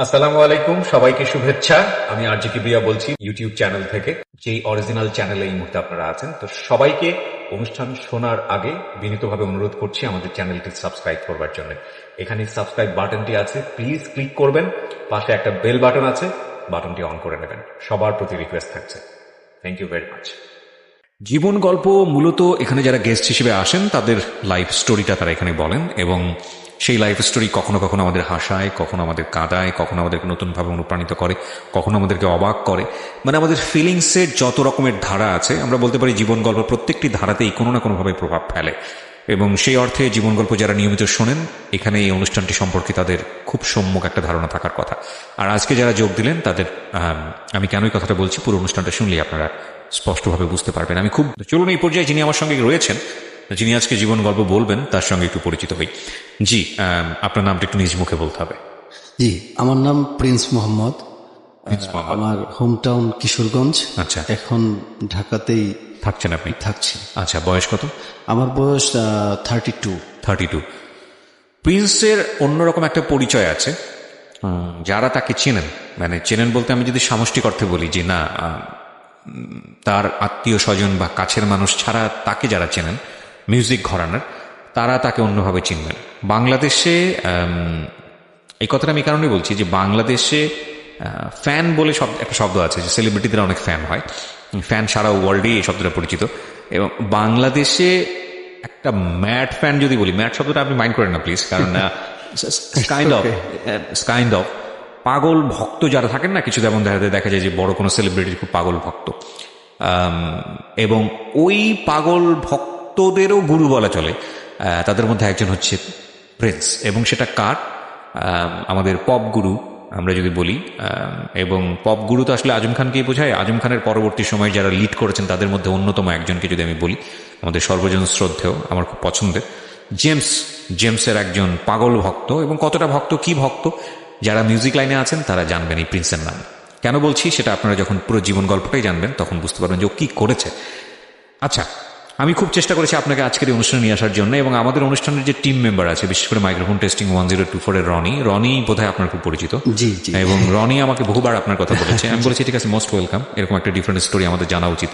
আসসালামু আলাইকুম, সবাইকে শুভেচ্ছা। আমি আরজি কিবরিয়া বলছি ইউটিউব চ্যানেল থেকে, যেই অরিজিনাল চ্যানেলে এই মুহূর্তে আপনারা আছেন। তো সবাইকে অনুষ্ঠান শোনার আগে বিনীতভাবে অনুরোধ করছি আমাদের চ্যানেলটি সাবস্ক্রাইব করবার জন্য। এখানে সাবস্ক্রাইব বাটনটি আছে, প্লিজ ক্লিক করবেন। পাশে একটা বেল বাটন আছে, বাটনটি অন করে নেবেন। সবার প্রতি রিকোয়েস্ট থাকছে। Thank you very much. জীবন গল্প মূলত এখানে যারা গেস্ট হিসেবে আসেন তাদের লাইফ স্টোরিটা তারা এখানে বলেন, এবং সেই লাইফ স্টোরি কখনো কখনো আমাদের হাসায়, কখনো আমাদের কাঁদায়, কখনো আমাদেরকে নতুনভাবে অনুপ্রাণিত করে, কখনো আমাদেরকে অবাক করে। মানে আমাদের ফিলিংসের যত রকমের ধারা আছে, আমরা বলতে পারি জীবন গল্প প্রত্যেকটি ধারাতেই কোনো না কোনোভাবে প্রভাব ফেলে। এবং সেই অর্থে জীবন গল্প যারা নিয়মিত শোনেন, এখানে এই অনুষ্ঠানটি সম্পর্কে তাদের খুব সম্যক একটা ধারণা থাকার কথা। আর আজকে যারা যোগ দিলেন তাদের আমি কেন এই কথাটা বলছি, পুরো অনুষ্ঠানটা শুনলেই আপনারা স্পষ্টভাবে বুঝতে পারবেন। আমি খুব চলুন এই পর্যায়ে যিনি আমার সঙ্গে রয়েছেন, যিনি আজকে জীবন গল্প বলবেন, তার সঙ্গে একটু পরিচিত হই। জি, আপনার নামটা একটু নিজ মুখে বলতে হবে। জি, আমার নাম প্রিন্স মোহাম্মদ। আমার হোম টাউন কিশোরগঞ্জ। আচ্ছা, এখন ঢাকাতেই থাকছেন আপনি? থাকছি। আচ্ছা, বয়স কত? আমার বয়স 32। প্রিন্সের অন্যরকম একটা পরিচয় আছে। যারা তাকে চেনেন, মানে চেনেন বলতে আমি যদি সামষ্টিক অর্থে বলি যে না, তার আত্মীয় স্বজন বা কাছের মানুষ ছাড়া তাকে যারা চেনেন মিউজিক ঘরানার, তারা তাকে অন্যভাবে চিনবেন। বাংলাদেশে এই কথাটা আমি কারণে বলছি যে বাংলাদেশে ফ্যান বলে একটা শব্দ আছে, যে সেলিব্রিটিদের অনেক ফ্যান হয়। ফ্যান সারা ওয়ার্ল্ডে এই শব্দটা পরিচিত। এবং বাংলাদেশে একটা ম্যাড ফ্যান যদি বলি, ম্যাড শব্দটা আপনি মাইন্ড করেন না প্লিজ, কারণ কাইন্ড অফ পাগল ভক্ত যারা থাকেন না, কিছু যেমন দেখা যায় যে বড় কোনো সেলিব্রিটি খুব পাগল ভক্ত, এবং ওই পাগল ভক্তদেরও গুরু বলা চলে। তাদের মধ্যে একজন হচ্ছে প্রিন্স, এবং সেটা কার? আমাদের পপ গুরু আমরা যদি বলি। এবং পপ গুরু তো আসলে আজম খানকেই বোঝায়। আজম খানের পরবর্তী সময় যারা লিড করেছেন তাদের মধ্যে অন্যতম একজনকে যদি আমি বলি, আমাদের সর্বজন শ্রদ্ধেয়, আমার খুব পছন্দের জেমসের একজন পাগল ভক্ত। এবং কতটা ভক্ত, কি ভক্ত, যারা মিউজিক লাইনে আছেন তারা জানবেন এই প্রিন্সের নাম। কেন বলছি সেটা আপনারা যখন পুরো জীবন গল্পটাই জানবেন তখন বুঝতে পারবেন যে ও কি করেছে। আচ্ছা, আমি খুব চেষ্টা করেছি আপনাকে আজকের এই অনুষ্ঠানে নিয়ে আসার জন্য, এবং আমাদের অনুষ্ঠানের যে টিম মেম্বার আছে, বিশেষ করে মাইক্রোফোন টেস্টিং 1024 এর রনি বোধহয় আপনার খুব পরিচিত। জি জি। এবং রনি আমাকে বহুবার আপনার কথা বলেছে। আমি বলেছি ঠিক আছে, মোস্ট ওয়েলকাম, এরকম একটা ডিফারেন্ট স্টোরি আমাদের জানা উচিত।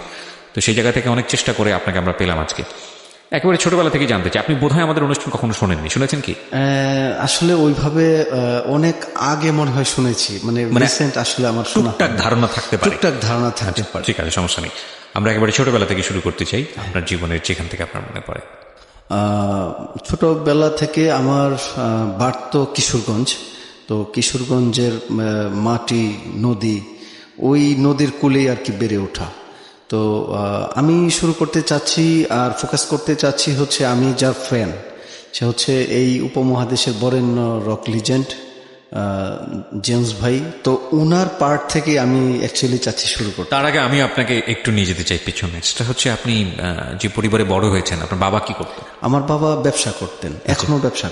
তো সেই জায়গা থেকে অনেক চেষ্টা করে আপনাকে আমরা পেলাম আজকে। একেবারে ছোটবেলা থেকে জানতে চাই, আপনি বোধহয় আমাদের অনুষ্ঠান কখনো শোনেননি, শুনেছেন কি? আসলে ওইভাবে অনেক আগে মনে হয় শুনেছি, মানে রিসেন্ট আসলে আমার টুকটাক ধারণা থাকতে পারে। ঠিক আছে, সমস্যা নেই। আমরা একেবারে ছোটবেলা থেকে শুরু করতে চাই, আপনার জীবনের যেখান থেকে আপনার মনে পড়ে। ছোটবেলা থেকে আমার বাড়ি তো কিশোরগঞ্জ। তো কিশোরগঞ্জের মাটি, নদী, ওই নদীর কূলেই আর কি বেড়ে ওঠা। তো আমি শুরু করতে চাচ্ছি আর ফোকাস করতে চাচ্ছি হচ্ছে আমি যার ফ্যান, সে হচ্ছে এই উপমহাদেশের বরেণ্য রক লিজেন্ড জেমস ভাই। তো ওনার পার্ট থেকে আমি অ্যাকচুয়ালি চাচ্ছি শুরু করতে। তার আগে আমি আপনাকে একটু নিয়ে যেতে চাই পিছনে। সেটা হচ্ছে আপনি যে পরিবারে বড় হয়েছেন, আপনার বাবা কি করতেন? আমার বাবা ব্যবসা করতেন, এখনো ব্যবসা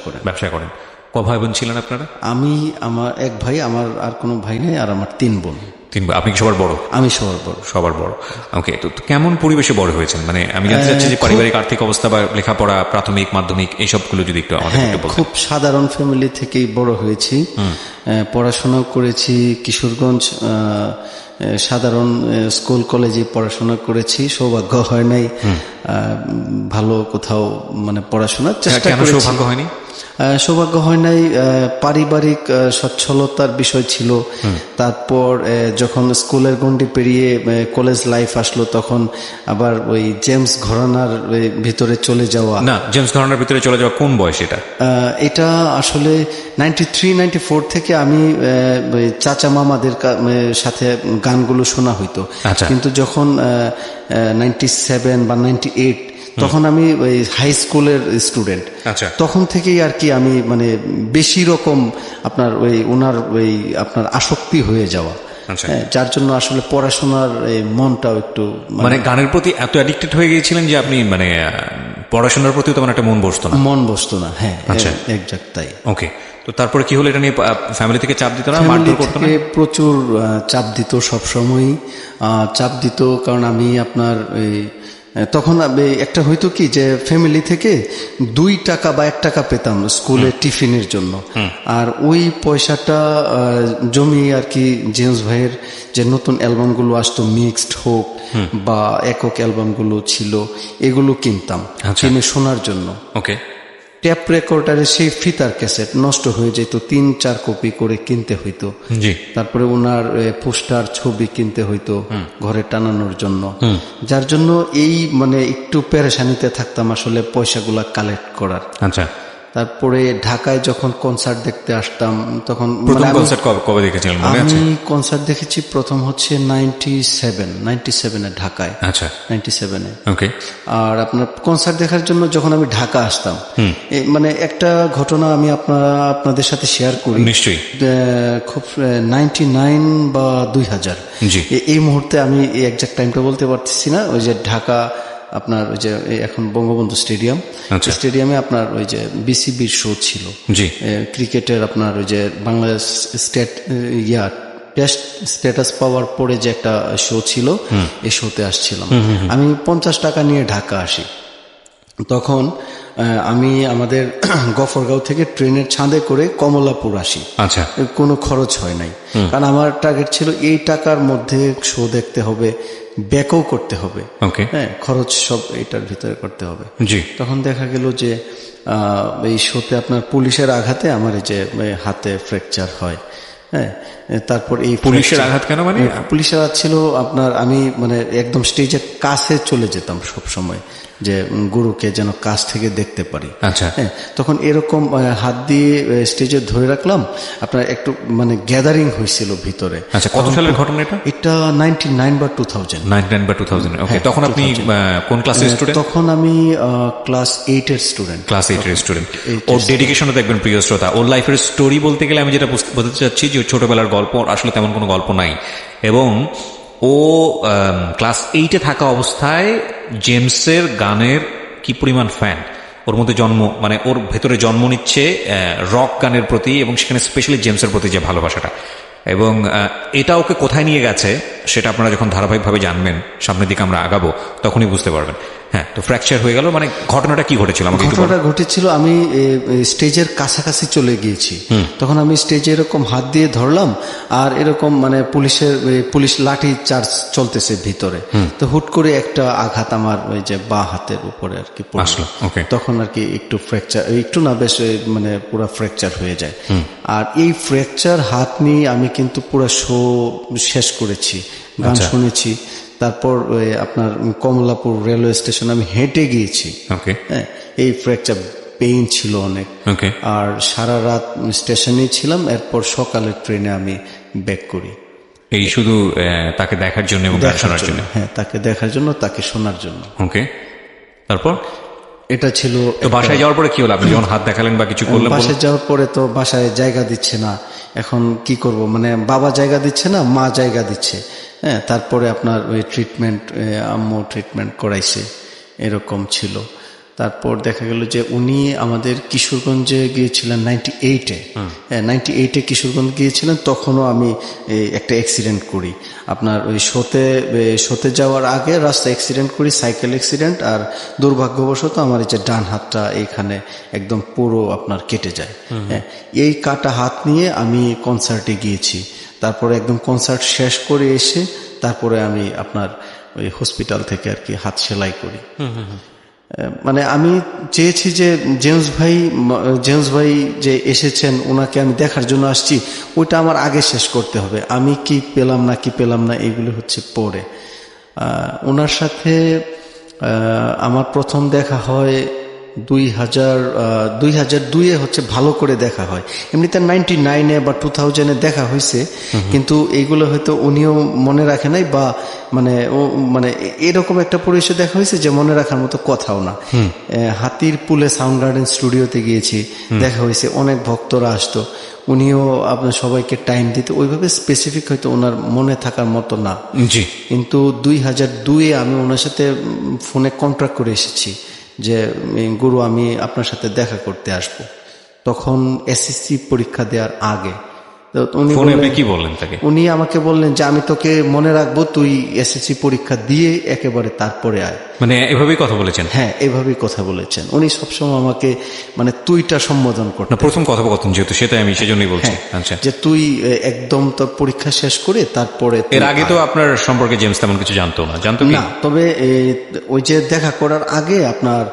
করেন। ক ভাই বোন ছিলেন আপনারা? আমি, আমার এক ভাই, আমার আর কোনো ভাই নেই, আর আমার 3 বোন। আপনি কি সবার বড়? আমি সবার বড়। ওকে, তো কেমন পরিবেশে বড় হয়েছেন? মানে আমি জানতে চাচ্ছি যে পারিবারিক আর্থিক অবস্থা বা লেখাপড়া, প্রাথমিক, মাধ্যমিক, এইসবগুলো যদি একটু আমাদের একটু বলতেন। খুব সাধারণ ফ্যামিলি থেকেই বড় হয়েছি। পড়াশোনা করেছি কিশোরগঞ্জ সাধারণ স্কুল কলেজে পড়াশোনা করেছি। সৌভাগ্য হয় নাই ভালো কোথাও মানে পড়াশোনার চেষ্টা করেছি। সৌভাগ্য হয় নাই, পারিবারিক সচ্ছলতার বিষয় ছিল। তারপর যখন স্কুলের গণ্ডি পেরিয়ে কলেজ লাইফ আসলো, তখন আবার ওই জেমস ঘরানার ভিতরে চলে যাওয়া। না, জেমস ঘরানার ভিতরে চলে যাওয়া কোন বয়স এটা? এটা আসলে 93-94 থেকে আমি চাচা মামাদের সাথে গানগুলো শোনা হইতো। কিন্তু যখন 97 বা 98 তখন আমি ওই হাই স্কুলের স্টুডেন্ট। তখন থেকেই আর কি আমি মানে বেশি রকম আপনার ওই ওনার ওই আপনার আসক্তি হয়ে যাওয়া, যার জন্য আসলে পড়াশোনার মনটাও একটু মানে গানের প্রতি এত অ্যাডিক্টেড হয়ে গিয়েছিলেন যে আপনি মানে পড়াশোনার প্রতি তেমন একটা মন বসতো না। হ্যাঁ, এক্সাক্ট তাই। ওকে, তো তারপরে কি হলো? এটা নিয়ে ফ্যামিলি থেকে চাপ দিত না? মারধর করতো না? প্রচুর চাপ দিত, সবসময়ই চাপ দিত। কারণ আমি আপনার তখন একটা হয়তো কি যে ফ্যামিলি থেকে 2 টাকা বা 1 টাকা পেতাম স্কুলে টিফিনের জন্য, আর ওই পয়সাটা জমিয়ে আর কি জেমস ভাইয়ের যে নতুন অ্যালবামগুলো আসতো, মিক্সড হোক বা একক অ্যালবামগুলো ছিল, এগুলো কিনতাম কিনে শোনার জন্য। ওকে। ট্যাপ রেকর্ডারে সেই ফিতার ক্যাসেট নষ্ট হয়ে যেত, 3-4 কপি করে কিনতে হইতো। তারপরে ওনার পোস্টার ছবি কিনতে হইতো ঘরে টানানোর জন্য, যার জন্য এই মানে একটু পেরেশানিতে থাকতাম আসলে পয়সাগুলা কালেক্ট করার। আচ্ছা। তারপরে ঢাকায় যখন কনসার্ট দেখতে আসতাম তখন কনসার্ট কবে দেখেছিলেন মনে আছে? আমি কনসার্ট দেখেছি প্রথম হচ্ছে 97-এ ঢাকায়। আচ্ছা। 97-এ। ওকে। আর আপনার কনসার্ট দেখার জন্য যখন আমি ঢাকা আসতাম, মানে একটা ঘটনা আমি আপনাদের সাথে শেয়ার করি। নিশ্চয়ই। খুব 99 বা 2000 এই মুহূর্তে আমি এক্সাক্ট টাইমটা বলতে পারতেছি না। ওই যে ঢাকা আপনার ওই যে এখন বঙ্গবন্ধু স্টেডিয়ামে আপনার ওই যে বিসিবির শো ছিল ক্রিকেটের, আপনার ওই যে বাংলাদেশ টেস্ট স্ট্যাটাস পাওয়ার পরে যে একটা শো ছিল, এই শোতে আসছিলাম। আমি 50 টাকা নিয়ে ঢাকা আসি। তখন আমি আমাদের গফরগাঁও থেকে ট্রেনের ছাদে করে কমলাপুর আসি। আচ্ছা। কোনো খরচ হয় নাই, কারণ আমার টার্গেট ছিল এই টাকার মধ্যে শো দেখতে হবে, ব্যাকও করতে হবে, হ্যাঁ, খরচ সব এটার ভিতরে করতে হবে। তখন দেখা গেল যে এই শোতে আপনার পুলিশের আঘাতে আমার এই যে হাতে ফ্র্যাকচার হয়। হ্যাঁ, তারপর এই পুলিশের আঘাত কেন? মানে পুলিশের আঘাত ছিল আপনার, আমি মানে একদম স্টেজের কাছে চলে যেতাম সব সময়, যে গুরুকে যেন কাছ থেকে দেখতে পারি। আচ্ছা। হ্যাঁ, তখন এরকম হাত দিয়ে স্টেজে ধরে রাখলাম, আপনার একটু মানে গ্যাদারিং হয়েছিল ভিতরে। আচ্ছা, কত সালের ঘটনা এটা? এটা 99 বা 2000। ওকে। তখন আপনি কোন ক্লাসের স্টুডেন্ট? তখন আমি ক্লাস 8-এর স্টুডেন্ট। ওর ডেডিকেশনও দেখবেন প্রিয় শ্রোতা, ওর লাইফের স্টোরি বলতে গেলে আমি যেটা বলতে চাচ্ছি যে ছোটবেলার গল্প আসলে তেমন কোনো গল্প নাই, এবং ও ক্লাস 8-এ থাকা অবস্থায় জেমসের গানের কি পরিমাণ ফ্যান, ওর মধ্যে মানে ওর ভেতরে জন্ম নিচ্ছে রক গানের প্রতি, এবং সেখানে স্পেশালি জেমসের প্রতি যে ভালোবাসাটা, এবং এটা ওকে কোথায় নিয়ে গেছে সেটা আপনারা যখন ধারাবাহিকভাবে জানবেন, সামনের দিকে আমরা আগাবো, তখনই বুঝতে পারবেন। হ্যাঁ, তো ফ্র্যাকচার হয়ে গেল, মানে ঘটনাটা কি ঘটেছিল? ঘটনাটা ঘটেছিল, আমি স্টেজের কাছাকাছি চলে গিয়েছি, তখন আমি স্টেজে এরকম হাত দিয়ে ধরলাম, আর এরকম মানে পুলিশ লাঠি চার্জ চলতেছে ভিতরে, তো হুট করে একটা আঘাত আমার ওই যে বাঁ হাতের উপরে আর কি পড়লো। তখন আর কি একটু ফ্র্যাকচার, একটু না বেশ মানে পুরো ফ্র্যাকচার হয়ে যায়। আর এই ফ্র্যাকচার হাত নিয়ে আমি কিন্তু পুরো শো শেষ করেছি, গান শুনেছি। তারপর আপনার কমলাপুর রেলওয়ে স্টেশন আমি হেঁটে গিয়েছি। হ্যাঁ, এই ফ্র্যাকচার পেইন ছিল অনেক, আর সারা রাত স্টেশনেই ছিলাম। এরপর সকালের ট্রেনে আমি ব্যাক করি, এই শুধু তাকে দেখার জন্য এবং গান শোনার জন্য। হ্যাঁ, তাকে দেখার জন্য, তাকে শোনার জন্য। ওকে। তারপর এটা ছিল। তো বাসায় যাওয়ার পরে কি হলো? আপনি যখন হাত দেখালেন বা কিছু করলেন? বাসায় যাওয়ার পরে তো বাসায় জায়গা দিচ্ছে না, এখন কি করব, মানে বাবা জায়গা দিচ্ছে না, মা জায়গা দিচ্ছে। হ্যাঁ, তারপরে আপনার ওই ট্রিটমেন্ট, আম্মু ট্রিটমেন্ট করাইছে, এরকম ছিল। তারপর দেখা গেল যে উনি আমাদের কিশোরগঞ্জে গিয়েছিলেন 98-এ। হ্যাঁ, 98-এ কিশোরগঞ্জ গিয়েছিলেন, তখনও আমি একটা অ্যাক্সিডেন্ট করি। আপনার ওই শোতে যাওয়ার আগে রাস্তা অ্যাক্সিডেন্ট করি, সাইকেল অ্যাক্সিডেন্ট, আর দুর্ভাগ্যবশত আমার এই যে ডান হাতটা এইখানে একদম পুরো আপনার কেটে যায়। হ্যাঁ, এই কাটা হাত নিয়ে আমি কনসার্টে গিয়েছি। তারপরে একদম কনসার্ট শেষ করে এসে তারপরে আমি আপনার ওই হসপিটাল থেকে আর কি হাত সেলাই করি। মানে আমি চেয়েছি যে জেমস ভাই যে এসেছেন, ওনাকে আমি দেখার জন্য আসছি, ওইটা আমার আগে শেষ করতে হবে। আমি কি পেলাম না এগুলো হচ্ছে পরে। ওনার সাথে আমার প্রথম দেখা হয় 2002-এ হচ্ছে ভালো করে দেখা হয়। এমনিতে 99-এ বা 2000-এ দেখা হয়েছে, কিন্তু এইগুলো হয়তো উনিও মনে রাখে নাই, বা মানে এরকম একটা পরিবেশে দেখা হয়েছে যে মনে রাখার মতো কথাও না। হাতির পুলে সাউন্ড গার্ডেন স্টুডিওতে গিয়েছি, দেখা হয়েছে, অনেক ভক্তরা আসতো, উনিও আপনার সবাইকে টাইম দিতে, ওইভাবে স্পেসিফিক হয়তো ওনার মনে থাকার মতো না। কিন্তু 2002-এ আমি ওনার সাথে ফোনে কন্ট্রাক্ট করে এসেছি যে গুরু, আমি আপনার সাথে দেখা করতে আসব। তখন এসএসসি পরীক্ষা দেওয়ার আগে। তো উনি ফোনে আপনি কি বললেন তাকে? উনি আমাকে বললেন যে আমি তোকে মনে রাখবো, তুই এসএসসি পরীক্ষা দিয়ে একেবারে তারপরে আয়। মানে এভাবেই কথা বলেছেন? হ্যাঁ, এভাবেই কথা বলেছেন উনি। সবসময় আমাকে মানে তুইটা সম্বোধন করতেন। না, প্রথম কথোপকথন যেহেতু, সেটাই আমি সেজন্যই বলছি। আচ্ছা, যে তুই একদম তোর পরীক্ষা শেষ করে তারপরে। এর আগে তো আপনার সম্পর্কে জেমস তেমন কিছু জানতো না? জানতো কি? না, তবে ওই যে দেখা করার আগে আপনার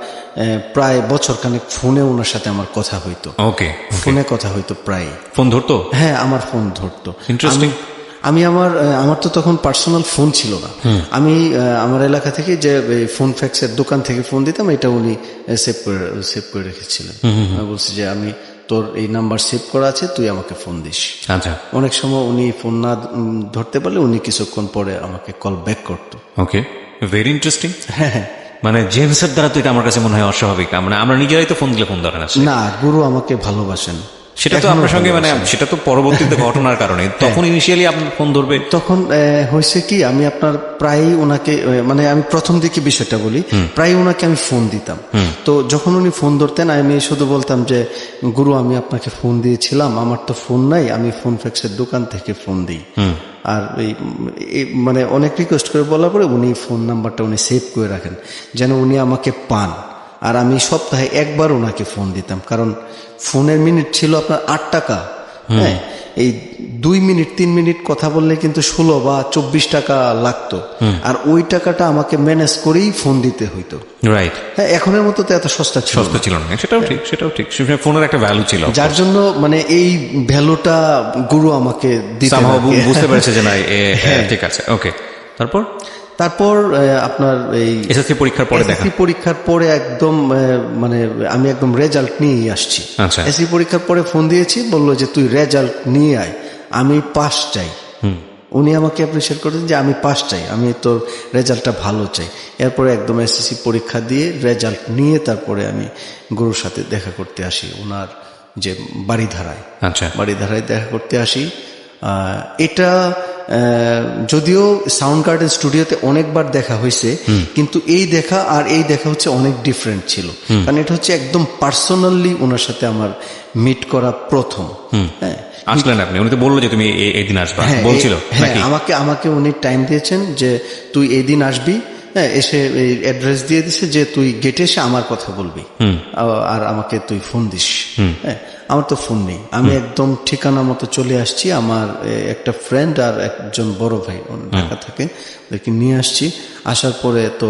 প্রায় বছর খানেক ফোনে ওনার সাথে আমার কথা হইতো। ওকে, ফোনে কথা হইতো প্রায়। ফোন ধরতো? হ্যাঁ, আমার ফোন ধরতো। ইন্টারেস্টিং। আমি আমার তো তখন পার্সোনাল ফোন ছিল না। আমি আমার এলাকা থেকে যে ফোন ফ্যাক্সের দোকান থেকে ফোন দিতাম, এটা উনি সেভ করে রেখেছিলেন। আমি বলছি যে আমি তোর এই নাম্বার সেভ করা আছে, তুই আমাকে ফোন দিস। আচ্ছা, অনেক সময় উনি ফোন না ধরতে পারলে উনি কিছুক্ষণ পরে আমাকে কল ব্যাক করতো। ওকে, ভেরি ইন্টারেস্টিং। হ্যাঁ, মানে জেমসের দ্বারা তো এটা আমার কাছে মনে হয় অস্বাভাবিক। আমরা নিজেরাই তো ফোন দিলে ফোন ধরে না। না, গুরু আমাকে ভালোবাসেন। সেটা তো আপনার সঙ্গে মানে সেটা তো পরবর্তীতে ঘটনার কারণে, তখন ইনিশিয়ালি আপনার ফোন ধরবে? তখন হয়েছে কি, আমি আপনার প্রায়ই ওনাকে মানে আমি প্রথম দিকে বিষয়টা বলি, প্রায় ওনাকে আমি ফোন দিতাম। তো যখন উনি ফোন ধরতেন আমি শুধু বলতাম যে গুরু আমি আপনাকে ফোন দিয়েছিলাম, আমার তো ফোন নাই, আমি ফোন ফ্যাক্সের দোকান থেকে ফোন দিই। আর মানে অনেক রিকোয়েস্ট করে বলার পরে উনি ফোন নাম্বারটা উনি সেভ করে রাখেন যেন উনি আমাকে পান। আর আমি সপ্তাহে একবার ওনাকে ফোন দিতাম, কারণ ফোনের মিনিট ছিল আপনার 8 টাকা। হ্যাঁ, এই 2 মিনিট 3 মিনিট কথা বললে কিন্তু 16 বা 24 টাকা লাগতো। আর ওই টাকাটা আমাকে ম্যানেজ করেই ফোন দিতে হইতো। রাইট। হ্যাঁ, এখনের মতো তো এত সস্তা ছিল না। সেটাও ঠিক, সেটাও ঠিক। ফোনের একটা ভ্যালু ছিল, যার জন্য মানে এই ভ্যালুটা গুরু আমাকে দিতে বুঝতে পেরেছে যে না ঠিক আছে। ওকে, তারপর আপনার এই এসএসসি পরীক্ষার পরে দেখা, এসএসসি পরীক্ষার পরে একদম মানে আমি একদম রেজাল্ট নিয়েই আসছি। আচ্ছা, এসএসসি পরীক্ষার পরে ফোন দিয়েছি, বললো যে তুই রেজাল্ট নিয়ে আয়, আমি পাস চাই। উনি আমাকে অ্যাপ্রিসিয়েট করেছেন যে আমি পাস চাই, আমি তোর রেজাল্টটা ভালো চাই। এরপরে একদম এসএসসি পরীক্ষা দিয়ে রেজাল্ট নিয়ে তারপরে আমি গুরুর সাথে দেখা করতে আসি ওনার যে বাড়িধারায়। আচ্ছা, বাড়িধারায় দেখা করতে আসি। এটা যদিও সাউন্ড গার্ডেন স্টুডিওতে অনেকবার দেখা হয়েছে, কিন্তু এই দেখা আর এই দেখা হচ্ছে অনেক ডিফারেন্ট ছিল। কারণ এটা হচ্ছে একদম পার্সোনালি ওনার সাথে আমার মিট করা প্রথম। হ্যাঁ, আসলেন আপনি? উনি তো বললো যে তুমি এই দিন আসবা, বলছিল? হ্যাঁ, আমাকে উনি টাইম দিয়েছেন যে তুই এই দিন আসবি। হ্যাঁ, এসে এই অ্যাড্রেস দিয়ে দিছে যে তুই গেটে এসে আমার কথা বলবি আর আমাকে তুই ফোন দিস। হ্যাঁ, আমার তো ফোন নেই, আমি একদম ঠিকানা মতো চলে আসছি। আমার একটা ফ্রেন্ড আর একজন বড় ভাই ঢাকা থাকে, ওদেরকে নিয়ে আসছি। আসার পরে তো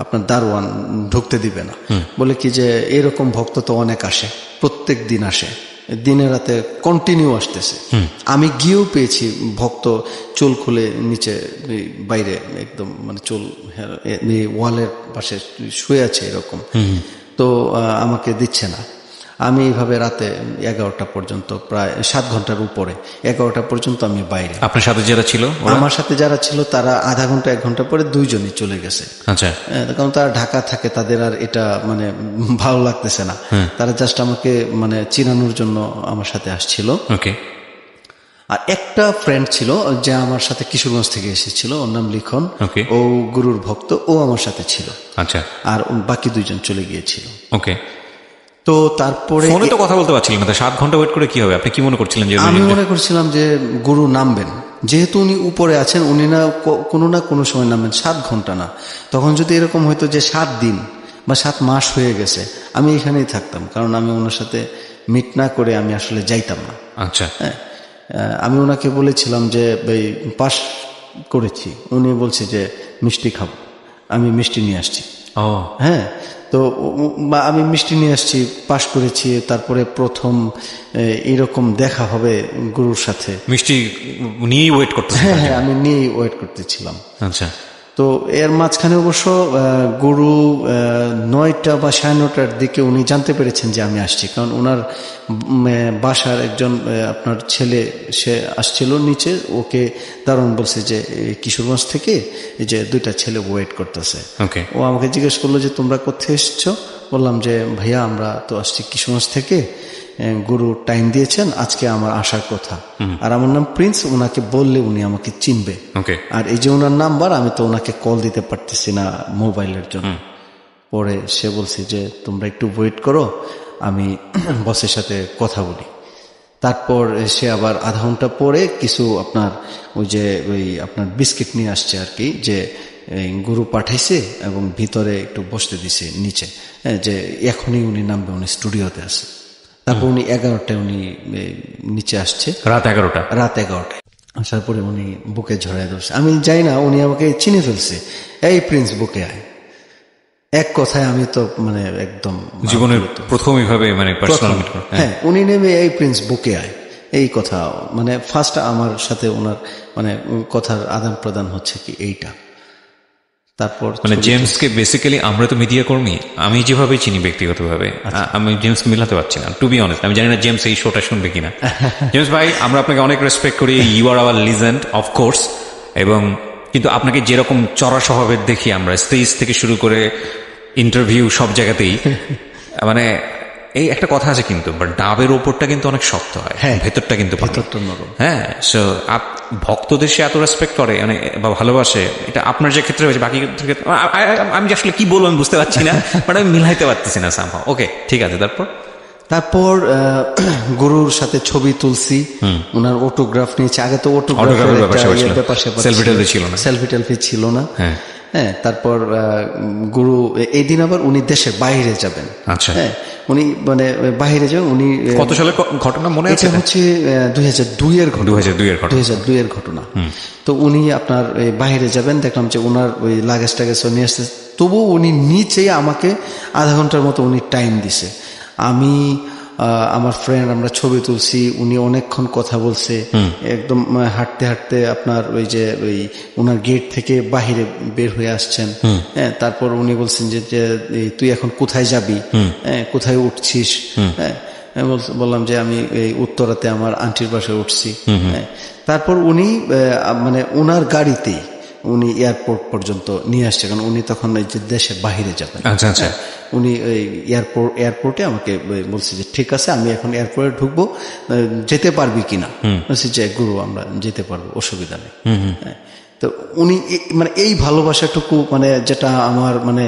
আপনার দারোয়ান ঢুকতে দিবে না, বলে কি যে এরকম ভক্ত তো অনেক আসে, প্রত্যেক দিন আসে, দিনে রাতে কন্টিনিউ আসতেছে। আমি গিয়েও পেয়েছি ভক্ত চুল খুলে নিচে বাইরে একদম মানে চুল ওয়ালের পাশে শুয়ে আছে এরকম। তো আমাকে দিচ্ছে না। আমি এইভাবে রাতে 11টা পর্যন্ত, প্রায় 7 ঘন্টার উপরে, 11টা পর্যন্ত আমি বাইরে। আপনার সাথে যারা ছিল? আমার সাথে যারা ছিল তারা আধা ঘন্টা 1 ঘন্টা পরে 2 জনই চলে গেছে। আচ্ছা, কারণ তারা ঢাকা থাকে, তাদের আর এটা মানে ভালো লাগতেছে না। তারা জাস্ট আমাকে মানে চিনানোর জন্য আমার সাথে আসছিল। ওকে। আর একটা ফ্রেন্ড ছিল যে আমার সাথে কিশোরগঞ্জ থেকে এসেছিল, ওর নাম লিখন। ও গুরুর ভক্ত, ও আমার সাথে ছিল। আচ্ছা। আর বাকি 2 জন চলে গিয়েছিল। ওকে। তো তারপরে ফোনে তো কথা বলতে পারছিলেন না, 7 ঘন্টা ওয়েট করে কি হবে? আপনি কি মনে করছিলেন? যে আমি মনে করছিলাম যে গুরু নামবেন, যেহেতু উনি উপরে আছেন, উনি না কোনো সময় নামবেন। 7 ঘন্টা না, তখন যদি এরকম হয়তো যে 7 দিন বা 7 মাস হয়ে গেছে, আমি এখানেই থাকতাম, কারণ আমি ওনার সাথে মিট না করে আমি আসলে যাইতাম না। আচ্ছা। হ্যাঁ, আমি ওনাকে বলেছিলাম যে পাস করেছি, উনি বলছে যে মিষ্টি খাবো, আমি মিষ্টি নিয়ে আসছি। হ্যাঁ, তো আমি মিষ্টি নিয়ে আসছি, পাশ করেছি। তারপরে প্রথম এরকম দেখা হবে গুরুর সাথে, মিষ্টি নিয়েই ওয়েট করতে? হ্যাঁ, আমি নিয়েই ওয়েট করতেছিলাম। আচ্ছা। তো এর মাঝখানে অবশ্য গুরু 9টা বা 9:30টার দিকে উনি জানতে পেরেছেন যে আমি আসছি, কারণ ওনার বাসার একজন আপনার ছেলে সে আসছিল নিচে, ওকে দারুণ বলছে যে কিশোরগঞ্জ থেকে এই যে 2টা ছেলে ওয়েট করতেছে। ও আমাকে জিজ্ঞেস করলো যে তোমরা কোথায় এসছো? বললাম যে ভাইয়া আমরা তো আসছি কিশোরগঞ্জ থেকে, গুরু টাইম দিয়েছেন, আজকে আমার আসার কথা। আর আমার নাম প্রিন্স, ওনাকে বললে উনি আমাকে চিনবে। আর এই যে ওনার নাম্বার, আমি তো ওনাকে কল দিতে পারতেছি না মোবাইলের জন্য। পরে সে বলছে যে তোমরা একটু ওয়েট করো, আমি বসের সাথে কথা বলি। তারপর সে আবার আধা ঘন্টা পরে কিছু আপনার ওই আপনার বিস্কিট নিয়ে আসছে আর কি, যে গুরু পাঠাইছে এবং ভিতরে একটু বসতে দিছে নিচে, যে এখনই উনি নামবে, উনি স্টুডিওতে আছে। তারপর উনি 11টায় উনি নিচে আসছে, রাত 11টা। আসার পরে উনি বুকে ঝরাই ধরছে। আমি যাই না, উনি আমাকে চিনে ফেলছে, এই প্রিন্স বুকে আয়। এক কথায় আমি তো মানে একদম জীবনের প্রথম এইভাবে মানে পার্সোনাল মিট। হ্যাঁ, উনি নেমে এই প্রিন্স বুকে আয়, এই কথা মানে ফার্স্ট আমার সাথে ওনার মানে কথার আদান প্রদান হচ্ছে কি এইটা। তারপর মানে জেমসকে বেসিক্যালি আমরা তো মিডিয়া কর্মী, আমি যেভাবে চিনি ব্যক্তিগতভাবে, আমি জেমস মিলাতে পারছি না, টু বি অনেস্ট। আমি জানি না জেমস এই শোটা শুনবে কিনা। জেমস ভাই, আমরা আপনাকে অনেক রেসপেক্ট করি, you are our legend of course, এবং কিন্তু আপনাকে যেরকম চড়া স্বভাবের দেখি আমরা, স্টেজ থেকে শুরু করে ইন্টারভিউ সব জায়গাতেই, মানে এই একটা কথা আছে কিন্তু, বাট ডাবের ওপরটা কিন্তু অনেক শক্ত হয়, ভেতরটা কিন্তু নরম। হ্যাঁ, সো ভক্তদের সে এত রেসপেক্ট করে মানে বা ভালোবাসে, এটা আপনার যে ক্ষেত্রে হয়েছে, বাকি ক্ষেত্রে আমি আসলে কি বলবো আমি বুঝতে পারছি না, বাট আমি মিলাইতে পারতেছি না সামহাও। ওকে, ঠিক আছে। তারপর গুরুর সাথে ছবি তুলছি, ওনার অটোগ্রাফ নিয়েছি। আগে তো অটোগ্রাফের ব্যাপার সেলফি ছিল না। হ্যাঁ, তারপর গুরু এই দিন আবার উনি দেশের বাইরে যাবেন। আচ্ছা, হ্যাঁ, উনি মানে বাইরে যাবেন। উনি কত সালের ঘটনা মনে আছে? এটা হচ্ছে 2002 এর ঘটনা। তো উনি আপনার বাইরে যাবেন, দেখলাম যে ওনার ওই লাগেজ টাগেজ নিয়ে আসতে, তবু উনি নিচেই আমাকে আধা ঘন্টার মতো উনি টাইম দিছে। আমি আমার ফ্রেন্ড আমরা ছবি তুলছি, উনি অনেকক্ষণ কথা বলছে, একদম হাঁটতে হাঁটতে আপনার ওই যে ওই ওনার গেট থেকে বাহিরে বের হয়ে আসছেন। হ্যাঁ, তারপর উনি বলছেন যে তুই এখন কোথায় যাবি, কোথায় উঠছিস? হ্যাঁ, বললাম যে আমি এই উত্তরাতে আমার আন্টির বাসায় উঠছি। হ্যাঁ, তারপর উনি মানে ওনার গাড়িতেই উনি এয়ারপোর্ট পর্যন্ত নিয়ে আসছে, কারণ উনি তখন এই যে দেশের বাহিরে যাবেন। আচ্ছা আচ্ছা। উনি এয়ারপোর্টে আমাকে বলছে যে ঠিক আছে, আমি এখন এয়ারপোর্টে ঢুকবো, যেতে পারবি কিনা? বলছি যে গুরু আমরা যেতে পারবো, অসুবিধা নেই। তো উনি মানে এই ভালোবাসাটুকু মানে যেটা আমার মানে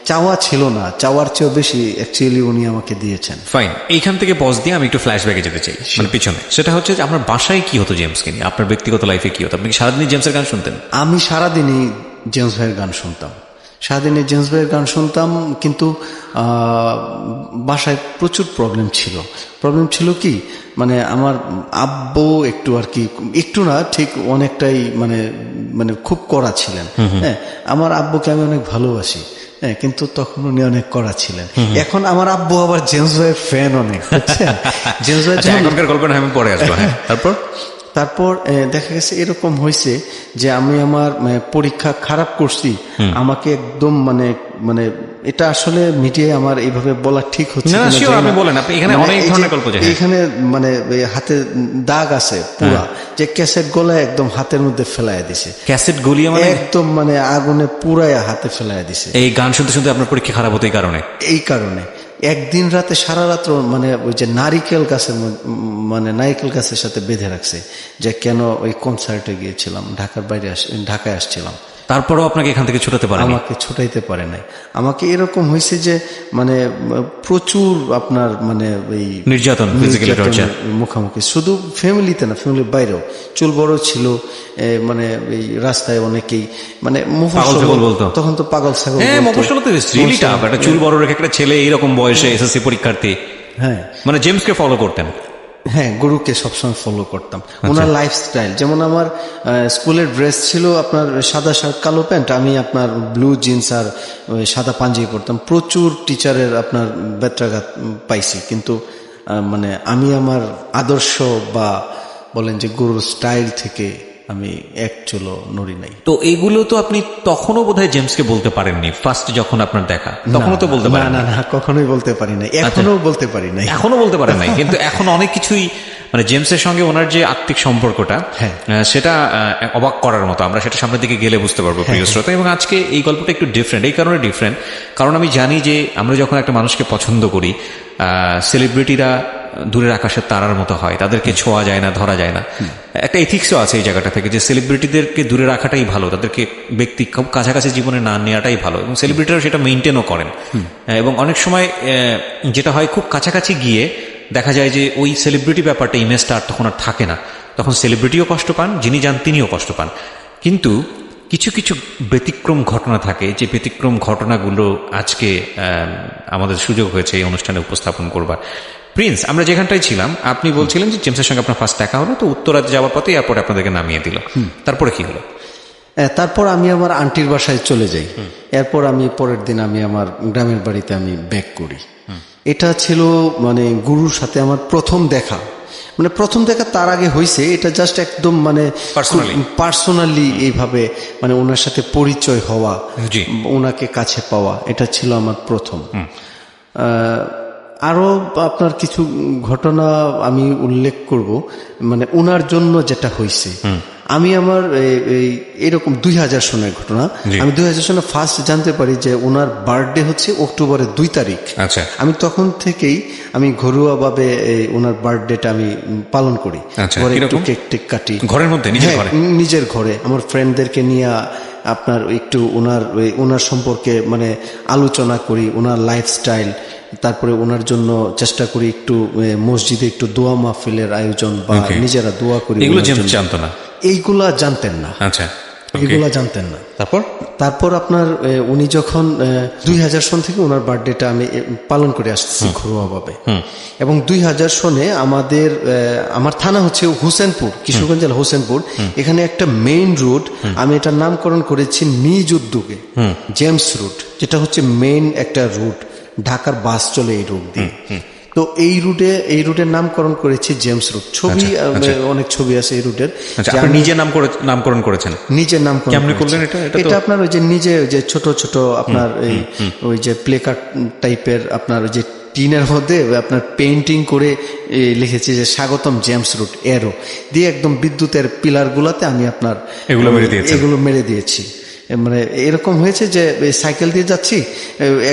চাওয়া ছিল না, চাওয়ার চেয়েও বেশি অ্যাকচুয়ালি উনি আমাকে দিয়েছেন। ফাইন, এইখান থেকে পজ দিয়ে আমি একটু ফ্ল্যাশব্যাকে যেতে চাই, মানে পিছনে। সেটা হচ্ছে যে আপনার বাসায় কি হতো জেমসকে নিয়ে, আপনার ব্যক্তিগত লাইফে কি হতো? আপনি কি সারাদিনই জেমসের গান শুনতেন? আমি সারাদিনই জেমস ভাইয়ের গান শুনতাম, সারাদিনে জেমস ভাইয়ের গান শুনতাম। কিন্তু বাসায় প্রচুর প্রবলেম ছিল কি, মানে আমার আব্বু একটু আর কি, একটু না ঠিক অনেকটাই মানে মানে খুব কড়া ছিলেন। হ্যাঁ, আমার আব্বুকে আমি অনেক ভালোবাসি, হ্যাঁ, কিন্তু তখন উনি অনেক কড়া ছিলেন। এখন আমার আব্বু আবার জেমস ভাইয়ের ফ্যান অনেক, জেমস ভাই এখনকার গল্প আমি পরে আসবো। তারপর দেখা গেছে এরকম হয়েছে যে আমি আমার পরীক্ষা খারাপ করছি, আমাকে একদম মানে মানে এটা আসলে মিডিয়ায় আমার এইভাবে বলা ঠিক হচ্ছে না। আপনি বলেন, আপনি এখানে অনেক ধরনের গল্প যায়। এখানে মানে হাতে দাগ আছে পুরা, যে ক্যাসেট গলায় একদম হাতের মধ্যে ফেলাইয়া দিছে। ক্যাসেট গলিয়ে মানে একদম মানে আগুনে পুরাইয়া হাতে ফেলাইয়া দিছে। এই গান শুনতে শুনতে আপনার পরীক্ষা খারাপ হতো এই কারণে? একদিন রাতে সারা রাত্র মানে ওই যে নারিকেল গাছের সাথে বেঁধে রাখছে, যে কেন ওই কনসার্টে গিয়েছিলাম, ঢাকায় আসছিলাম। তারপরেও আপনাকে এখান থেকে ছুটাতে পারে? আমাকে ছুটাইতে পারে নাই। আমাকে এরকম হয়েছে যে মানে প্রচুর আপনার মানে ওই নির্যাতন, মুখোমুখি, শুধু ফ্যামিলিতে না, ফ্যামিলির বাইরেও। চুল বড় ছিল, মানে এই রাস্তায় অনেকেই মানে বলতো, তখন তো পাগল ছাগল। একটা চুল বড় রেখে একটা ছেলে এইরকম বয়সে এসএসসি পরীক্ষার্থী, হ্যাঁ, মানে জেমসকে ফলো করতেন? হ্যাঁ, গুরুকে সবসময় ফলো করতাম। ওনার লাইফস্টাইল, যেমন আমার স্কুলের ড্রেস ছিল আপনার সাদা শার্ট কালো প্যান্ট, আমি আপনার ব্লু জিন্স আর সাদা পাঞ্জাবি পরতাম। প্রচুর টিচারের আপনার ব্যত্রাঘাত পাইছি, কিন্তু মানে আমি আমার আদর্শ বা বলেন যে গুরুর স্টাইল থেকে আমি এক চুলো নড়ি নাই। তো এইগুলো তো আপনি তখনও বোধহয় জেমসকে বলতে পারেননি, ফার্স্ট যখন আপনার দেখা, তখনও তো বলতে পারেন? না, কখনোই বলতে পারি নাই, এখনো বলতে পারি নাই। এখনো বলতে পারেন নাই, কিন্তু এখন অনেক কিছুই মানে জেমসের সঙ্গে ওনার যে আত্মিক সম্পর্কটা, সেটা অবাক করার মতো। আমরা সেটা সামনের দিকে গেলে বুঝতে পারবো প্রিয় শ্রোতা। এবং আজকে এই গল্পটা একটু ডিফারেন্ট, এই কারণে ডিফারেন্ট কারণ আমি জানি যে আমরা যখন একটা মানুষকে পছন্দ করি, সেলিব্রিটিরা দূরের আকাশের তারার মতো হয়, তাদেরকে ছোঁয়া যায় না, ধরা যায় না। একটা এথিক্সও আছে এই জায়গাটা থেকে, যে সেলিব্রিটিদেরকে দূরে রাখাটাই ভালো, তাদেরকে ব্যক্তি খুব কাছাকাছি জীবনে না নেওয়াটাই ভালো, এবং সেলিব্রিটিরা সেটা মেনটেনও করেন। এবং অনেক সময় যেটা হয়, খুব কাছাকাছি গিয়ে দেখা যায় যে ওই সেলিব্রিটি ব্যাপারটা, ইমেজটা আর তখন আর থাকে না। তখন সেলিব্রিটিও কষ্ট পান, যিনি যান তিনিও কষ্ট পান। কিন্তু কিছু কিছু ব্যতিক্রম ঘটনা থাকে, যে ব্যতিক্রম ঘটনাগুলো আজকে আমাদের সুযোগ হয়েছে এই অনুষ্ঠানে উপস্থাপন করবার। প্রিন্স, আমরা যেখানটায় ছিলাম, আপনি বলছিলেন যে জেমসের সঙ্গে আপনার ফার্স্ট দেখা হলো, তো উত্তরাতে যাওয়ার পথে এয়ারপোর্টে আপনাদেরকে নামিয়ে দিল। তারপরে কি হলো? তারপর আমি আমার আন্টির বাসায় চলে যাই। এরপর আমি পরের দিন আমি আমার গ্রামের বাড়িতে আমি ব্যাক করি। এটা ছিল মানে গুরুর সাথে আমার প্রথম দেখা। মানে প্রথম দেখা তার আগে হয়েছে, এটা জাস্ট একদম মানে পার্সোনালি এইভাবে মানে ওনার সাথে পরিচয় হওয়া, ওনাকে কাছে পাওয়া, এটা ছিল আমার প্রথম। আরো আপনার কিছু ঘটনা আমি উল্লেখ করব, মানে ওনার জন্য যেটা হয়েছে। আমি আমার এরকম 2000 সনের ঘটনা, আমি 2000 সনে ফার্স্ট জানতে পারি যে ওনার বার্থডে হচ্ছে অক্টোবরের 2 তারিখ। আচ্ছা। আমি তখন থেকেই আমি ঘরোয়া ভাবে ওনার বার্থডেটা আমি পালন করি। ঘরে একটু কেক টেক কাটি, ঘরের মধ্যে নিজের ঘরে আমার ফ্রেন্ডদেরকে নিয়ে আপনার একটু ওনার সম্পর্কে মানে আলোচনা করি, ওনার লাইফস্টাইল, তারপরে ওনার জন্য চেষ্টা করি একটু মসজিদে একটু দোয়া মাহফিলের আয়োজন বা নিজেরা দোয়া করি। এগুলো জানতো না, এইগুলা জানতেন না। আচ্ছা, এগুলা জানতেন না। তারপর আপনার উনি যখন 2000 সন থেকে ওনার বার্থডেটা আমি পালন করে আসছি ঘরোয়া ভাবে, এবং 2000 সনে আমার থানা হচ্ছে হোসেনপুর, কিশোরগঞ্জ জেলা হোসেনপুর। এখানে একটা মেইন রুট, আমি এটার নামকরণ করেছি নিজ উদ্যোগে জেমস রুট, যেটা হচ্ছে মেইন একটা রুট, ঢাকার বাস চলে এই রুট দিয়ে। তো এই রুটের নামকরণ করেছি জেমস রুট। ছবি অনেক ছবি আছে এই রুটের। নিজের নামকরণ করেছেন? নিজের নামকরণ। কেমনে করলেন এটা? এটা আপনার ওই যে নিজে যে ছোট ছোট আপনার ওই যে প্লে কার্ড টাইপের আপনার ওই যে টিনের মধ্যে আপনার পেইন্টিং করে লিখেছি যে স্বাগতম জেমস রুট এরো দিয়ে, একদম বিদ্যুতের পিলার গুলাতে আমি আপনার এগুলো মেরে দিয়েছি। মানে এরকম হয়েছে যে সাইকেল দিয়ে যাচ্ছি,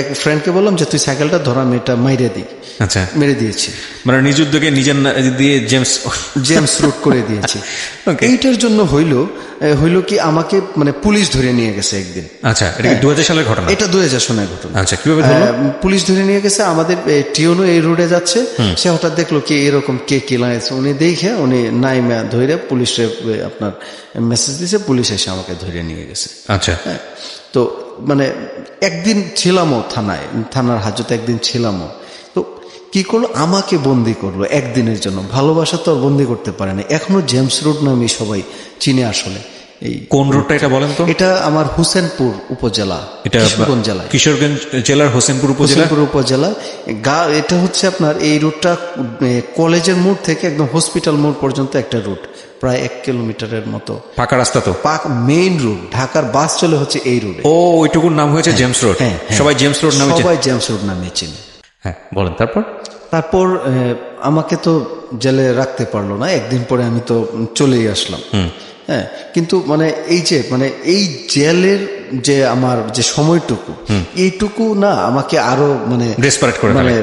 এক ফ্রেন্ডকে বললাম যে তুই সাইকেলটা ধর, আমি এটা মাইরে দিই। আচ্ছা, মেরে দিয়েছি। মানে নিজ উদ্যোগে নিজের দিয়ে জেমস রুট করে দিয়েছি। এইটার জন্য হইল কি আমাকে মানে পুলিশ ধরে নিয়ে গেছে একদিন। আচ্ছা, এটা 2000 সালের ঘটনা? এটা 2000 সালের ঘটনা। আচ্ছা, কিভাবে ধরলো? পুলিশ ধরে নিয়ে গেছে। আমাদের টিওনো এই রোডে যাচ্ছে, সে হঠাৎ দেখলো কি এরকম কে লাগাইছে, উনি দেখে উনি নাইমা ধরে পুলিশে আপনার মেসেজ দিয়েছে, পুলিশ এসে আমাকে ধরে নিয়ে গেছে। আচ্ছা, তো মানে একদিন ছিলামও থানার হাজতে একদিন ছিলামও। তো কি করলো, আমাকে বন্দি করলো একদিনের জন্য। ভালোবাসা তো আর বন্দি করতে পারে না। এখনো জেমস রোড নামে সবাই চিনে। আসলে এই কোন রোডটা এটা বলেন তো? এটা আমার হোসেনপুর উপজেলা, কিশোরগঞ্জ জেলা, কিশোরগঞ্জ জেলার হোসেনপুর উপজেলা। এটা হচ্ছে আপনার এই রুটটা কলেজের মোড় থেকে একদম হসপিটাল মোড় পর্যন্ত একটা রুট, প্রায় 1 কিলোমিটারের মতো পাকা রাস্তা। তো মেইন রুট, ঢাকার বাস চলে হচ্ছে এই রুটে। ও, ওইটুকুর নাম হয়েছে জেমস রোড। সবাই জেমস রোড নামে চিনে। হ্যাঁ, বলেন। তারপর আমাকে তো জেলে রাখতে পারলো না, একদিন পরে আমি তো চলেই আসলাম। হ্যাঁ, কিন্তু মানে এই জেলের যে আমার যে সময়টুকু, এইটুকু না আমাকে আরো মানে ডেসপারেট করে, মানে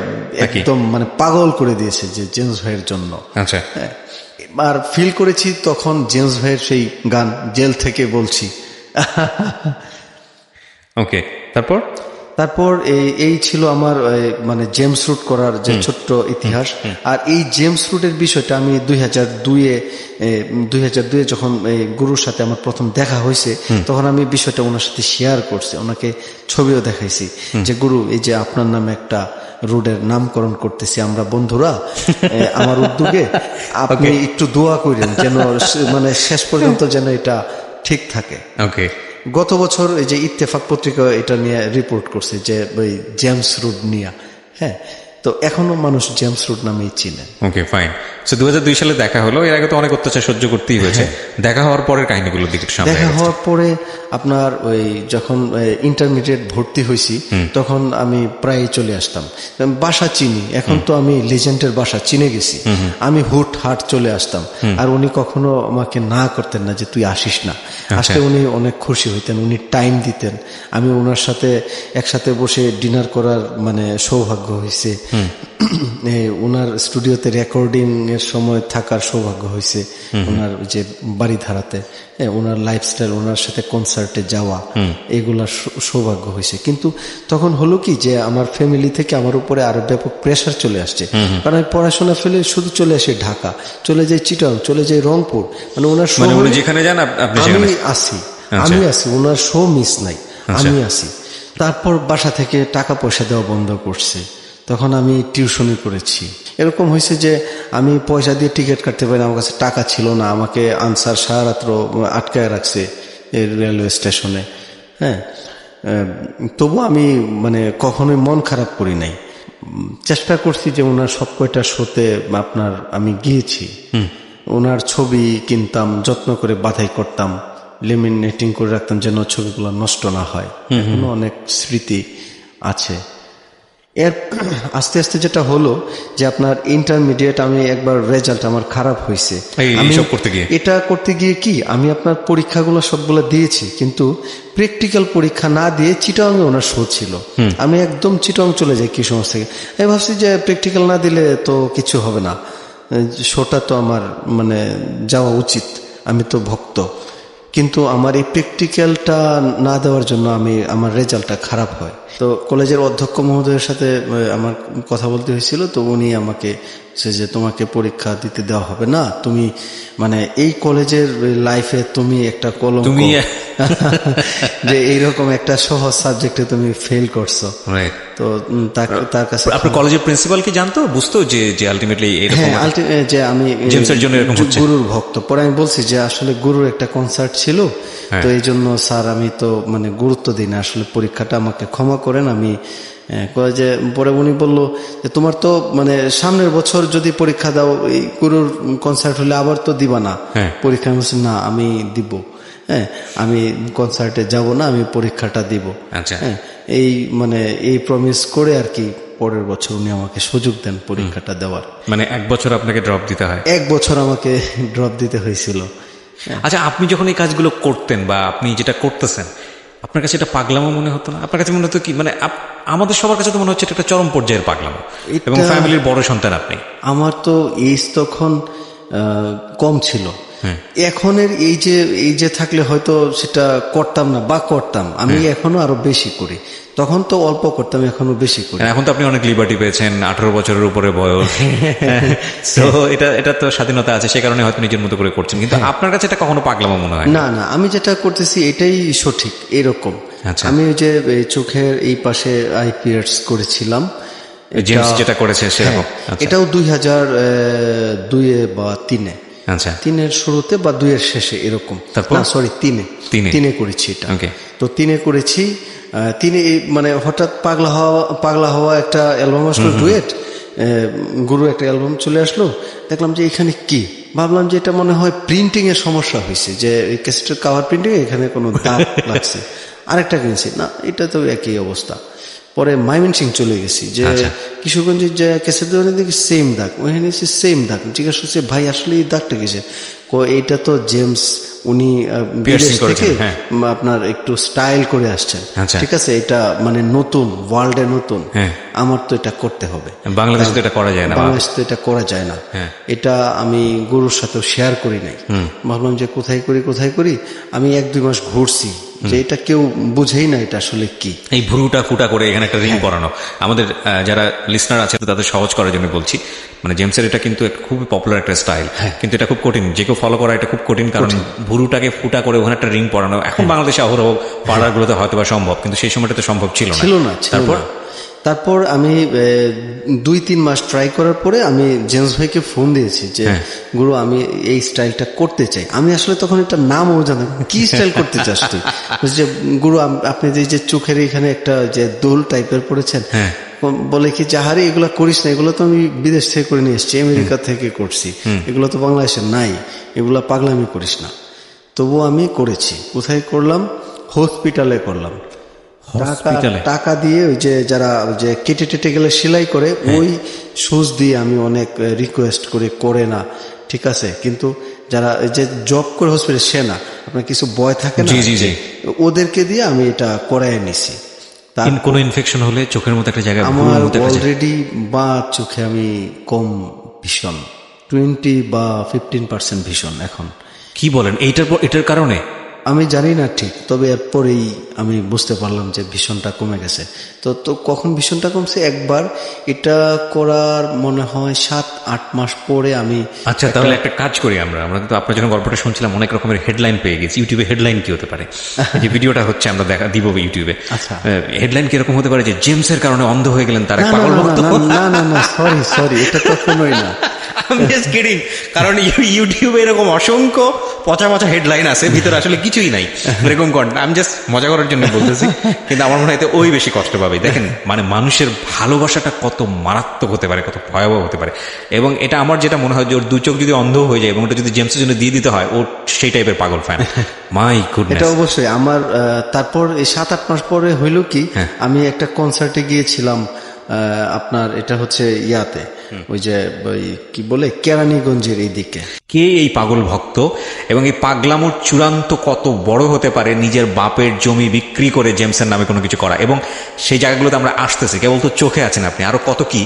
একদম মানে পাগল করে দিয়েছে যে জেমস ভাইয়ের জন্য। আচ্ছা, আর ফিল করেছি তখন জেমস ভাইয়ের সেই গান জেল থেকে বলছি। ওকে, তারপর এই ছিল আমার মানে জেমস রুট করার যে ছোট্ট ইতিহাস। আর এই জেমস রুটের বিষয়টা আমি 2002 যখন গুরুর সাথে আমার প্রথম দেখা হয়েছে, তখন আমি বিষয়টা ওনার সাথে শেয়ার করছি, ওনাকে ছবিও দেখাইছি যে গুরু, এই যে আপনার নামে একটা রোডের নামকরণ করতেছি আমরা বন্ধুরা, আমার উদ্যোগে আপনি একটু দোয়া করেন যেন মানে শেষ পর্যন্ত যেন এটা ঠিক থাকে। ওকে, গত বছর এই যে ইত্তেফাক পত্রিকা এটা নিয়ে রিপোর্ট করছে যে ওই জেমস রুট নিয়ে। হ্যাঁ, তো এখনো মানুষ জেমস রুট নামেই চিনে। ওকে, ফাইন। সো 2002 সালে দেখা হলো। এর আগে তো অনেক অত্যাচার সহ্য করতেই হয়েছে। দেখা হওয়ার পরের কাহিনীগুলো দিকে সামনে। দেখা হওয়ার পরে আপনার ওই যখন ইন্টারমিডিয়েট ভর্তি হয়েছি, তখন আমি প্রায় চলে আসতাম। বাসা চিনি, এখন তো আমি লেজেন্ডের বাসা চিনে গেছি, আমি হুট হাট চলে আসতাম। আর উনি কখনো আমাকে না করতেন না যে তুই আসিস না। আসলে উনি অনেক খুশি হইতেন, উনি টাইম দিতেন। আমি ওনার সাথে একসাথে বসে ডিনার করার মানে সৌভাগ্য হয়েছে, ওনার স্টুডিওতে রেকর্ডিং এর সময় থাকার সৌভাগ্য হয়েছে, ওনার যে বাড়ি বাড়িধারাতে, ওনার লাইফস্টাইল, ওনার সাথে কনসার্টে যাওয়া, এগুলা সৌভাগ্য হয়েছে। কিন্তু তখন হলো কি যে আমার ফ্যামিলি থেকে আমার উপরে আরো ব্যাপক প্রেশার চলে আসছে, কারণ আমি পড়াশোনা ফেলে শুধু চলে আসি ঢাকা, চলে যাই চিটাগাং, চলে যাই রংপুর, মানে ওনার যেখানে যান আমি আসি, ওনার শো মিস নাই, আমি আসি। তারপর বাসা থেকে টাকা পয়সা দেওয়া বন্ধ করছে, তখন আমি টিউশনি করেছি। এরকম হয়েছে যে আমি পয়সা দিয়ে টিকিট কাটতে পারি না, আমার কাছে টাকা ছিল না, আমাকে আনসার সারা রাত্র আটকায় রাখছে রেলওয়ে স্টেশনে। হ্যাঁ, তবু আমি মানে কখনোই মন খারাপ করি নাই, চেষ্টা করছি যে ওনার সব কয়টা শোতে আপনার আমি গিয়েছি। ওনার ছবি কিনতাম, যত্ন করে বাধাই করতাম, লেমিনেটিং করে রাখতাম যেন ছবিগুলো নষ্ট না হয়। এখনো অনেক স্মৃতি আছে। এর আস্তে আস্তে যেটা হলো যে আপনার ইন্টারমিডিয়েট, আমি একবার রেজাল্ট আমার খারাপ হয়েছে, এটা করতে গিয়ে কি আমি আপনার পরীক্ষাগুলো সবগুলো দিয়েছি, কিন্তু প্র্যাকটিক্যাল পরীক্ষা না দিয়ে চিটাগাংয়ে ওনার শো ছিল। আমি একদম চিটাগাং চলে যাই কিশোরগঞ্জ থেকে। আমি ভাবছি যে প্র্যাকটিক্যাল না দিলে তো কিছু হবে না, শোটা তো আমার মানে যাওয়া উচিত, আমি তো ভক্ত। কিন্তু আমার এই প্র্যাকটিক্যালটা না দেওয়ার জন্য আমার রেজাল্টটা খারাপ হয়। তো কলেজের অধ্যক্ষ মহোদয়ের সাথে আমার কথা বলতে হয়েছিল, তো উনি আমাকে যে তোমাকে পরীক্ষা দিতে দেওয়া হবে না, তুমি মানে এই কলেজের লাইফে তুমি একটা কলঙ্ক, যে এইরকম একটা সহজ সাবজেক্টে তুমি ফেল করছো। তো তার কাছে আপনার কলেজের প্রিন্সিপাল কি জানতো, বুঝতো যে আলটিমেটলি যে আমি জেমসের জন্য এরকম হচ্ছে, গুরুর ভক্ত। পরে আমি বলছি যে আসলে গুরুর একটা কনসার্ট ছিল, তো এই জন্য স্যার আমি তো মানে গুরুত্ব দিই না, আসলে পরীক্ষাটা আমাকে ক্ষমা করেন। আমি যে পরে উনি বললো যে তোমার তো মানে সামনের বছর যদি পরীক্ষা দাও, এই গুরুর কনসার্ট হলে আবার তো দিবা না পরীক্ষা। আমি বলছি না, আমি দিব, হ্যাঁ আমি কনসার্টে যাব না, আমি পরীক্ষাটা দিব। হ্যাঁ, এই মানে এই প্রমিস করে আর কি পরের বছর উনি আমাকে সুযোগ দেন পরীক্ষাটা দেওয়ার। মানে 1 বছর আপনাকে ড্রপ দিতে হয়? 1 বছর আমাকে ড্রপ দিতে হয়েছিল। আচ্ছা, আপনি যখন এই কাজগুলো করতেন বা আপনি যেটা করতেছেন, আপনার কাছে এটা পাগলামো মনে হতো না? আপনার কাছে মনে হতো কি, মানে আমাদের সবার কাছে তো মনে হচ্ছে এটা একটা চরম পর্যায়ের পাগলামো, এবং ফ্যামিলির বড় সন্তান আপনি। আমার তো এজ তখন কম ছিল, এখনের এই যে থাকলে হয়তো সেটা করতাম না, বা করতাম আমি এখনো আরো বেশি করি। তখন তো অল্প করতাম, এখনো বেশি করি। এখন তো আপনি অনেক লিবার্টি পেয়েছেন, 18 বছরের উপরে বয়স, তো এটা তো স্বাধীনতা আছে, সে কারণে হয়তো নিজের মতো করে করছেন। কিন্তু আপনার কাছে এটা কখনো পাগলামো মনে হয় না? না, আমি যেটা করতেছি এটাই সঠিক, এরকম। আমি ওই যে চোখের এই পাশে আইপিএস করেছিলাম, জেমস যেটা করেছে সেরকম। এটাও 2002 বা 3-এ, 3-এর শুরুতে বা 2-এর শেষে এরকম, না সরি 3-এ করেছি এটা। তো 3-এ করেছি, 3-এ মানে হঠাৎ পাগলা হওয়া একটা অ্যালবাম আসলো, ডুয়েট, গুরু একটা অ্যালবাম চলে আসলো, দেখলাম যে এখানে কি, ভাবলাম যে এটা মনে হয় প্রিন্টিং এর সমস্যা হয়েছে, যে ক্যাসেটের কাভার প্রিন্টিং এখানে কোনো দাগ লাগছে। আরেকটা কিনছি, না এটা তো একই অবস্থা। পরে ময়মনসিং চলে গেছি, যে কিশোরগঞ্জের যে ক্যাসেট দোকানে দেখি সেম দাগ, ওখানে সেম দাগ। জিজ্ঞাসা করছে ভাই আসলে এই দাগটা কিসে? এইটা তো জেমস উনি বিদেশ থেকে আপনার একটু স্টাইল করে আসছেন, ঠিক আছে, এটা মানে নতুন, ওয়ার্ল্ডে নতুন, আমার তো এটা করতে হবে, বাংলাদেশে তো এটা করা যায় না, বাংলাদেশে তো এটা করা যায় না। এটা আমি গুরুর সাথেও শেয়ার করি নাই, ভাবলাম যে কোথায় করি। আমি 1-2 মাস ঘুরছি, যে এটা কেউ বুঝেই না এটা আসলে কি। এই ভুরুটা ফুটা করে এখানে একটা রিং পরানো, আমাদের যারা লিসনার আছে তাদের সহজ করার জন্য বলছি, মানে জেমসের এটা কিন্তু খুবই পপুলার একটা স্টাইল, কিন্তু এটা খুব কঠিন, যে কেউ ফলো করা এটা খুব কঠিন, কারণ ভুরুটাকে ফুটা করে ওখানে একটা রিং পরানো এখন বাংলাদেশে অহরহ পাড়াগুলোতে হয়তো বা সম্ভব, কিন্তু সেই সময়টা তো সম্ভব ছিল না। তারপর আমি 2-3 মাস ট্রাই করার পরে আমি জেমস ভাইকে ফোন দিয়েছি যে গুরু আমি এই স্টাইলটা করতে চাই। আমি আসলে তখন একটা নামও জানি, কি স্টাইল করতে চাস তুই? যে গুরু আপনি যে চোখের এখানে একটা যে দোল টাইপের পড়েছেন, বলে কি যাহারে এগুলো করিস না, এগুলো তো আমি বিদেশ থেকে করে নিয়ে এসেছি, আমেরিকা থেকে করছি, এগুলো তো বাংলাদেশে নাই, এগুলো পাগলামি করিস না। তবুও আমি করেছি। কোথায় করলাম? হসপিটালে করলাম। টাকা দিয়ে ওই যে যারা যে কেটে গেলে সেলাই করে, ওই সুজ দিয়ে আমি অনেক রিকোয়েস্ট করে না, ঠিক আছে, কিন্তু যারা যে জব করে হসপিটালে, সে না, আপনার কিছু বয় থাকে না, ওদেরকে দিয়ে আমি এটা করাই নিছি। কোনো ইনফেকশন হলে চোখের মতো একটা জায়গা, আমার অলরেডি বা চোখে আমি কম ভীষণ 20 বা 15% ভীষণ এখন। কি বলেন, এটার কারণে? আমি জানি না ঠিক, তবে এরপরেই আমি বুঝতে পারলাম যে ভীষণটা কমে গেছে। তো কখন ভীষণটা কমছে, একবার এটা করার মনে হয় 7-8 মাস পরে আমি। আচ্ছা, তাহলে একটা কাজ করি, আমরা কিন্তু আপনার যখন গল্পটা শুনছিলাম অনেক রকমের হেডলাইন পেয়ে গেছি। ইউটিউবে হেডলাইন কি হতে পারে? যে ভিডিওটা হচ্ছে আমরা দিব ইউটিউবে। আচ্ছা, হেডলাইন কিরকম হতে পারে যে জেমসের কারণে অন্ধ হয়ে গেলেন তার এক পাগল ভক্ত? না, সরি, এটা কখনোই না। আমি জাস্ট কিডিং, কারণ ইউটিউবে এরকম অসংখ্য পচা হেডলাইন আছে, ভিতরে আসলে কিছুই নাই এরকম কন্টেন্ট। আমি জাস্ট মজা করার জন্য বলতেছি, কিন্তু আমার মনে হয় ওই বেশি কষ্ট পাবে। দেখেন, মানে মানুষের ভালোবাসাটা কত মারাত্মক হতে পারে, কত ভয়াবহ হতে পারে। এবং এটা আমার যেটা মনে হয় যে ওর 2 চোখ যদি অন্ধ হয়ে যায় এবং ওটা যদি জেমসের জন্য দিয়ে দিতে হয়, ওর সেই টাইপের পাগল ফ্যান। My goodness. এটা অবশ্যই আমার। তারপর এই 7-8 মাস পরে হইল কি, আমি একটা কনসার্টে গিয়েছিলাম আপনার, এটা হচ্ছে ইয়াতে, ওই যে কি বলে কেরানীগঞ্জের এই দিকে। কে এই পাগল ভক্ত এবং এই পাগলামোর চূড়ান্ত কত বড় হতে পারে নিজের বাপের জমি বিক্রি করে জেমসের নামে কোনো কিছু করা। এবং সেই জায়গাগুলোতে আমরা আসতেছি, কেবল তো চোখে আছেন আপনি, আরো কত কি।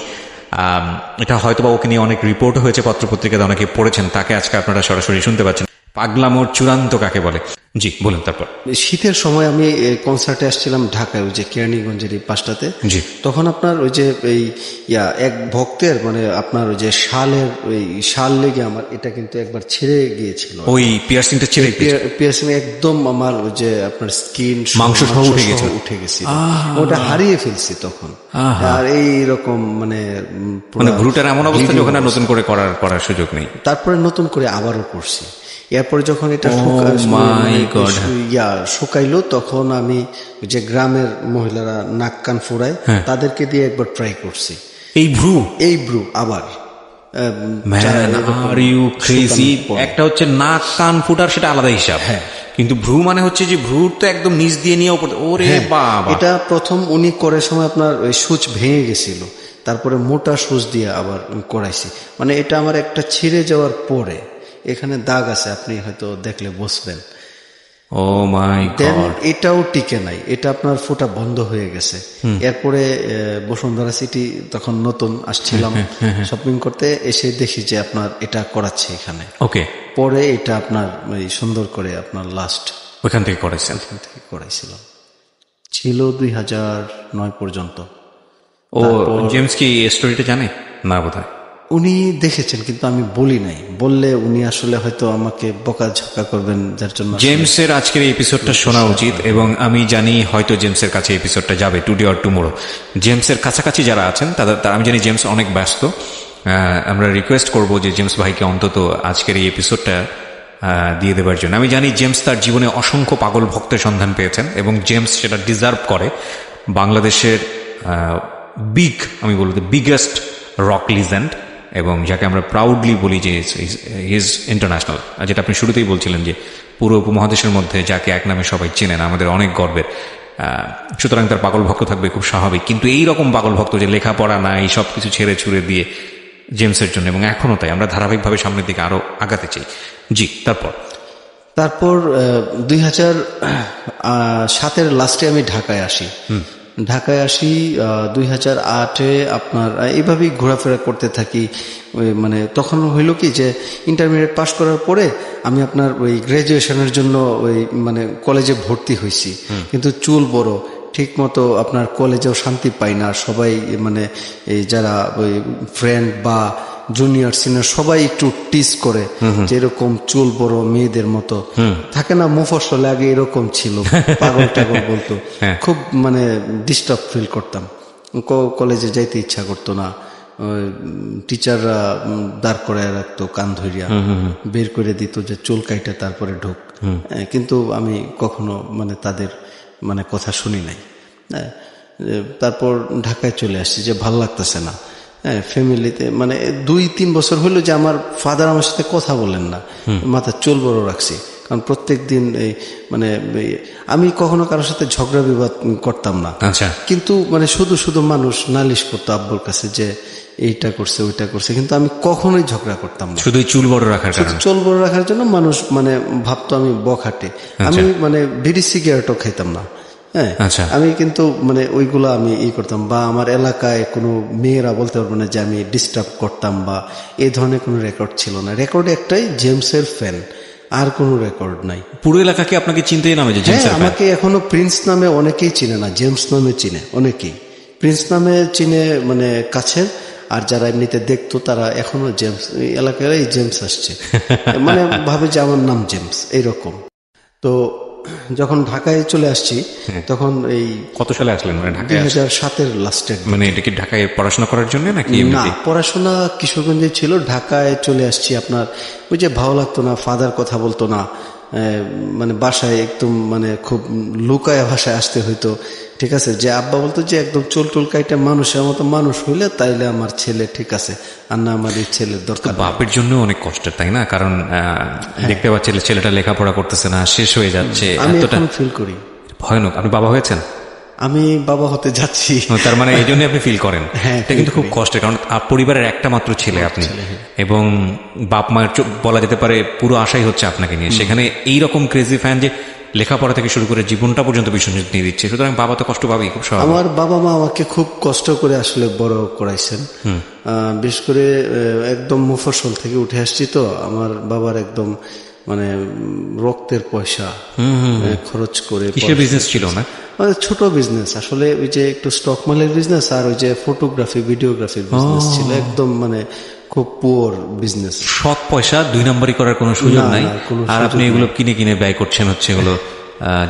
এটা হয়তো বা ওকে নিয়ে অনেক রিপোর্ট হয়েছে পত্রপত্রিকাতে, অনেকে পড়েছেন, তাকে আজকে আপনারা সরাসরি শুনতে পাচ্ছেন। পাগলামোর চূড়ান্ত কাকে বলে? জি বলেন। তারপর শীতের সময় আমি কনসার্টে আসছিলাম ঢাকায়, ওই যে কেরানীগঞ্জের এই পাশটাতে। জি। তখন আপনার ওই যে এই এক ভক্তের মানে আপনার ওই যে শাল লেগে আমার এটা কিন্তু একবার ছিঁড়ে গিয়েছিল। ওই পিয়ার্সিংটা ছিঁড়ে, পিয়ার্সিং একদম আমার ওই যে আপনার স্কিন মাংস সহ উঠে গেছিল, ওটা হারিয়ে ফেলছি তখন। আর এইরকম মানে ভ্রুটার এমন অবস্থা যখন নতুন করে করার সুযোগ নেই। তারপরে নতুন করে আবারও করছি। এরপরে যখন এটা শুকাইলো, তখন আমি যে গ্রামের মহিলারা নাক কান ফোড়ায়, তাদেরকে দিয়ে একবার ট্রাই করছি এই ভ্রু আবার। একটা হচ্ছে নাক কান ফুটার, সেটা আলাদা হিসাব। কিন্তু ভ্রু মানে হচ্ছে যে ভ্রুর তো একদম নিচ দিয়ে নিয়ে ওরে বাবা। এটা প্রথম উনি করার সময় আপনার ওই সূচ ভেঙে গেছিল, তারপরে মোটা সূচ দিয়ে আবার করাইছি। মানে এটা আমার একটা ছিঁড়ে যাওয়ার পরে এখানে দাগ আছে, আপনি হয়তো দেখলে বুঝবেন। ও মাই গড। এটাও টিকে নাই, এটা আপনার ফোঁটা বন্ধ হয়ে গেছে। এরপরে বসুন্ধরা সিটি তখন নতুন আসছিলাম শপিং করতে, এসে দেখি যে আপনার এটা করাচ্ছে এখানে। ওকে। পরে এটা আপনার সুন্দর করে আপনার লাস্ট ওখান থেকে করাইছিলাম, ছিল 2009 পর্যন্ত। ও জেমস কি স্টোরিটা জানে না? বোধহয় উনি দেখেছেন, কিন্তু আমি বলি নাই। বললে উনি আসলে হয়তো আমাকে বকাঝকা করবেন, যার জন্য জেমসের আজকের এই এপিসোডটা শোনা উচিত। এবং আমি জানি হয়তো জেমসের কাছে এপিসোডটা যাবে টুডে অর টুমোরো। জেমসের কাছাকাছি যারা আছেন তাদের, আমি জানি জেমস অনেক ব্যস্ত। আমরা রিকোয়েস্ট করব যে জেমস ভাইকে অন্তত আজকের এই এপিসোডটা দিয়ে দেবার জন্য। আমি জানি জেমস তার জীবনে অসংখ্য পাগল ভক্তের সন্ধান পেয়েছেন এবং জেমস সেটা ডিজার্ভ করে। বাংলাদেশের আমি বলবো বিগেস্ট রক লিজেন্ড, এবং যাকে আমরা প্রাউডলি বলি যে ইজ ইন্টারন্যাশনাল। যেটা আপনি শুরুতেই বলছিলেন যে পুরো উপমহাদেশের মধ্যে যাকে এক নামে সবাই চেনেন, আমাদের অনেক গর্বের। সুতরাং তার পাগল ভক্ত থাকবে, খুব স্বাভাবিক। কিন্তু এইরকম পাগল ভক্ত যে লেখাপড়া না, এই সব কিছু ছেড়ে ছুড়ে দিয়ে জেমসের জন্য, এবং এখনও তাই, আমরা ধারাবাহিকভাবে সামনের দিকে আরো আগাতে চাই। জি। তারপর 2007-এর লাস্টে আমি ঢাকায় আসি। 2008-এ আপনার এইভাবেই ঘোরাফেরা করতে থাকি। মানে তখন হইল কি যে ইন্টারমিডিয়েট পাস করার পরে আমি আপনার ওই গ্রাজুয়েশনের জন্য ওই মানে কলেজে ভর্তি হয়েছি, কিন্তু চুল বড়, ঠিক মতো আপনার কলেজেও শান্তি পাই না। সবাই মানে এই যারা ওই ফ্রেন্ড বা জুনিয়র সিনিয়র সবাই একটু টিস করে, যেরকম চুল বড় মেয়েদের মতো থাকে না, মুফস্বলে আগে এরকম ছিল, পাগল টাগল বলতো। খুব মানে ডিস্টার্ব ফিল করতাম, কলেজে যাইতে ইচ্ছা করতো না। টিচাররা দাঁড় করায় রাখতো, কান ধরিয়া বের করে দিত যে চুল কাইটা তারপরে ঢোক। কিন্তু আমি কখনো মানে তাদের মানে কথা শুনি নাই। তারপর ঢাকায় চলে আসছি যে ভাল লাগতেছে না। ফ্যামিলিতে মানে 2-3 বছর হলো যে আমার ফাদার আমার সাথে কথা বলেন না, মাথা চুল বড় রাখছি। কারণ প্রত্যেক দিন মানে আমি কখনো কারোর সাথে ঝগড়া বিবাদ করতাম না। আচ্ছা। কিন্তু মানে শুধু মানুষ নালিশ করতো আব্বুর কাছে যে এইটা করছে ওইটা করছে, কিন্তু আমি কখনোই ঝগড়া করতাম না। শুধু চুল বড় রাখার জন্য মানুষ মানে ভাবতো আমি বখাটে। আমি মানে বিড়ি সিগারেটও খাইতাম না। হ্যাঁ, আমি কিন্তু মানে ওইগুলো আমি করতাম, বা আমার এলাকায় কোনো মেয়েরা বলতে পারবো না যে আমি ডিস্টার্ব করতাম, বা এই ধরনের কোনো রেকর্ড ছিল না। রেকর্ড একটাই, জেমসের ফ্যান। আর কোনো রেকর্ড নাই। পুরো এলাকা কি আপনাকে চিনতেই নামে যে জেমস হ্যাঁ, আমাকে এখনো প্রিন্স নামে অনেকেই চিনে না, জেমস নামে চিনে অনেকেই। প্রিন্স নামে চিনে মানে কাছের, আর যারা এমনিতে দেখতো তারা এখনো জেমস, এই এলাকায় এই জেমস আসছে মানে ভাবে যে আমার নাম জেমস এইরকম। তো যখন ঢাকায় চলে আসছি তখন এই কত সালে আসলেন মানে ঢাকায়? 2007-এর লাস্টের। মানে এটা কি ঢাকায় পড়াশোনা করার জন্য নাকি? না, পড়াশোনা কিশোরগঞ্জে ছিল, ঢাকায় চলে আসছি আপনার ওই যে ভালো লাগতো না, ফাদার কথা বলতো না, মানে বাসায় একদম মানে খুব লুকায়া ভাষায় আসতে হইতো, ঠিক আছে। যে আব্বা বলতো যে একদম চুল টুল কাইটা মানুষের মতো মানুষ হইলে তাইলে আমার ছেলে ঠিক আছে, আর না আমার এই ছেলের দরকার। বাপের জন্য অনেক কষ্টের, তাই না? কারণ দেখতে পাচ্ছি ছেলেটা লেখাপড়া করতেছে না, শেষ হয়ে যাচ্ছে, আমি এতটা এখন ফিল করি। ভয়ানক। আপনি বাবা হয়েছেন? আমি বাবা হতে যাচ্ছি। তার মানে এই জন্য আপনি ফিল করেন। হ্যাঁ, এটা কিন্তু খুব কষ্টের, কারণ পরিবারের একটা মাত্র ছেলে আপনি, এবং বাপ মায়ের বলা যেতে পারে পুরো আশাই হচ্ছে আপনাকে নিয়ে। সেখানে এইরকম ক্রেজি ফ্যান যে লেখাপড়া থেকে শুরু করে জীবনটা পর্যন্ত বিসর্জন দিয়ে দিচ্ছে, সুতরাং বাবা তো কষ্ট পাবেই, খুব স্বাভাবিক। আমার বাবা মা আমাকে খুব কষ্ট করে আসলে বড় করাইছেন, বিশেষ করে একদম মুফস্বল থেকে উঠে আসছি তো। আমার বাবার একদম মানে রক্তের পয়সা খরচ করে। কিসের বিজনেস ছিল না? ছোট বিজনেস আসলে, ওই যে একটু স্টক মালের বিজনেস, আর ওই যে ফটোগ্রাফি ভিডিওগ্রাফির বিজনেস ছিল, একদম মানে খুব পুয়ার বিজনেস। সৎ পয়সা 2 নম্বরই করার কোনো সুযোগ নাই, আর আপনি এগুলো কিনে কিনে ব্যয় করছেন হচ্ছে এগুলো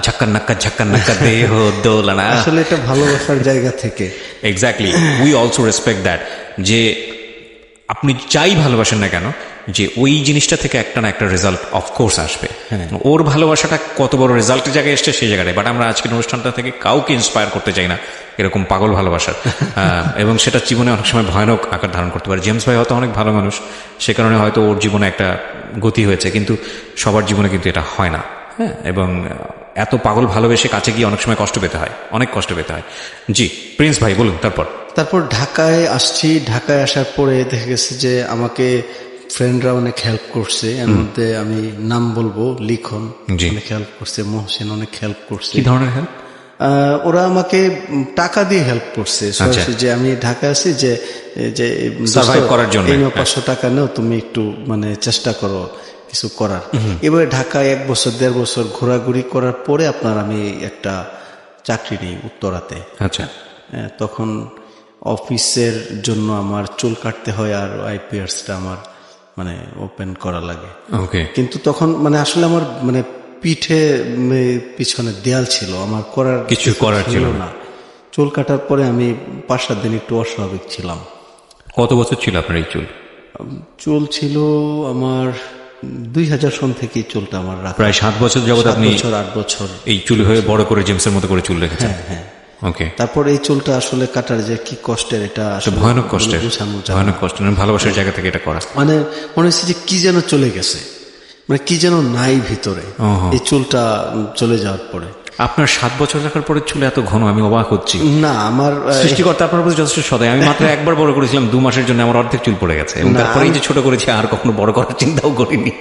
ঝাক্কার নাক্কা দেহ দোলনা। আসলে এটা ভালোবাসার জায়গা থেকে। Exactly, we also respect that, যে আপনি যাই ভালোবাসেন না কেন, যে ওই জিনিসটা থেকে একটা না একটা রেজাল্ট অফকোর্স আসবে। ওর ভালোবাসাটা কত বড় রেজাল্টের জায়গায় এসছে সেই জায়গাটায়। বাট আমরা আজকের অনুষ্ঠানটা থেকে কাউকে ইন্সপায়ার করতে চাই না এরকম পাগল ভালোবাসার, এবং সেটা জীবনে অনেক সময় ভয়ানক আকার ধারণ করতে পারে। জেমস ভাই হয়তো অনেক ভালো মানুষ, সে কারণে হয়তো ওর জীবনে একটা গতি হয়েছে, কিন্তু সবার জীবনে কিন্তু এটা হয় না। হ্যাঁ, এবং এত পাগল ভালোবেসে কাছে গিয়ে অনেক সময় কষ্ট পেতে হয়, অনেক কষ্ট পেতে হয়। জি প্রিন্স ভাই বলুন। তারপর ঢাকায় আসছি। ঢাকায় আসার পরে দেখা গেছে যে আমাকে ফ্রেন্ডরা অনেক হেল্প করছে। এর মধ্যে আমি নাম বলবো, লিখন অনেক হেল্প করছে, মহসিন অনেক হেল্প করছে। কি ধরনের হেল্প? ওরা আমাকে টাকা দিয়ে হেল্প করছে, যে আমি ঢাকা আছি, যে সার্ভাইভ করার জন্য 500 টাকা নাও, তুমি একটু মানে চেষ্টা করো কিছু করার। এবারে ঢাকায় 1 বছর 1.5 বছর ঘোরাঘুরি করার পরে আপনার আমি একটা চাকরি নিই উত্তরাতে। আচ্ছা, তখন অফিসের জন্য আমার চুল কাটতে হয়, আর আইপিআরসটা আমার মানে ওপেন করা লাগে। কিন্তু তখন মানে আসলে আমার মানে পিছনে দেয়াল ছিল, আমার কিছু করার ছিল না। চুল কাটার পরে আমি 5-7 দিন একটু অস্বাভাবিক ছিলাম। কত বছর ছিল আপনার এই চুল? চুল ছিল আমার 2000 সন থেকে চুলটা আমার রাখা। প্রায় 7 বছর যাবত আপনি 8 বছর এই চুল হয়ে বড় করে জেমসের মতো করে চুল রেখেছেন? হ্যাঁ। তারপর এই চুলটা আসলে কাটার যে কি কষ্টের, এটা ভয়ানক কষ্টের, ভয়ানক কষ্ট। ভালোবাসার জায়গা থেকে এটা করা মানে মনে হচ্ছে যে কি যেন চলে গেছে, মানে কি যেন নাই ভিতরে এই চুলটা চলে যাওয়ার পরে। আপনার 7 বছর রাখার পরে চুল এত ঘন, আমি অবাক হচ্ছি। না, আমার সৃষ্টিকর্তা আপনার প্রতি যথেষ্ট সদয়। আমি মাত্র একবার বড় করেছিলাম 2 মাসের জন্য, আমার অর্ধেক চুল পড়ে গেছে, এবং তারপরে এই যে ছোট করেছি আর কখনো বড় করার চিন্তাও করিনি।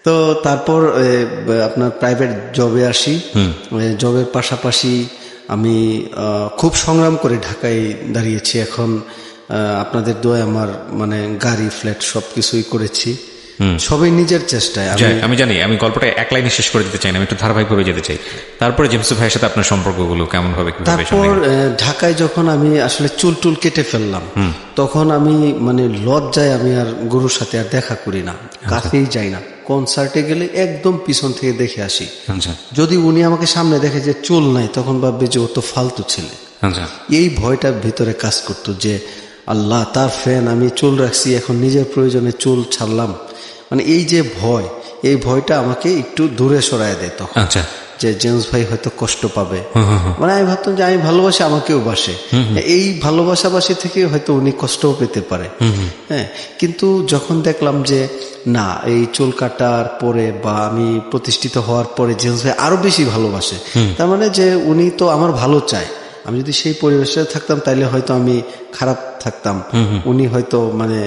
তো তারপর আপনার প্রাইভেট জবে আসি। জবের পাশাপাশি আমি খুব সংগ্রাম করে ঢাকায় দাঁড়িয়েছি। এখন আপনাদের দোয়ায় আমার মানে গাড়ি, ফ্ল্যাট সবকিছুই করেছি, সবাই নিজের চেষ্টায়। আমি জানি, আমি গল্পটা এক লাইনে শেষ করে দিতে চাই না, আমি একটু ধারাবাহিকভাবে যেতে চাই। তারপরে জেমস ভাইয়ের সাথে আপনার সম্পর্কগুলো কেমন ভাবে? তারপর ঢাকায় যখন আমি আসলে চুল টুল কেটে ফেললাম, তখন আমি মানে লজ্জায় আমি আর গুরুর সাথে আর দেখা করি না, কাছেই যাই না। কনসার্টে গেলে একদম পিছন থেকে দেখে আসি। যদি উনি আমাকে সামনে দেখে যে চুল নাই, তখন ভাববে যে ও তো ফালতু ছেলে। এই ভয়টা ভিতরে কাজ করতো যে আল্লাহ, তার ফ্যান, আমি চুল রাখছি, এখন নিজের প্রয়োজনে চুল ছাড়লাম। মানে এই যে ভয়, এই ভয়টা আমাকে একটু দূরে সরায় দেয় তখন, যে জেমস ভাই হয়তো কষ্ট পাবে। মানে আমি ভাবতাম যে আমি ভালোবাসি, আমাকেও বাসে, এই ভালোবাসাবাসি থেকে হয়তো উনি কষ্টও পেতে পারে। হ্যাঁ, কিন্তু যখন দেখলাম যে না, এই চুল কাটার পরে বা আমি প্রতিষ্ঠিত হওয়ার পরে জেমস ভাই আরো বেশি ভালোবাসে, তার মানে যে উনি তো আমার ভালো চায়। আমি যদি সেই পরিবেশে থাকতাম তাইলে হয়তো আমি খারাপ থাকতাম, উনি হয়তো মানে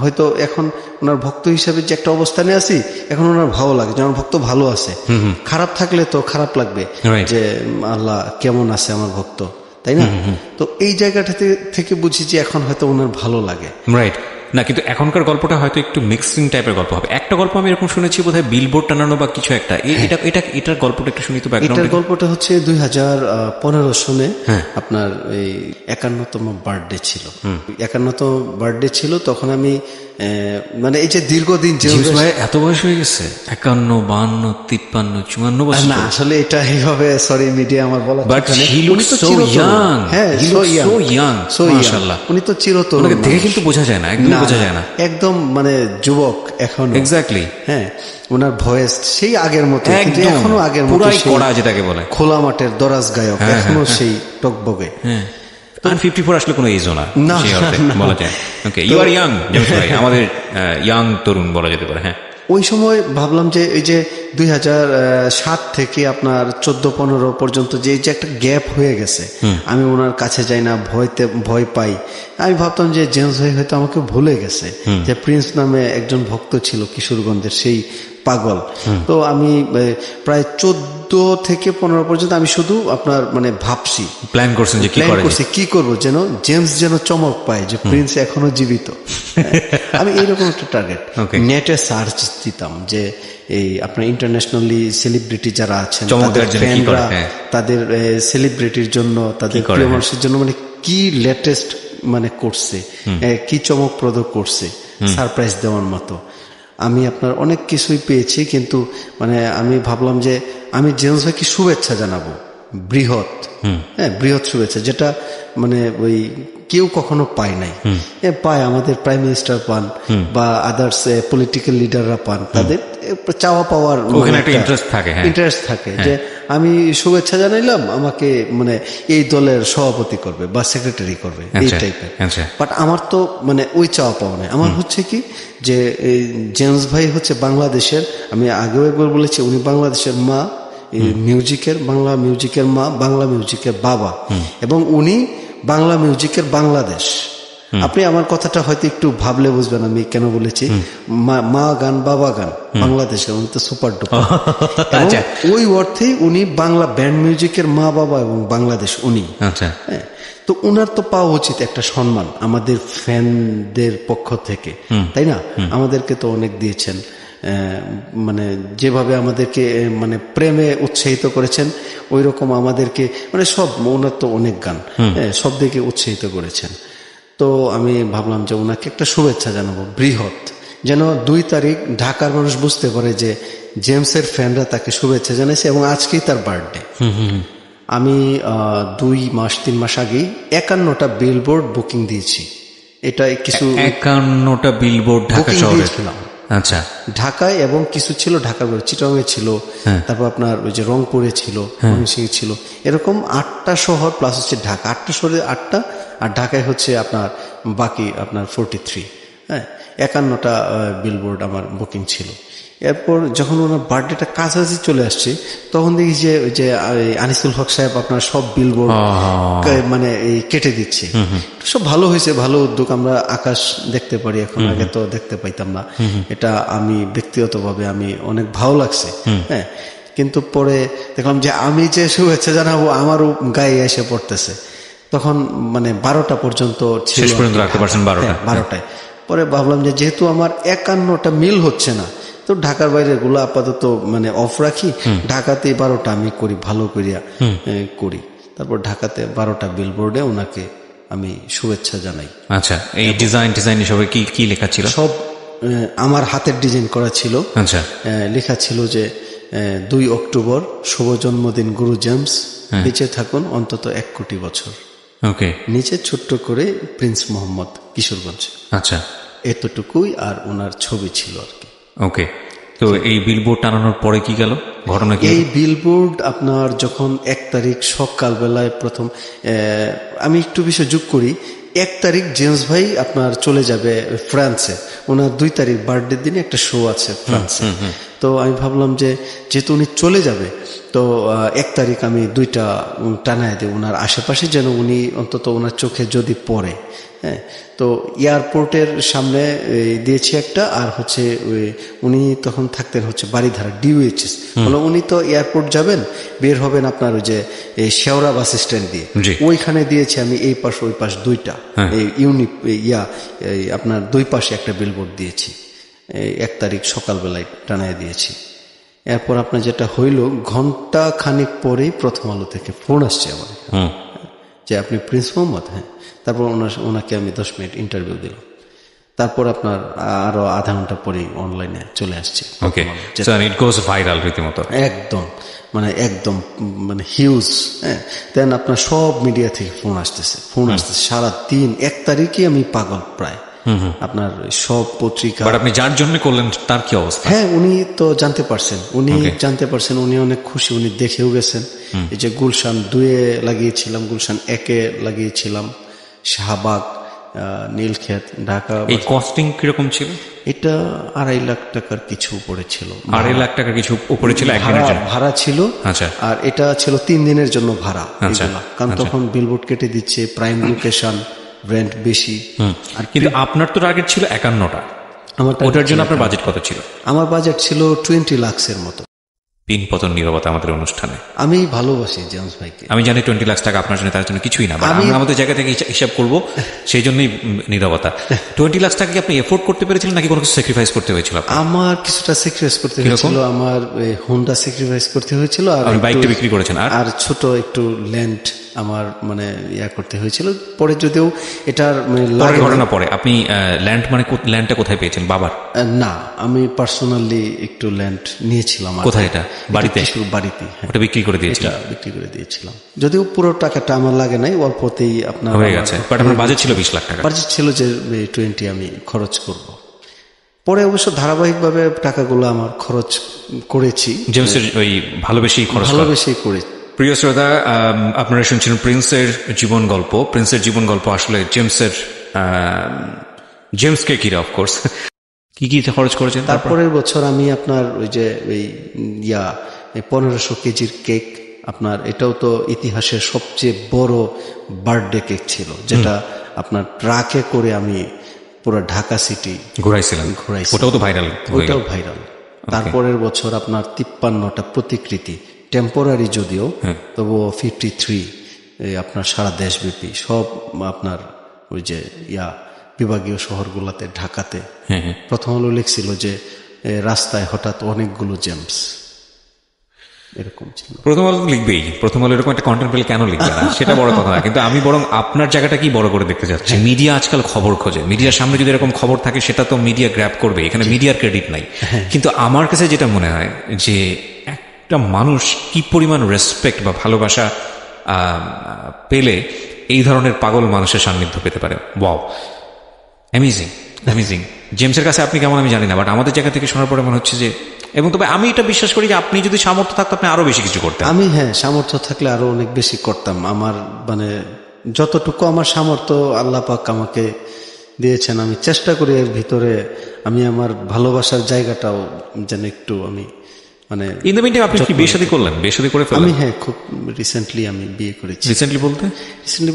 হয়তো এখন ওনার ভক্ত হিসাবে যে একটা অবস্থানে আছি, এখন ওনার ভালো লাগে যে আমার ভক্ত ভালো আছে। খারাপ থাকলে তো খারাপ লাগবে যে আল্লাহ কেমন আছে আমার ভক্ত, তাই না? তো এই জায়গাটা থেকে বুঝি যে এখন হয়তো ওনার ভালো লাগে। রাইট। না, কিন্তু এখনকার গল্পটা হয়তো একটু মিক্সিং টাইপের গল্প হবে। একটা গল্প আমি এরকম শুনেছি বোধহয় বিলবোর্ড টানানো বা কিছু একটা, এটার গল্পটা একটু শুনি তো। এটার গল্পটা হচ্ছে 2015 সনে আপনার এই 51তম বার্থডে ছিল। 51তম বার্থডে ছিল, তখন আমি মানে এই যে দীর্ঘদিন এত বয়স হয়ে গেছে, 51, 52, 53, 54 বছর। না আসলে এটা এইভাবে, সরি মিডিয়া আমার বলা, উনি তো চিরতরুণ, দেখে কিন্তু বোঝা যায় না, একদম বোঝা যায় না, একদম মানে যুবক এখন। এক্স্যাক্টলি, হ্যাঁ, ওনার ভয়েস সেই আগের মতো, কিন্তু এখনো আগের মতো যেটাকে বলে খোলা মাঠের দরাজ গায়ক, এখনো সেই টকবগে। 54 আসলে কোনো এজও না বলা যায়। ওকে, ইউ আর ইয়াং জেমস ভাই, আমাদের ইয়াং তরুণ বলা যেতে পারে। হ্যাঁ, ওই সময় ভাবলাম যে এই যে 2007 থেকে আপনার 14-15 পর্যন্ত যে একটা গ্যাপ হয়ে গেছে, আমি ওনার কাছে যাই না, ভয় পাই। আমি ভাবতাম যে জেমস ভাই হয়তো আমাকে ভুলে গেছে, যে প্রিন্স নামে একজন ভক্ত ছিল কিশোরগঞ্জের, সেই পাগল। তো আমি প্রায় 14 থেকে 15 পর্যন্ত আমি শুধু আপনার মানে ভাবছি, প্ল্যান করছেন যে কি করব, যেন জেমস যেন চমক পায় যে প্রিন্স এখনো জীবিত। আমি এইরকম একটা টার্গেট নেটে সার্চ দিতাম, যে এই আপনার ইন্টারন্যাশনালি সেলিব্রিটি যারা আছেন, তাদের ফ্যানরা তাদের সেলিব্রিটির জন্য, তাদের প্রিয় মানুষের জন্য মানে কি লেটেস্ট মানে করছে, কি চমকপ্রদ করছে, সারপ্রাইজ দেওয়ার মতো। আমি আপনার অনেক কিছুই পেয়েছি, কিন্তু মানে আমি ভাবলাম যে আমি জেমস ভাইকে শুভেচ্ছা জানাবো, বৃহৎ শুভেচ্ছা, যেটা মানে ওই কেউ কখনো পায় নাই। পায় আমাদের প্রাইম মিনিস্টার পান, বা আদার্স পলিটিক্যাল লিডাররা পান, তাদের চাওয়া পাওয়ার ইন্টারেস্ট থাকে, যে আমি শুভেচ্ছা জানাইলাম, আমাকে মানে এই দলের সভাপতি করবে বা সেক্রেটারি করবে, এই টাইপের। বাট আমার তো মানে ওই চাওয়া পাওয়া নাই। আমার হচ্ছে কি, যে জেমস ভাই হচ্ছে বাংলাদেশের, আমি আগেও একবার বলেছি, উনি বাংলাদেশের মা, মিউজিকের, বাংলা মিউজিকের মা, বাংলা মিউজিকের বাবা, এবং উনি বাংলা মিউজিকের বাংলাদেশ। আপনি আমার কথাটা হয়তো একটু ভাবলে বুঝবেন আমি কেন বলেছি। মা গান বাবা গান বাংলাদেশ, উনি তো সুপার ডুপার। ওই অর্থেই উনি বাংলা ব্যান্ড মিউজিকের মা বাবা এবং বাংলাদেশ উনি। তো উনার তো পাওয়া উচিত একটা সম্মান আমাদের ফ্যানদের পক্ষ থেকে, তাই না? আমাদেরকে তো অনেক দিয়েছেন, মানে যেভাবে আমাদেরকে মানে প্রেমে উৎসাহিত করেছেন, ওই রকম আমাদেরকে মানে সব, ওনার তো অনেক গান সব দিকে উৎসাহিত করেছেন। তো আমি ভাবলাম যে ওনাকে একটা শুভেচ্ছা জানাবো বৃহৎ, যেন 2 তারিখ ঢাকার মানুষ বুঝতে পারে যে জেমসের ফ্যানরা তাকে শুভেচ্ছা জানাইছে, এবং আজকেই তার বার্থডে। আমি 2-3 মাস আগেই 51টা বিলবোর্ড বুকিং দিয়েছি। এটা কিছু 51টা বিলবোর্ড ঢাকা শহরে ছিলাম। আচ্ছা, ঢাকায়, এবং কিছু ছিল ঢাকার বাইরে, চিটাগাংয়ে ছিল, তারপর আপনার ওই যে রংপুরে ছিল, ময়মনসিংহে ছিল, এরকম 8টা শহর প্লাস হচ্ছে ঢাকা, 8টা শহরে 8টা, আর ঢাকায় হচ্ছে আপনার বাকি আপনার 43। 51টা বিলবোর্ড আমার বুকিং ছিল। এরপর যখন ওনার বার্থডেটা কাছাকাছি চলে আসছে, তখন দেখি যে ওই যে আনিসুল হক সাহেব আপনার সব বিলবোর্ড মানে কেটে দিচ্ছে। সব ভালো হয়েছে, ভালো উদ্যোগ। আমরা আকাশ দেখতে পারি এখন, আগে তো দেখতে পাইতাম না। এটা আমি ব্যক্তিগতভাবে আমি অনেক ভালো লাগছে। কিন্তু পরে দেখলাম যে আমি যে শুভেচ্ছা জানাবো আমারও গায়ে এসে পড়তেছে। তখন মানে 12টা পর্যন্ত ছিল, 12টায়। পরে ভাবলাম যে যেহেতু আমার 51টা মিল হচ্ছে না, তো ঢাকার বাইরের গুলো আপাতত মানে অফ রাখি, ঢাকাতে 12টা আমি করি, ভালো করিয়া করি। তারপর ঢাকাতে 12টা বিলবোর্ডে ওনাকে আমি শুভেচ্ছা জানাই। আচ্ছা, এই ডিজাইন সবে কি লেখা ছিল? সব আমার হাতের ডিজাইন করা ছিল। আচ্ছা, লেখা ছিল যে 2 অক্টোবর শুভ জন্মদিন গুরু জেমস, বেঁচে থাকুন অন্তত 1 কোটি বছর। ওকে, নিচে ছোট্ট করে প্রিন্স মোহাম্মদ, কিশোরগঞ্জ। আচ্ছা, এতটুকুই, আর ওনার ছবি ছিল আর কি। ওকে, তো এই বিলবোর্ড টানানোর পরে কি গেল ঘটনা? কি এই বিলবোর্ড আপনার যখন 1 তারিখ সকালবেলায় প্রথম, আমি একটু বিষয় যোগ করি, 1 তারিখ জেমস ভাই আপনার চলে যাবে ফ্রান্সে, ওনার 2 তারিখ বার্থডে দিনে একটা শো আছে ফ্রান্সে। তো আমি ভাবলাম যে যেহেতু উনি চলে যাবে, তো 1 তারিখ আমি 2টা টানায় দিই ওনার আশেপাশে, যেন উনি অন্তত ওনার চোখে যদি পড়ে, হ্যাঁ, তো এয়ারপোর্টের সামনে দিয়েছি একটা, আর হচ্ছে উনি তখন থাকতেন হচ্ছে বাড়িধারা ডিউএইচএস, বলে উনি তো এয়ারপোর্ট যাবেন, বের হবেন আপনার ওই যে শেওড়া বাস স্ট্যান্ড দিয়ে, ওইখানে দিয়েছি আমি এই পাশ ওই পাশ দুইটা আপনার দুই পাশে একটা বিলবোর্ড দিয়েছি, 1 তারিখ সকালবেলায় টানায় দিয়েছি। এরপর আপনার যেটা হইল, ঘন্টা খানিক পরেই প্রথম আলো থেকে ফোন আসছে আমার যে আপনি প্রিন্স মোহাম্মদ। হ্যাঁ, তারপর ওনাকে আমি 10 মিনিট ইন্টারভিউ দিলাম। তারপর আপনার আরো আধা ঘন্টা পরেই অনলাইনে চলে আসছে। ওকে, সো ইট গোস ভাইরাল রীতিমতো, একদম মানে হিউজ। হ্যাঁ, দেন আপনার সব মিডিয়া থেকে ফোন আসতেছে সারাদিন। 1 তারিখে আমি পাগল প্রায়, আপনার সব পত্রিকা। আপনি যার জন্য করলেন তার কি অবস্থা? হ্যাঁ, উনি তো জানতে পারছেন, উনি অনেক খুশি, উনি দেখেও গেছেন। এই যে গুলশান 2-এ লাগিয়েছিলাম, গুলশান 1-এ লাগিয়েছিলাম, শাহবাগ, নীলক্ষেত, ঢাকা। এই কস্টিং কিরকম ছিল? এটা 2.5 লাখ টাকার কিছু উপরে ছিল। 2.5 লাখ টাকার কিছু উপরে ছিল, ভাড়া ছিল। আচ্ছা, আর এটা ছিল 3 দিনের জন্য ভাড়া। কারণ তখন বিলবোর্ড কেটে দিচ্ছে, প্রাইম লোকেশন, রেন্ট বেশি। আর কিন্তু আপনার তো টার্গেট ছিল 51টা, ওটার জন্য আপনার বাজেট কত ছিল? আমার বাজেট ছিল 20 লাখের মতো। তিন পতন নীরবতা আমাদের অনুষ্ঠানে। আমি ভালোবাসি জেমস ভাইকে। আমি জানি 20 লাখ টাকা আপনার জন্য তার জন্য কিছুই না, আমি আমাদের জায়গা থেকে হিসাব করবো, সেই জন্যই নীরবতা। 20 লাখ টাকা কি আপনি এফোর্ড করতে পেরেছিলেন নাকি কোনো কিছু স্যাক্রিফাইস করতে হয়েছিল? আমার কিছুটা স্যাক্রিফাইস করতে হয়েছিল, আমার হোন্ডা স্যাক্রিফাইস করতে হয়েছিল, আর বাইকটা বিক্রি করেছেন, আর ছোট একটু ল্যান্ড আমার মানে করতে হয়েছিল। পরে যদিও এটার ঘটনা পরে আপনি ল্যান্ডটা কোথায় পেয়েছেন? বাবার? না, আমি পার্সোনালি একটু ল্যান্ড নিয়েছিলাম। কোথায়? এটা বাড়িতে? বাড়িতে। ওটা বিক্রি করে দিয়েছিলাম, যদিও পুরো টাকাটা আমার লাগে নাই, অল্পতেই আপনার হয়ে গেছে। বাট আপনার বাজেট ছিল 20 লাখ টাকা। বাজেট ছিল যে 20 আমি খরচ করব। পরে অবশ্য ধারাবাহিকভাবে টাকাগুলো আমার খরচ করেছি, জেমসের ওই ভালোবেসে করেছি। প্রিয় শ্রোতা, আপনারা শুনছিলেন প্রিন্সের জীবন গল্প। প্রিন্সের জীবন গল্প আসলে জেমসকে ঘিরে, অফকোর্স। কি খরচ করেছেন? তারপরের বছর আমি আপনার ওই যে 1500 কেজির কেক, আপনার এটাও তো ইতিহাসের সবচেয়ে বড় বার্থডে কেক ছিল, যেটা আপনার ট্রাকে করে আমি পুরো ঢাকা সিটি ঘুরাইছিলাম। ওটাও তো ভাইরাল। তারপরের বছর আপনার 53টা প্রতিকৃতি, টেম্পোরারি যদিও, তবুও 53 আপনার সারা দেশব্যাপী সব আপনার ওই যে বিভাগীয় শহরগুলোতে, ঢাকাতে। প্রথম আলো লিখছিল যে রাস্তায় হঠাৎ অনেকগুলো জেমস, এরকম ছিল। প্রথম আলো লিখবেই, প্রথম আলো এরকম একটা কন্টেন্ট পেলে কেন লিখবে না, সেটা বড় কথা না। কিন্তু আমি বরং আপনার জায়গাটা কি বড় করে দেখতে চাচ্ছি। মিডিয়া আজকাল খবর খোঁজে, মিডিয়ার সামনে যদি এরকম খবর থাকে সেটা তো মিডিয়া গ্র্যাব করবে, এখানে মিডিয়ার ক্রেডিট নাই। কিন্তু আমার কাছে যেটা মনে হয় যে একটা মানুষ কি পরিমাণ রেসপেক্ট বা ভালোবাসা পেলে এই ধরনের পাগল মানুষের সান্নিধ্য পেতে পারে। Wow, amazing. জেমসের কাছে আপনি কেমন আমি জানি না, বাট আমাদের জায়গা থেকে শোনার পরে মনে হচ্ছে যে, এবং তবে আমি এটা বিশ্বাস করি যে আপনি যদি সামর্থ্য থাকতো আপনি আরো বেশি কিছু করতেন। আমি সামর্থ্য থাকলে আরো অনেক বেশি করতাম। আমার মানে যতটুকু আমার সামর্থ্য আল্লাহ পাক আমাকে দিয়েছেন, আমি চেষ্টা করি এর ভিতরে আমি আমার ভালোবাসার জায়গাটাও যেন একটু আমি মানে। ইন দ্য মিনটাইম আপনি কি বিয়ে শাদী করলেন? বিয়ে শাদী করে ফেললেন? আমি খুব রিসেন্টলি আমি বিয়ে করেছি। রিসেন্টলি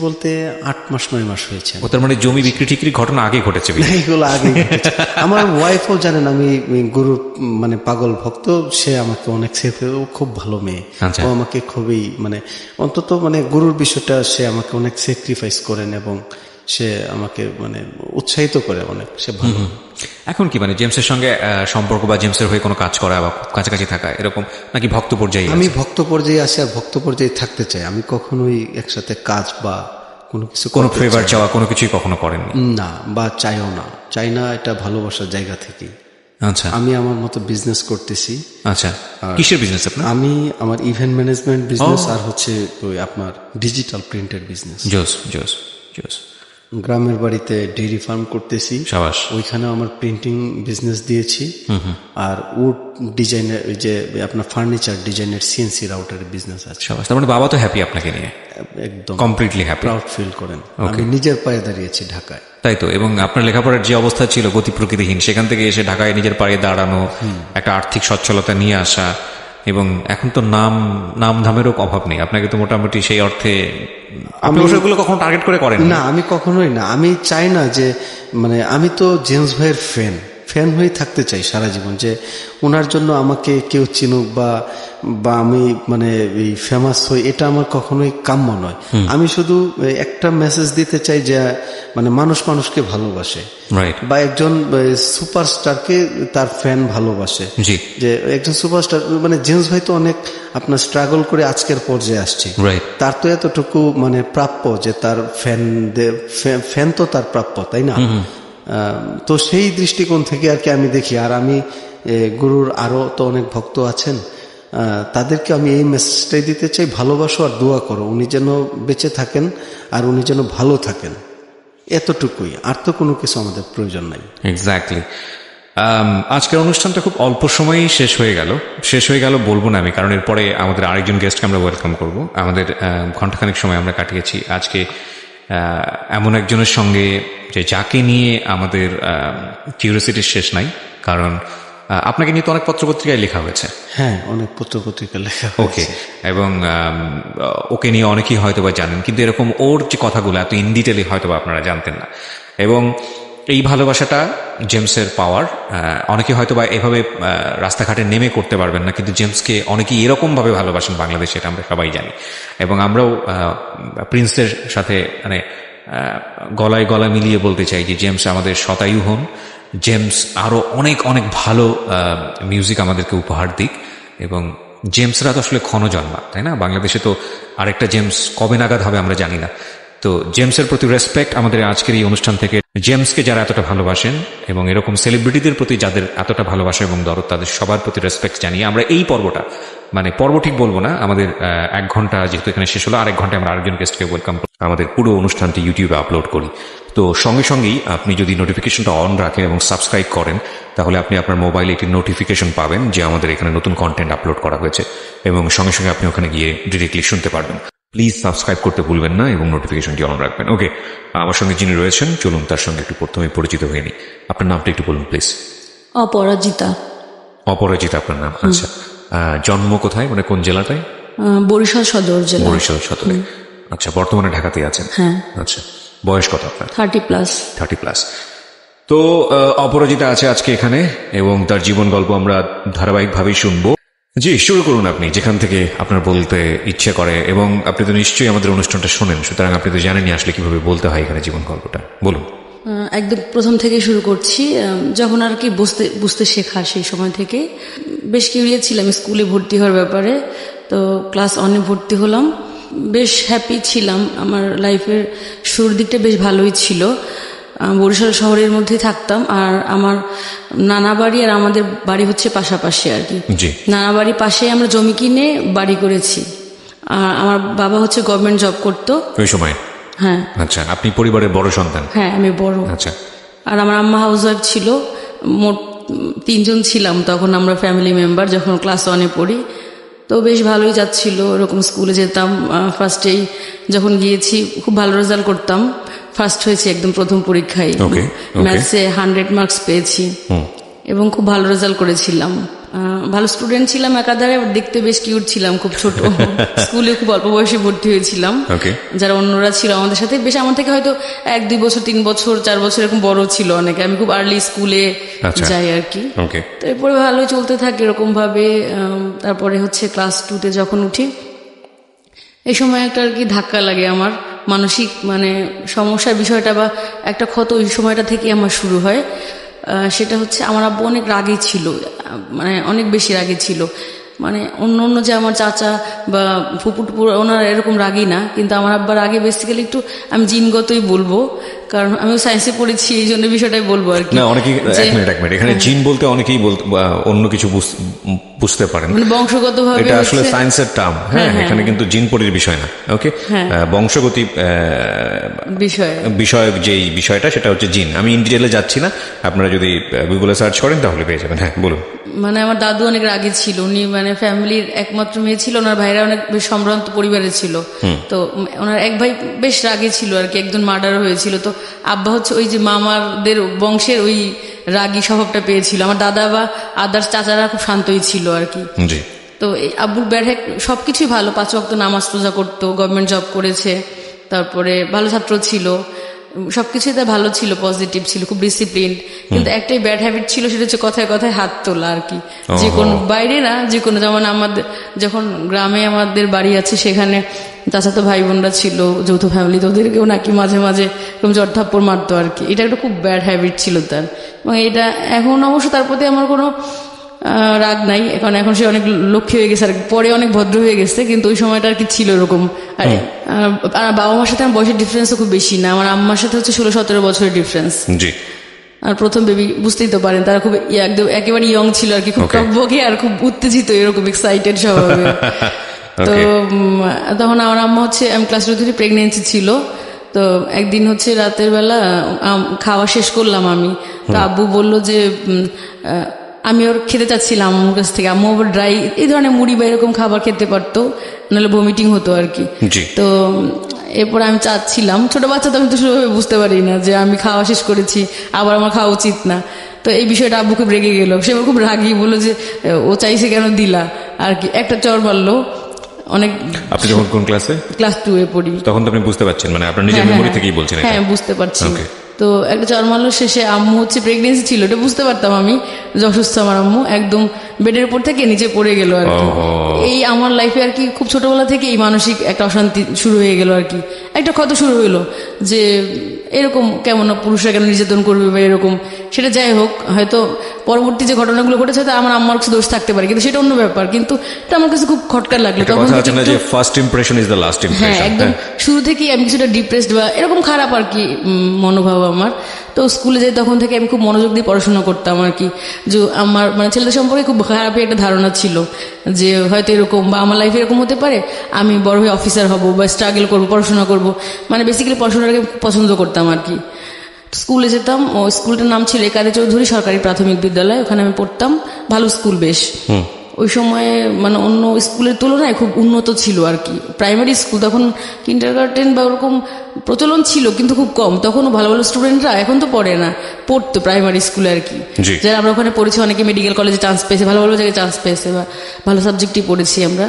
বলতে 8 মাস 9 মাস হয়েছে। ও তার মানে জমি বিক্রি টিক্রি ঘটনা আগে ঘটেছে? এইগুলো আগে ঘটেছে। আমার ওয়াইফও জানেন আমি গুরুর মানে পাগল ভক্ত। সে আমাকে অনেক খুব ভালো মেয়ে, ও আমাকে খুবই মানে অন্তত মানে গুরুর বিষয়টা সে আমাকে অনেক স্যাক্রিফাইস করেন এবং সে আমাকে মানে উৎসাহিত করে অনেক। সে ভালো। এখন কি মানে জেমসের সঙ্গে সম্পর্ক বা জেমসের হয়ে কোনো কাজ করা বা কাছাকাছি থাকা এরকম নাকি ভক্ত পর্যায়ে? আমি ভক্ত পর্যায়ে আছি, আর ভক্ত পর্যায়ে থাকতে চাই। আমি কখনোই একসাথে কাজ বা কোনো কিছু, কোনো ফেভার চাওয়া কোনো কিছুই কখনো করেননি? না, বা চাই না। এটা ভালোবাসার জায়গা থেকেই। আচ্ছা, আমি আমার মতো বিজনেস করতেছি। আচ্ছা, কিসের বিজনেস আপনার? আমি আমার ইভেন্ট ম্যানেজমেন্ট বিজনেস, আর হচ্ছে ওই আপনার ডিজিটাল প্রিন্টের বিজনেস। জোস। গ্রামের বাড়িতে ডেইরি ফার্ম করতেছি, ওইখানে আমার প্রিন্টিং বিজনেস দিয়েছি। আর উড ডিজাইনের ওই যে আপনার ফার্নিচার ডিজাইনের সিএনসি রাউটারের বিজনেস আছে। তার মানে বাবা তো হ্যাপি আপনাকে নিয়ে? একদম কমপ্লিটলি হ্যাপি, প্রাউড ফিল করেন। আমি নিজের পায়ে দাঁড়িয়েছি ঢাকায়। তাই তো। এবং আপনার লেখাপড়ার যে অবস্থা ছিল গতি প্রকৃতিহীন, সেখান থেকে এসে ঢাকায় নিজের পায়ে দাঁড়ানো, একটা আর্থিক সচ্ছলতা নিয়ে আসা, এবং এখন তো নাম ধামেরও অভাব নেই। আপনাকে তো মোটামুটি সেই অর্থে আপনি ওগুলো কখনো টার্গেট করে করেন না? আমি কখনোই না। আমি চাই না যে মানে আমি তো জেমস ভাইয়ের ফ্যান হয়ে থাকতে চাই সারা জীবন, যে ওনার জন্য আমাকে কেউ চিনুক বা আমি মানে এই ফেমাস হই, এটা আমার কখনোই কাম্য নয়। আমি শুধু একটা মেসেজ দিতে চাই যে মানে মানুষ মানুষকে ভালোবাসে, বা একজন সুপারস্টারকে তার ফ্যান ভালোবাসে, যে একজন সুপারস্টার মানে জেমস ভাই তো অনেক আপনার স্ট্রাগল করে আজকের পর্যায়ে আসছে, তার তো এতটুকু মানে প্রাপ্য যে তার ফ্যান তো তার প্রাপ্য, তাই না? তো সেই দৃষ্টিকোণ থেকে আর কি আমি দেখি। আর আমি গুরুর আরো তো অনেক ভক্ত আছেন, তাদেরকে আমি এই মেসেজটাই দিতে চাই, ভালোবাসো আর দোয়া করো উনি যেন বেঁচে থাকেন আর উনি যেন ভালো থাকেন, এতটুকুই। আর তো কোনো কিছু আমাদের প্রয়োজন নাই। এক্স্যাক্টলি। আজকের অনুষ্ঠানটা খুব অল্প সময়েই শেষ হয়ে গেল বলবো না আমি, কারণ এরপরে আমাদের আরেকজন গেস্টকে আমরা ওয়েলকাম করব। আমাদের ঘন্টাখানেক সময় আমরা কাটিয়েছি আজকে এমন একজনের সঙ্গে যে যাকে নিয়ে আমাদের কিউরিওসিটির শেষ নাই, কারণ আপনাকে নিয়ে তো অনেক পত্রপত্রিকায় লেখা হয়েছে। হ্যাঁ, অনেক পত্রপত্রিকায় লেখা হয়েছে। ওকে, এবং ওকে নিয়ে অনেকেই হয়তো বা জানেন, কিন্তু এরকম ওর যে কথাগুলো এত ইন ডিটেলে হয়তো বা আপনারা জানতেন না। এবং এই ভালোবাসাটা জেমসের পাওয়ার অনেকে হয়তো বা এভাবে রাস্তাঘাটে নেমে করতে পারবেন না, কিন্তু জেমসকে অনেকেই এরকম ভাবে ভালোবাসেন বাংলাদেশে, এটা আমরা সবাই জানি। এবং আমরাও প্রিন্সের সাথে মানে গলায় গলা মিলিয়ে বলতে চাই যে জেমস আমাদের শতায়ু হন, জেমস আরো অনেক অনেক ভালো মিউজিক আমাদেরকে উপহার দিক। এবং জেমসরা তো আসলে ক্ষণজন্মা, তাই না? বাংলাদেশে তো আরেকটা জেমস কবে নাগাদ হবে আমরা জানি না। তো জেমসের প্রতি রেসপেক্ট আমাদের আজকের এই অনুষ্ঠান থেকে। জেমসকে যারা এতটা ভালোবাসেন এবং এরকম সেলিব্রিটিদের প্রতি যাদের এতটা ভালোবাসা এবং দরদ, তাদের সবার প্রতি রেসপেক্ট জানিয়ে আমরা এই পর্বটা, মানে পর্ব ঠিক বলবো না, আমাদের 1 ঘন্টা যেহেতু এখানে শেষ হলো, 1 ঘন্টায় আমরা আরেকজন গেস্টকে ওয়েলকাম করি, আমাদের পুরো অনুষ্ঠানটি ইউটিউবে আপলোড করি। তো সঙ্গে সঙ্গেই আপনি যদি নোটিফিকেশনটা অন রাখেন এবং সাবস্ক্রাইব করেন, তাহলে আপনি আপনার মোবাইলে একটি নোটিফিকেশন পাবেন যে আমাদের এখানে নতুন কন্টেন্ট আপলোড করা হয়েছে, এবং সঙ্গে সঙ্গে আপনি ওখানে গিয়ে ডিরেক্টলি শুনতে পারবেন। প্লিজ সাবস্ক্রাইব করতে ভুলবেন না এবং নোটিফিকেশনটি অন রাখবেন। ওকে, আমার সঙ্গে যিনি রয়েছেন, চলুন তার সঙ্গে একটু প্রথমে পরিচিত হয়ে নিই। আপনার নামটা একটু বলুন প্লিজ। অপরাজিতা। অপরাজিতা আপনার নাম? আচ্ছা, জন্ম কোথায়, মানে কোন জেলাটায়? বরিশাল সদর জেলা। বরিশাল সদরে। আচ্ছা, বর্তমানে ঢাকাতে আছেন? হ্যাঁ। আচ্ছা, বয়স কত আপনার? 30+। তো অপরাজিতা আছে আজকে এখানে, এবং তার জীবন গল্প আমরা ধারাবাহিকভাবেই শুনবো। জি, শুরু করুন আপনি যেখান থেকে আপনার বলতে ইচ্ছে করে। এবং আপনি তো নিশ্চয়ই আমাদের অনুষ্ঠানটা শোনেন, সুতরাং আপনি তো জানেনই আসলে কিভাবে বলতে হয় এখানে জীবন গল্পটা। বলুন। একদম প্রথম থেকে শুরু করছি। যখন আর কি বুঝতে শেখা, সেই সময় থেকে বেশ কিউরিয়াস ছিলাম স্কুলে ভর্তি হওয়ার ব্যাপারে। তো ক্লাস 1-এ ভর্তি হলাম, বেশ হ্যাপি ছিলাম। আমার লাইফের শুরুর দিকটা বেশ ভালোই ছিল। বরিশাল শহরের মধ্যেই থাকতাম, আর আমার নানা বাড়ি আর আমাদের বাড়ি হচ্ছে পাশাপাশি আর কি। নানা বাড়ি পাশে, আমরা জমি কিনে বাড়ি করেছি। আর আমার বাবা হচ্ছে গভর্নমেন্ট জব করতো ওই সময়। হ্যাঁ। আচ্ছা, আপনি পরিবারের বড় সন্তান? হ্যাঁ, আমি বড়। আচ্ছা। আর আমার আম্মা হাউস ওয়াইফ ছিল। মোট 3 জন ছিলাম তখন আমরা ফ্যামিলি মেম্বার, যখন ক্লাস 1-এ পড়ি। তো বেশ ভালোই যাচ্ছিল, এরকম স্কুলে যেতাম। ফার্স্টেই যখন গিয়েছি খুব ভালো রেজাল্ট করতাম, ফার্স্ট হয়েছি একদম প্রথম পরীক্ষায়। ম্যাথসে 100 মার্কস পেয়েছি এবং খুব ভালো রেজাল্ট করেছিলাম। ভালো স্টুডেন্ট ছিলাম একাধারে, দেখতে বেশ কিউট ছিলাম, খুব ছোট। স্কুলে খুব অল্প বয়সে ভর্তি হয়েছিলাম। যারা অন্যরা ছিল আমাদের সাথে বেশ আমার থেকে হয়তো 1-2 বছর, 3 বছর, 4 বছর এরকম বড় ছিল অনেকে। আমি খুব আর্লি স্কুলে যাই আর কি। তো এরপরে ভালোই চলতে থাকে এরকম ভাবে। তারপরে হচ্ছে ক্লাস 2-তে যখন উঠি, এই সময় একটা আর কি ধাক্কা লাগে আমার, মানসিক মানে সমস্যার বিষয়টা বা একটা ক্ষত ওই সময়টা থেকে আমার শুরু হয়। সেটা হচ্ছে আমার আব্বু অনেক রাগী ছিল, মানে অনেক বেশি রাগী ছিল। মানে অন্য যে আমার চাচা বা ফুপু টুপুর ওনারা এরকম রাগী না, কিন্তু আমার আব্বার আগে বেসিক্যালি একটু আমি জিনগতই বলবো, কারণ আমি সায়েন্সে পড়েছি, এই জন্য বিষয়টাই বলবো আর কি। না, অনেকেই এক মিনিট এখানে জিন বলতে অনেকেই অন্য কিছু বুঝতে পারেন, মানে বংশগতভাবে। এটা আসলে সায়েন্সের টার্ম। হ্যাঁ, এখানে কিন্তু জিন পরির বিষয় না। ওকে, বংশগতি বিষয়ক যেই বিষয়টা, সেটা হচ্ছে জিন। আমি ইন ডিটেইলে যাচ্ছি না, আপনারা যদি গুগলে সার্চ করেন তাহলে পেয়ে যাবেন। হ্যাঁ, বলুন। মানে আমার দাদু অনেক রাগী ছিল, উনি মানে ফ্যামিলির একমাত্র মেয়ে ছিল, ওনার ভাইরা অনেক বেশ সম্ভ্রান্ত পরিবারের ছিল। তো ওনার এক ভাই বেশ রাগী ছিল আর কি, একজন মার্ডার হয়েছিল। তো আব্বা হচ্ছে ওই যে মামাদের বংশের ওই রাগী স্বভাবটা পেয়েছিল। আমার দাদা বা আদার্স চাচারা খুব শান্তই ছিল আর কি। তো আব্বুর ব্যাড সবকিছুই ভালো, 5 ওয়াক্ত নামাজ রোজা করতো, গভর্নমেন্ট জব করেছে। তারপরে ভালো ছাত্র ছিল, সবকিছুই তার ভালো ছিল, পজিটিভ ছিল, খুব ডিসিপ্লিন। কিন্তু একটাই ব্যাড হ্যাবিট ছিল, সেটা হচ্ছে কথায় কথায় হাত তোলা আর কি। যে কোনো বাইরে না, যে কোনো, যেমন আমাদের যখন গ্রামে আমাদের বাড়ি আছে সেখানে চাচাতো ভাই বোনরা ছিল, যৌথ ফ্যামিলি, তো ওদেরকেও নাকি মাঝে মাঝে এরকম জট থাপ্পড় মারতো আর কি। এটা একটা খুব ব্যাড হ্যাবিট ছিল তার। এবং এটা এখন অবশ্য তার প্রতি আমার কোনো রাগ নাই, এখন সে অনেক লক্ষ্মী হয়ে গেছে আর পরে অনেক ভদ্র হয়ে গেছে, কিন্তু ওই সময়টা আর কি ছিল এরকম। আর বাবা মার সাথে আমার বয়সের ডিফারেন্সও খুব বেশি না, আমার আম্মার সাথে হচ্ছে 16-17 বছরের ডিফারেন্স। জি। আর প্রথম বেবি, বুঝতেই তো পারেন, তারা খুব একদম একেবারে ইয়ং ছিল আর কি, খুব টকবকে আর খুব উত্তেজিত, এরকম এক্সাইটেড স্বভাবে। তো তখন আমার আম্মা হচ্ছে, আমি ক্লাস 2 প্রেগনেন্সি ছিল, তো একদিন হচ্ছে রাতের বেলা খাওয়া শেষ করলাম আমি, তো আব্বু বলল যে আমি ওর খেতে চাচ্ছিলাম আম্মুর কাছ থেকে, আম্মু আবার ড্রাই এই ধরনের মুড়ি বা এরকম খাবার খেতে পারতো, নাহলে ভমিটিং হতো আর কি। তো এরপর আমি চাচ্ছিলাম, ছোট বাচ্চা তো আমি তো সেভাবে বুঝতে পারি না যে আমি খাওয়া শেষ করেছি আবার আমার খাওয়া উচিত না। তো এই বিষয়টা আব্বু খুব রেগে গেল, সে খুব রাগি, বললো যে ও চাইছে কেন দিলা আর কি, একটা চর মারলো অনেক। আপনি যখন কোন ক্লাসে? ক্লাস 2 এ পড়ি। তখন তো আপনি বুঝতে পারছেন, মানে আপনার নিজের মেমরি থেকেই বলছেন? হ্যাঁ, বুঝতে পারছি। তো একটা চর মারলো, শেষে আম্মু হচ্ছে প্রেগনেন্সি ছিল, এটা বুঝতে পারতাম আমি যে অসুস্থ আমার আম্মু, একদম বেডের উপর থেকে নিচে পড়ে গেল আর কি। এই আমার লাইফে আর কি খুব ছোটবেলা থেকে এই মানসিক একটা অশান্তি শুরু হয়ে গেল আর কি, একটা ক্ষত শুরু হইলো যে এরকম কেমন পুরুষরা কেন নির্যাতন করবে বা এরকম। সেটা যাই হোক, হয়তো পরবর্তী যে ঘটনাগুলো ঘটেছে হয়তো আমার আম্মার কিছু দোষ থাকতে পারে, কিন্তু সেটা অন্য ব্যাপার। কিন্তু এটা আমার কাছে খুব খটকার লাগলো তখন। First impression is the last impression. হ্যাঁ, একদম শুরু থেকেই আমি কিছুটা ডিপ্রেসড বা এরকম খারাপ আর কি মনোভাব আমার। তো স্কুলে যাই তখন থেকে আমি খুব মনোযোগ দিয়ে পড়াশোনা করতাম আর কি, যে আমার মানে ছেলেদের সম্পর্কে খুব খারাপ একটা ধারণা ছিল যে হয়তো এরকম বা আমার লাইফে এরকম হতে পারে, আমি বড় হয়ে অফিসার হব বা স্ট্রাগল করবো, পড়াশোনা করব, মানে বেসিক্যালি পড়াশোনাটাকে পছন্দ করতাম আর কি। স্কুলে যেতাম, ও স্কুলটার নাম ছিল একাদে চৌধুরী সরকারি প্রাথমিক বিদ্যালয়, ওখানে আমি পড়তাম, ভালো স্কুল বেশ। ওই সময়ে মানে অন্য স্কুলের তুলনায় খুব উন্নত ছিল আর কি প্রাইমারি স্কুল। তখন কিন্ডারগার্টেন বা ওরকম প্রচলন ছিল কিন্তু খুব কম, তখনও ভালো ভালো স্টুডেন্টরা, এখন তো পড়ে না, পড়তো প্রাইমারি স্কুলে আর কি। যারা আমরা ওখানে পড়েছি অনেকে মেডিকেল কলেজে চান্স পেয়েছে, ভালো ভালো জায়গায় চান্স পেয়েছে বা ভালো সাবজেক্টই পড়েছি আমরা।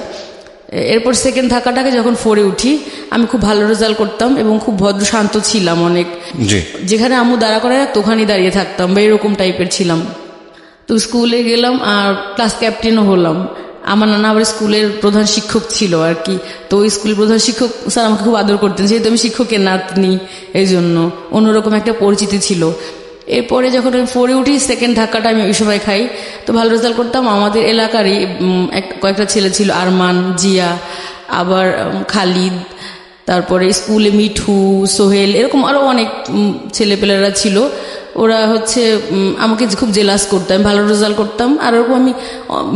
এরপর সেকেন্ড ধাক্কাটাকে যখন 4-এ উঠি, আমি খুব ভালো রেজাল্ট করতাম এবং খুব ভদ্র শান্ত ছিলাম অনেক, যেখানে আম্মু দাঁড়া করে ওখানেই দাঁড়িয়ে থাকতাম বা এরকম টাইপের ছিলাম। তো স্কুলে গেলাম আর ক্লাস ক্যাপ্টেনও হলাম। আমার নানা আবার স্কুলের প্রধান শিক্ষক ছিল আর কি, তো ওই স্কুলের প্রধান শিক্ষক স্যার আমাকে খুব আদর করতেন, যেহেতু আমি শিক্ষকের নাতনি, এই জন্য অন্যরকম একটা পরিচিতি ছিল। এরপরে যখন আমি 4-এ উঠি, সেকেন্ড ধাক্কাটা আমি ওই সময় খাই, তো ভালো রেজাল্ট করতাম। আমাদের এলাকারই কয়েকটা ছেলে ছিল, আরমান, জিয়া, আবার খালিদ, তারপরে স্কুলে মিঠু, সোহেল, এরকম আরো অনেক ছেলেপেলেরা ছিল। ওরা হচ্ছে আমাকে খুব জেলাস করতাম, ভালো রেজাল্ট করতাম আর ওরকম আমি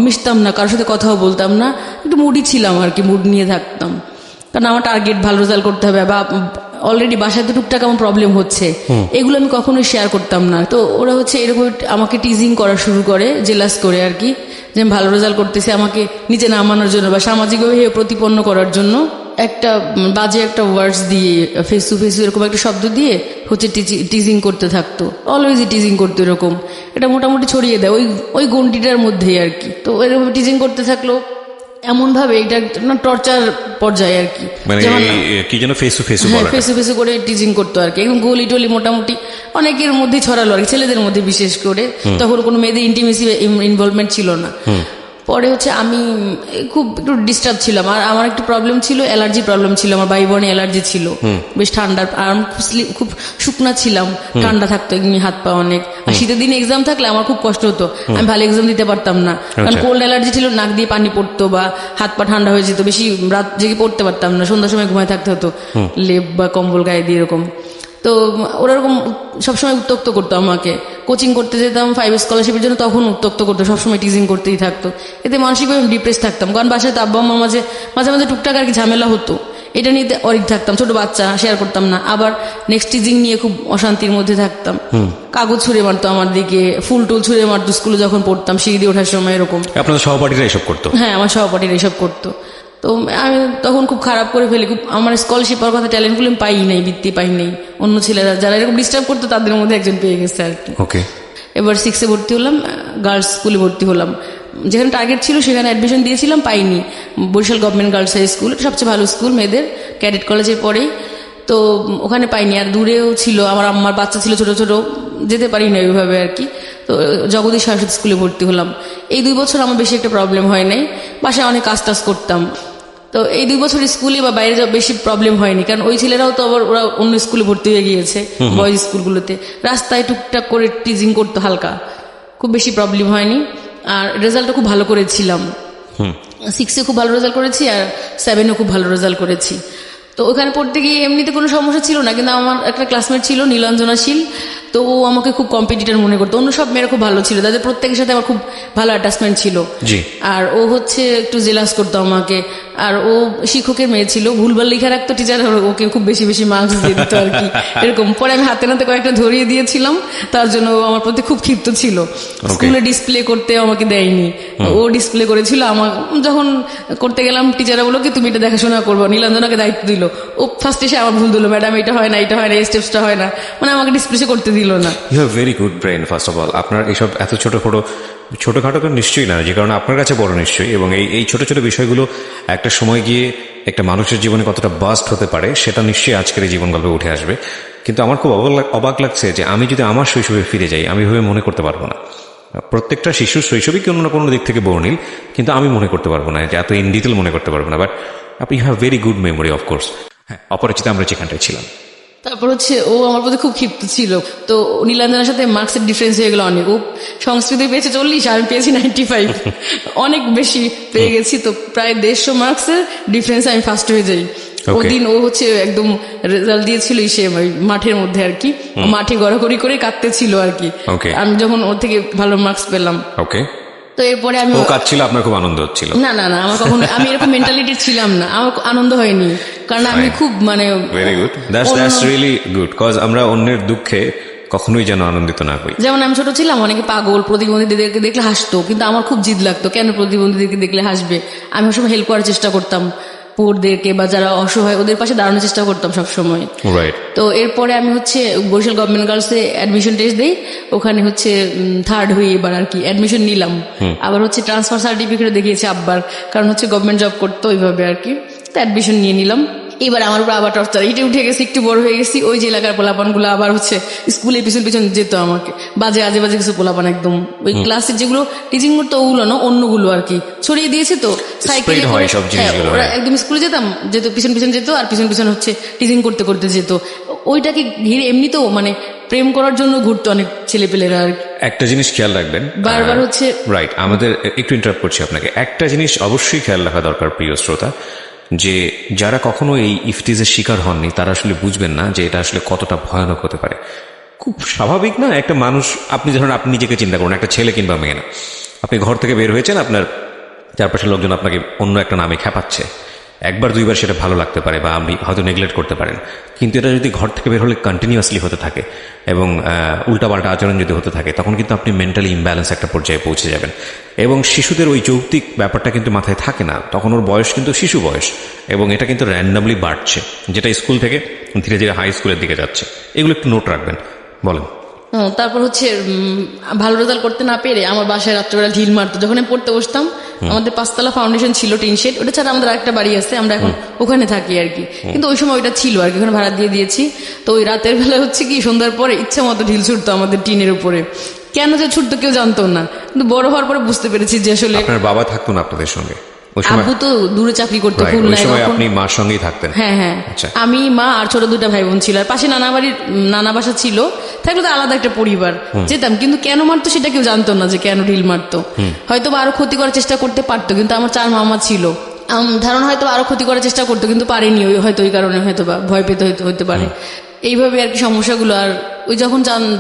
মিশতাম না, কারোর সাথে কথাও বলতাম না, একটু মুডি ছিলাম আর কি, মুড নিয়ে থাকতাম, কারণ আমার টার্গেট ভালো রেজাল্ট করতে হবে বা অলরেডি বাসায় তো টুকটাক আমার প্রবলেম হচ্ছে, এগুলো আমি কখনোই শেয়ার করতাম না। তো ওরা হচ্ছে এরকম আমাকে টিজিং করা শুরু করে, জেলাস করে আর কি, যে আমি ভালো রেজাল্ট করতেছি, আমাকে নিচে নামানোর জন্য বা সামাজিকভাবে প্রতিপন্ন করার জন্য একটা বাজে একটা ওয়ার্ডস দিয়ে, ফেস টু ফেস এরকম একটা শব্দ দিয়ে হচ্ছে টিজিং করতে থাকতো, অলওয়েজই টিজিং করতো এরকম। এটা মোটামুটি ছড়িয়ে দেয় ওই গন্ডিটার মধ্যেই আর কি। তো এরকম টিজিং করতে থাকলো এমন ভাবে, এটা না টর্চার পর্যায়ে আর কি, কি যেন ফেস টু ফেস করে টিজিং করতো আর কি, একদম গলি টলি মোটামুটি অনেকের মধ্যে ছড়ালো আর কি, ছেলেদের মধ্যে বিশেষ করে। তখন কোনো মেয়েদের ইন্টিমেসি ইনভলভমেন্ট ছিল না। পরে হচ্ছে আমি খুব একটু ডিস্টার্ব ছিলাম, আর আমার একটু প্রবলেম ছিল, অ্যালার্জি প্রবলেম ছিল, আমার বায়ুবর্ণে অ্যালার্জি ছিল বেশ ঠান্ডার, আর আমি খুব শুকনা ছিলাম, ঠান্ডা থাকতো এমনি হাত পা অনেক। আর শীতের দিনে এক্সাম থাকলে আমার খুব কষ্ট হতো, আমি ভালো এক্সাম দিতে পারতাম না, কারণ কোল্ড অ্যালার্জি ছিল, নাক দিয়ে পানি পড়তো বা হাত পা ঠান্ডা হয়ে যেত, বেশি রাত জেগে পড়তে পারতাম না, সন্ধ্যার সময় ঘুমায় থাকতে হতো লেপ বা কম্বল গায়ে দিয়ে এরকম। তো ওরা এরকম সবসময় উত্তক্ত করতো আমাকে, কোচিং করতে যেতাম 5 স্কলারশিপের জন্য, তখন উত্তক্ত করতো, সবসময় টিজিং করতেই থাকতো। এতে মানসিকভাবে ডিপ্রেস থাকতাম, কারণ বাসায় তো আব্বা আম্মা মাঝে মাঝে টুকটাক আর কি ঝামেলা হতো, এটা নিয়ে অরিক থাকতাম, ছোট বাচ্চা, শেয়ার করতাম না। আবার নেক্সট টিজিং নিয়ে খুব অশান্তির মধ্যে থাকতাম, কাগজ ছুঁড়ে মারতো আমার দিকে, ফুল টুল ছুঁড়ে মারতো স্কুলে যখন পড়তাম, সিঁড়ি দিয়ে ওঠার সময় এরকম। আপনাদের সহপাঠীরা এসব করতো? হ্যাঁ, আমার সহপাঠীরা এসব করতো। তো আমি তখন খুব খারাপ করে ফেলি, খুব আমার স্কলারশিপ পাওয়ার কথা, ট্যালেন্টগুলো আমি পাই নাই, বৃত্তি পাই নাই। অন্য ছেলেরা যারা এরকম ডিস্টার্ব করতো তাদের মধ্যে একজন পেয়ে গেছে আর কি। ওকে। এবার 6-এ ভর্তি হলাম, গার্লস স্কুলে ভর্তি হলাম, যেখানে টার্গেট ছিল সেখানে অ্যাডমিশন দিয়েছিলাম, পাইনি। Barishal government girls high school, সবচেয়ে ভালো স্কুল মেয়েদের, ক্যাডেট কলেজের পরেই। তো ওখানে পাইনি। আর দূরেও ছিল, আমার আম্মার বাচ্চা ছিল ছোট ছোট, যেতে পারি না ওইভাবে আর কি। তো জগদীশ সরস্বতী স্কুলে ভর্তি হলাম। এই 2 বছর আমার বেশি একটা প্রবলেম হয় নাই, বাসায় অনেক কাজ টাজ করতাম। তো এই 2 বছর স্কুলে বা বাইরে যাওয়া বেশি প্রবলেম হয়নি, কারণ ওই ছেলেরাও তো আবার ওরা অন্য স্কুলে ভর্তি হয়ে গিয়েছে, বয়েজ স্কুলগুলোতে। রাস্তায় টুকটাক করে টিজিং করতো হালকা, খুব বেশি প্রবলেম হয়নি। আর রেজাল্টও খুব ভালো করেছিলাম, 6-এ খুব ভালো রেজাল্ট করেছি, আর 7-এও খুব ভালো রেজাল্ট করেছি। তো ওখানে পড়তে গিয়ে এমনিতে কোনো সমস্যা ছিল না, কিন্তু আমার একটা ক্লাসমেট ছিল নীলাঞ্জনা শীল, তো ও আমাকে খুব কম্পিটিটর মনে করতো। অন্য সব মেয়েরা খুব ভালো ছিল, তাদের প্রত্যেকের সাথে আমার খুব ভালো অ্যাটাচমেন্ট ছিল। আর ও হচ্ছে একটু জেলাস করতো আমাকে। আর ও শিক্ষকের মেয়ে ছিল, ভুলভাল লিখে রাখতো টিচার, ওকে খুব বেশি বেশি মার্কস দিয়ে দিত আর কি, এরকম। পরে আমি হাতে নাতে কয়েকটা ধরিয়ে দিয়েছিলাম, তার জন্য ও আমার প্রতি খুব ক্ষিপ্ত ছিল। স্কুলে ডিসপ্লে করতে আমাকে দেয়নি, ও ডিসপ্লে করেছিল। আমার যখন করতে গেলাম, টিচাররা বললো কি তুমি এটা দেখাশোনা করবো, নীলাঞ্জনাকে দায়িত্ব দিল। ও ফার্স্ট এসে আমার ভুল দিল, ম্যাডাম এটা হয় না, এটা হয় না, এই স্টেপসটা হয় না, মানে আমাকে ডিসপ্লে করতে দিল না। You have very good brain first of all. আপনার এইসব এত ছোটখাটো তো নিশ্চয়ই না, যে কারণে আপনার কাছে বড় নিশ্চয়ই। এবং এই ছোট ছোট বিষয়গুলো একটা সময় গিয়ে একটা মানুষের জীবনে কতটা বাস্ট হতে পারে সেটা নিশ্চয়ই আজকের এই জীবন গল্পে উঠে আসবে। কিন্তু আমার খুব অবাক লাগছে যে আমি যদি আমার শৈশবে ফিরে যাই, আমি ভেবে মনে করতে পারবো না। প্রত্যেকটা শিশুর শৈশবই কোনো না কোনো দিক থেকে বর্ণিল, কিন্তু আমি মনে করতে পারবো না, যে এত ইন ডিটেল মনে করতে পারবো না। বাট আপনি have very good memory of course. হ্যাঁ, অপরিচিত আমরা যেখানটায় ছিলাম। তারপর হচ্ছে ও আমার প্রতি খুব ক্ষিপ্ত ছিল। তো নীলাঞ্জনার সাথে মার্কসের ডিফারেন্স হয়ে গেল অনেক। ও সংস্কৃতি পেয়েছে 40, আমি পেয়েছি 95, অনেক বেশি পেয়ে গেছি। তো প্রায় 150 মার্কসের ডিফারেন্স আমি ফার্স্ট হয়ে যাই। ওদিন ও হচ্ছে একদম রেজাল্ট দিয়েছিল সে মাঠের মধ্যে আর কি, মাঠে গড়াগড়ি করে কাঁদতেছিল আর কি, আমি যখন ওর থেকে ভালো মার্কস পেলাম। তো এরপরে আমি কাঁদছিল, আপনার খুব আনন্দ হচ্ছিল? না না না, আমার কখনো, আমি এরকম মেন্টালিটি ছিলাম না, আমার আনন্দ হয়নি, কারণ আমি খুব মানে very good, that's really good, cause আমরা অন্যের দুঃখে কখনোই যেন আনন্দিত না হই। যেমন আমি ছোট ছিলাম, অনেকে পাগল প্রতিবন্ধীদেরকে দেখলে হাসতো, কিন্তু আমার খুব জিদ লাগতো কেন প্রতিবন্ধীদেরকে দেখলে হাসবে। আমি সবসময় হেল্প করার চেষ্টা করতাম, পোরদেরকে বা যারা অসহায় ওদের পাশে দাঁড়ানোর চেষ্টা করতাম সবসময়। তো এরপরে আমি হচ্ছে বরিশাল গভর্নমেন্ট গার্লসে অ্যাডমিশন টেস্ট দিই, ওখানে হচ্ছে 3rd হয়ে এবার আর কি অ্যাডমিশন নিলাম। আবার হচ্ছে ট্রান্সফার সার্টিফিকেট দেখিয়েছে আব্বার, কারণ হচ্ছে গভর্নমেন্ট জব করতো ওইভাবে আর কি। তো অ্যাডমিশন নিয়ে নিলাম। এবার আমার উপর আবার টর্চার, এটা উঠে গেছি, একটু বড় হয়ে গেছি, ওই যে এলাকার পোলাপানগুলো আবার হচ্ছে স্কুলে পিছন পিছন যেত আমাকে, বাজে আজে বাজে কিছু পোলাপান, একদম ওই ক্লাসের যেগুলো টিচিং করতো ওগুলো না, অন্যগুলো আর কি ছড়িয়ে দিয়েছে। তো সাইকেলে ওরা একদম স্কুলে যেত পিছন পিছন যেত, আর পিছন পিছন হচ্ছে টিচিং করতে করতে যেত। ওইটাকে ঘিরে এমনিতেও মানে প্রেম করার জন্য ঘুরতো অনেক ছেলেপেলেরা আর কি। একটা জিনিস খেয়াল রাখবেন, বারবার হচ্ছে রাইট, আমাদের একটু ইন্টারাপ্ট করছি আপনাকে। একটা জিনিস অবশ্যই খেয়াল রাখা দরকার প্রিয় শ্রোতা, যে যারা কখনো এই ইফটিজের শিকার হননি তারা আসলে বুঝবেন না যে এটা আসলে কতটা ভয়ানক হতে পারে। খুব স্বাভাবিক না, একটা মানুষ, আপনি ধরুন আপনি নিজেকে চিন্তা করুন, একটা ছেলে কিংবা মেয়ে না, আপনি ঘর থেকে বের হয়েছেন, আপনার চারপাশের লোকজন আপনাকে অন্য একটা নামে খেপাচ্ছে, 1-2বার সেটা ভালো লাগতে পারে বা আপনি হয়তো নেগলেক্ট করতে পারেন, কিন্তু এটা যদি ঘর থেকে বের হলে কন্টিনিউয়াসলি হতে থাকে এবং উল্টাপাল্টা আচরণ যদি হতে থাকে, তখন কিন্তু আপনি মেন্টালি ইমব্যালেন্স একটা পর্যায়ে পৌঁছে যাবেন। এবং শিশুদের ওই যৌক্তিক ব্যাপারটা কিন্তু মাথায় থাকে না, তখন ওর বয়স কিন্তু শিশু বয়স, এবং এটা কিন্তু র্যান্ডামলি বাড়ছে, যেটা স্কুল থেকে ধীরে ধীরে হাই স্কুলের দিকে যাচ্ছে। এগুলো একটু নোট রাখবেন। বলেন। তারপর হচ্ছে ভালো রেজাল্ট করতে না পেরে আমার বাসায় রাত্রেবেলা ঢিল মারতো। যখন আমি পড়তে বসতাম, আমাদের 5তলা ফাউন্ডেশন ছিল, টিন শেড, ওটা ছাড়া আমাদের আরেকটা বাড়ি আছে, আমরা এখন ওখানে থাকি আর কি, কিন্তু ওই সময় ওইটা ছিল আর কি, ওখানে ভাড়া দিয়ে দিয়েছি। তো ওই রাতের বেলা হচ্ছে কি সন্ধ্যার পরে ইচ্ছা মতো ঢিল ছুটতো আমাদের টিনের উপরে, কেন যে ছুটতো কেউ জানতো না, কিন্তু বড় হওয়ার পরে বুঝতে পেরেছি যে আসলে আপনার বাবা থাকতো না আপনাদের সঙ্গে? আব্বু তো দূরে চাকরি করতো, আপনি মার সঙ্গেই থাকতেন? হ্যাঁ হ্যাঁ, আমি, মা আর ছোট 2টা ভাই বোন ছিল, আর পাশে নানা বাসা ছিল, থাকলে তো আলাদা একটা পরিবার, যেতাম। কিন্তু কেন মারতো সেটা কেউ জানতো না, যে কেন ঢিল মারতো। হয়তো আরো ক্ষতি করার চেষ্টা করতে পারতো, কিন্তু আমার 4 মামা ছিল, ধারণা হয়তো আরো ক্ষতি করার চেষ্টা করতো, কিন্তু পারেনি, হয়তো ওই কারণে হয়তো বা ভয় পেতে হতে পারে, এইভাবে আর কি সমস্যাগুলো। আর ওই যখন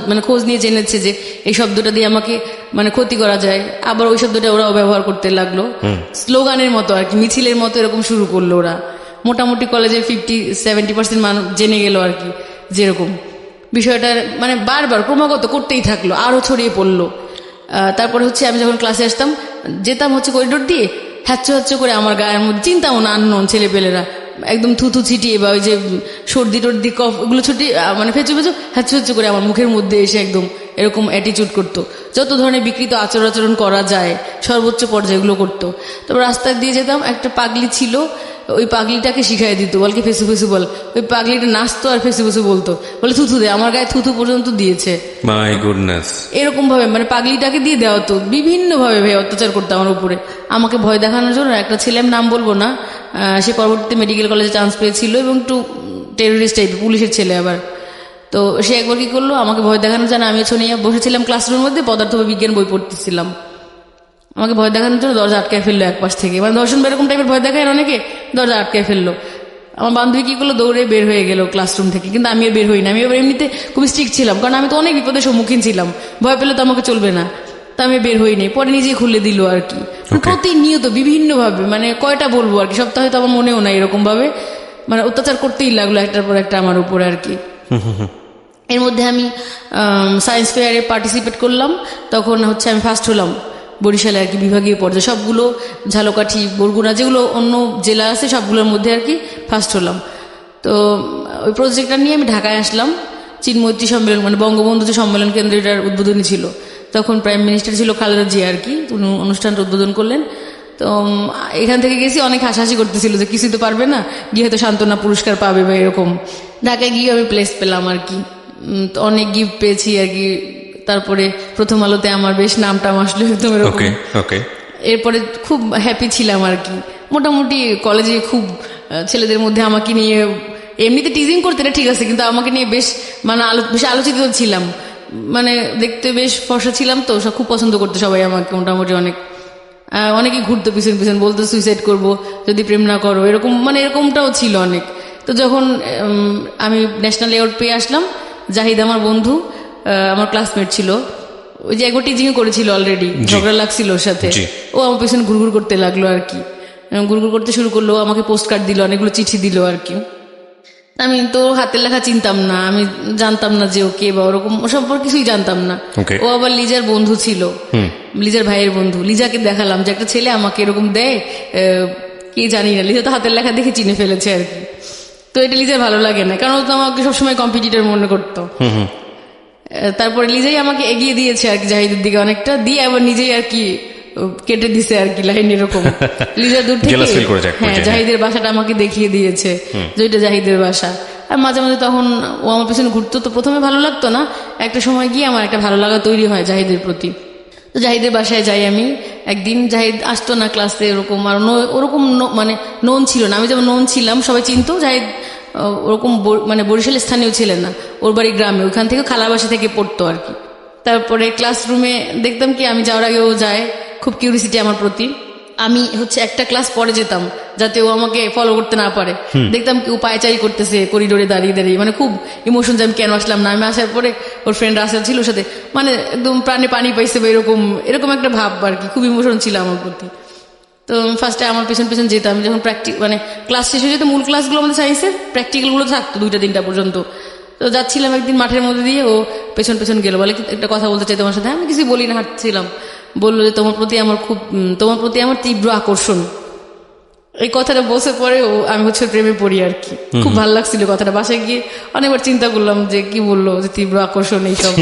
মানে খোঁজ নিয়ে জেনেছে যে এই শব্দটা দিয়ে আমাকে মানে ক্ষতি করা যায়, আবার ওই শব্দটা ওরাও ব্যবহার করতে লাগলো, স্লোগানের মতো আর কি, মিছিলের মতো এরকম শুরু করলো ওরা। মোটামুটি কলেজের 50-70% মানুষ জেনে গেল আর কি, যেরকম বিষয়টা মানে বারবার ক্রমাগত করতেই থাকলো, আরো ছড়িয়ে পড়লো। তারপরে হচ্ছে আমি যখন ক্লাসে আসতাম, যেতাম হচ্ছে করিডোর দিয়ে, হ্যাচ্ছ হ্যাচ্ছ করে আমার গায়ের মধ্যে, চিন্তাও না, আননোন ছেলেপেলেরা একদম থুথু ছিটিয়ে বা ওই যে সর্দি টর্দি কফ ওগুলো ছুটিয়ে মানে ফেঁচু হ্যাচ্ছ হ্যাচ্ছ করে আমার মুখের মধ্যে এসে একদম এরকম অ্যাটিচিউড করতো, যত ধরনের বিকৃত আচরণ করা যায় সর্বোচ্চ পর্যায়ে এগুলো করতো। তারপর রাস্তা দিয়ে যেতাম, একটা পাগলি ছিল, ওই পাগলিটাকে শিখাই দিত, বলকে ফেসু ফেসু বল। ওই পাগলিটা নাচতো আর ফেসু ফেসু বলতো, বলে থুথু দে, আমার গায়ে থুথু পর্যন্ত দিয়েছে। My goodness. এরকম ভাবে মানে পাগলিটাকে দিয়ে দেওয়া হতো, বিভিন্ন ভাবে অত্যাচার করতো আমার উপরে। আমাকে ভয় দেখানোর জন্য একটা ছেলে, আমি নাম বলবো না, সে পরবর্তীতে মেডিকেল কলেজে চান্স পেয়েছিল এবং একটু টেরোরিস্ট টাইপের, পুলিশের ছেলে আবার। তো সে একবার কি করলো, আমাকে ভয় দেখানোর জন্য, আমি নিয়ে বসেছিলাম ক্লাসরুমের মধ্যে, পদার্থ বিজ্ঞান বই পড়তেছিলাম, আমাকে ভয় দেখানোর জন্য দরজা আটকায় ফেললো এক পাশ থেকে, মানে ধর্ষণ এরকম টাইপের ভয় দেখায় অনেকে, দরজা আটকায় ফেললো। আমার বান্ধবী কি করলো, দৌড়ে বের হয়ে গেল ক্লাসরুম থেকে, কিন্তু আমি আর বের হই না। আমি এবার এমনিতে খুব স্ট্রিক্ট ছিলাম, কারণ আমি তো অনেক বিপদের সম্মুখীন ছিলাম, ভয় পেলে তো আমাকে চলবে না, তা আমি বের হইনি। পরে নিজেই খুলে দিল আর কি, প্রতিনিয়ত বিভিন্ন ভাবে, মানে কয়টা বলবো আর কি, সপ্তাহে তো আমার মনেও নাই, এরকম ভাবে মানে অত্যাচার করতেই লাগলো একটার পর একটা আমার উপরে আর কি। এর মধ্যে আমি সায়েন্স ফেয়ারে পার্টিসিপেট করলাম, তখন হচ্ছে আমি ফার্স্ট হলাম বরিশালে আর কি, বিভাগীয় পর্যায়ে সবগুলো, ঝালকাঠি, বরগুনা, যেগুলো অন্য জেলা আছে সবগুলোর মধ্যে আর কি ফার্স্ট হলাম। তো ওই প্রজেক্টটা নিয়ে আমি ঢাকায় আসলাম, চিন্মৈত্রী সম্মেলন, মানে বঙ্গবন্ধু যে সম্মেলন কেন্দ্র, এটার উদ্বোধনী ছিল, তখন প্রাইম মিনিস্টার ছিল খালেদা জিয়া আর কি, উনি অনুষ্ঠানটা উদ্বোধন করলেন। তো এখান থেকে গেছি, অনেক হাসাহাসি করতেছিল যে কিছু তো পারবে না, গিয়ে হয়তো সান্ত্বনা পুরস্কার পাবে বা এরকম। ঢাকায় গিয়ে আমি প্লেস পেলাম আর কি, তো অনেক গিফট পেয়েছি আর কি। তারপরে প্রথম আলোতে আমার বেশ নামটাম আসলো একদম এরকম। এরপরে খুব হ্যাপি ছিলাম আর কি। মোটামুটি কলেজে খুব ছেলেদের মধ্যে আমাকে নিয়ে এমনিতে টিজিং করতে না, ঠিক আছে, কিন্তু আমাকে নিয়ে বেশ মানে বেশ আলোচিত ছিলাম, মানে দেখতে বেশ ফর্সা ছিলাম, তো সব খুব পছন্দ করতে সবাই আমাকে মোটামুটি। অনেকেই ঘুরতো পিছন পিছন, বলতো সুইসাইড করবো যদি প্রেম না করো, এরকম মানে এরকমটাও ছিল অনেক। তো যখন আমি ন্যাশনাল অ্যাওয়ার্ড পেয়ে আসলাম, জাহিদ আমার বন্ধু, আমার ক্লাসমেট ছিল, ওই যে একবার টিচিং করেছিল অলরেডি, ঝগড়া লাগছিল ওর সাথে, ও আমার পেছনে ঘুরঘুর করতে লাগলো আর কি, ঘুরঘুর করতে শুরু করলো, আমাকে পোস্ট কার্ড দিল, অনেকগুলো চিঠি দিল আর কি। আমি তো হাতের লেখা চিনতাম না, আমি জানতাম না যে ও কে বা ওরকম, ও সম্পর্কে কিছুই জানতাম না। ও আবার লিজার বন্ধু ছিল, লিজার ভাইয়ের বন্ধু। লিজাকে দেখালাম যে একটা ছেলে আমাকে এরকম দেয়, কি জানি না, লিজা তো হাতের লেখা দেখে চিনে ফেলেছে আর কি। তো এটা লিজার ভালো লাগে না, কারণ ও তো আমাকে সবসময় কম্পিটিটর মনে করতো। তারপরে লিজাই আমাকে এগিয়ে দিয়েছে আর কি জাহিদের দিকে অনেকটা, দিয়ে আবার নিজেই আর কি কেটে দিছে আর কি লাইন এরকম। লিজা দূর থেকে হ্যাঁ জাহিদের বাসাটা আমাকে দেখিয়ে দিয়েছে যে ওইটা জাহিদের বাসা। আর মাঝে মাঝে তখন ও আমার পেছনে ঘুরতো, তো প্রথমে ভালো লাগতো না, একটা সময় গিয়ে আমার একটা ভালো লাগা তৈরি হয় জাহিদের প্রতি। তো জাহিদের বাসায় যাই আমি একদিন, জাহিদ আসতো না ক্লাসে এরকম, আর ওরকম মানে নোন ছিল না, আমি যেমন নোন ছিলাম সবাই চিনতো, জাহিদ ওরকম মানে বরিশালের স্থানীয় ছিলেন না, ওর বাড়ি গ্রামে, ওখান থেকে খালার বাসা থেকে পড়তো আর কি। তারপরে ক্লাসরুমে দেখতাম কি আমি যাওয়ার আগে ও যায়, খুব কিউরিসিটি আমার প্রতি। আমি হচ্ছে একটা ক্লাস পরে যেতাম যাতে ও আমাকে ফলো করতে না পারে, দেখতাম কি ও পায়চারি করতেছে করিডোরে দাঁড়িয়ে দাঁড়িয়ে, মানে খুব ইমোশন যে আমি কেন আসলাম না। আমি আসার পরে ওর ফ্রেন্ড রাসেল ছিল ওর সাথে, মানে একদম প্রাণে পানি পাইছে বা এরকম একটা ভাব আর কি, খুব ইমোশন ছিল আমার প্রতি। তো ফার্স্টে আমার পেছন পেছন যেতাম, যখন মানে ক্লাস শেষ হয়ে যেত, মূল ক্লাসগুলো আমাদের সায়েন্সের প্র্যাকটিক্যালগুলো থাকতো 2টা-3টা পর্যন্ত। তো যাচ্ছিলাম একদিন মাঠের মধ্যে দিয়ে, ও পেছন পেছন গেল, বলে একটা কথা বলতে চাই তোমার সাথে। আমি কিছু বলি না, হাঁটছিলাম। বললো যে তোমার প্রতি আমার তীব্র আকর্ষণ। এই কথাটা বসে পরে আমি হচ্ছে প্রেমে পড়ি আর কি। খুব ভালো লাগছিল কথাটা, বাসায় গিয়ে অনেকবার চিন্তা করলাম যে কি বললো, যে তীব্র আকর্ষণ এইসব।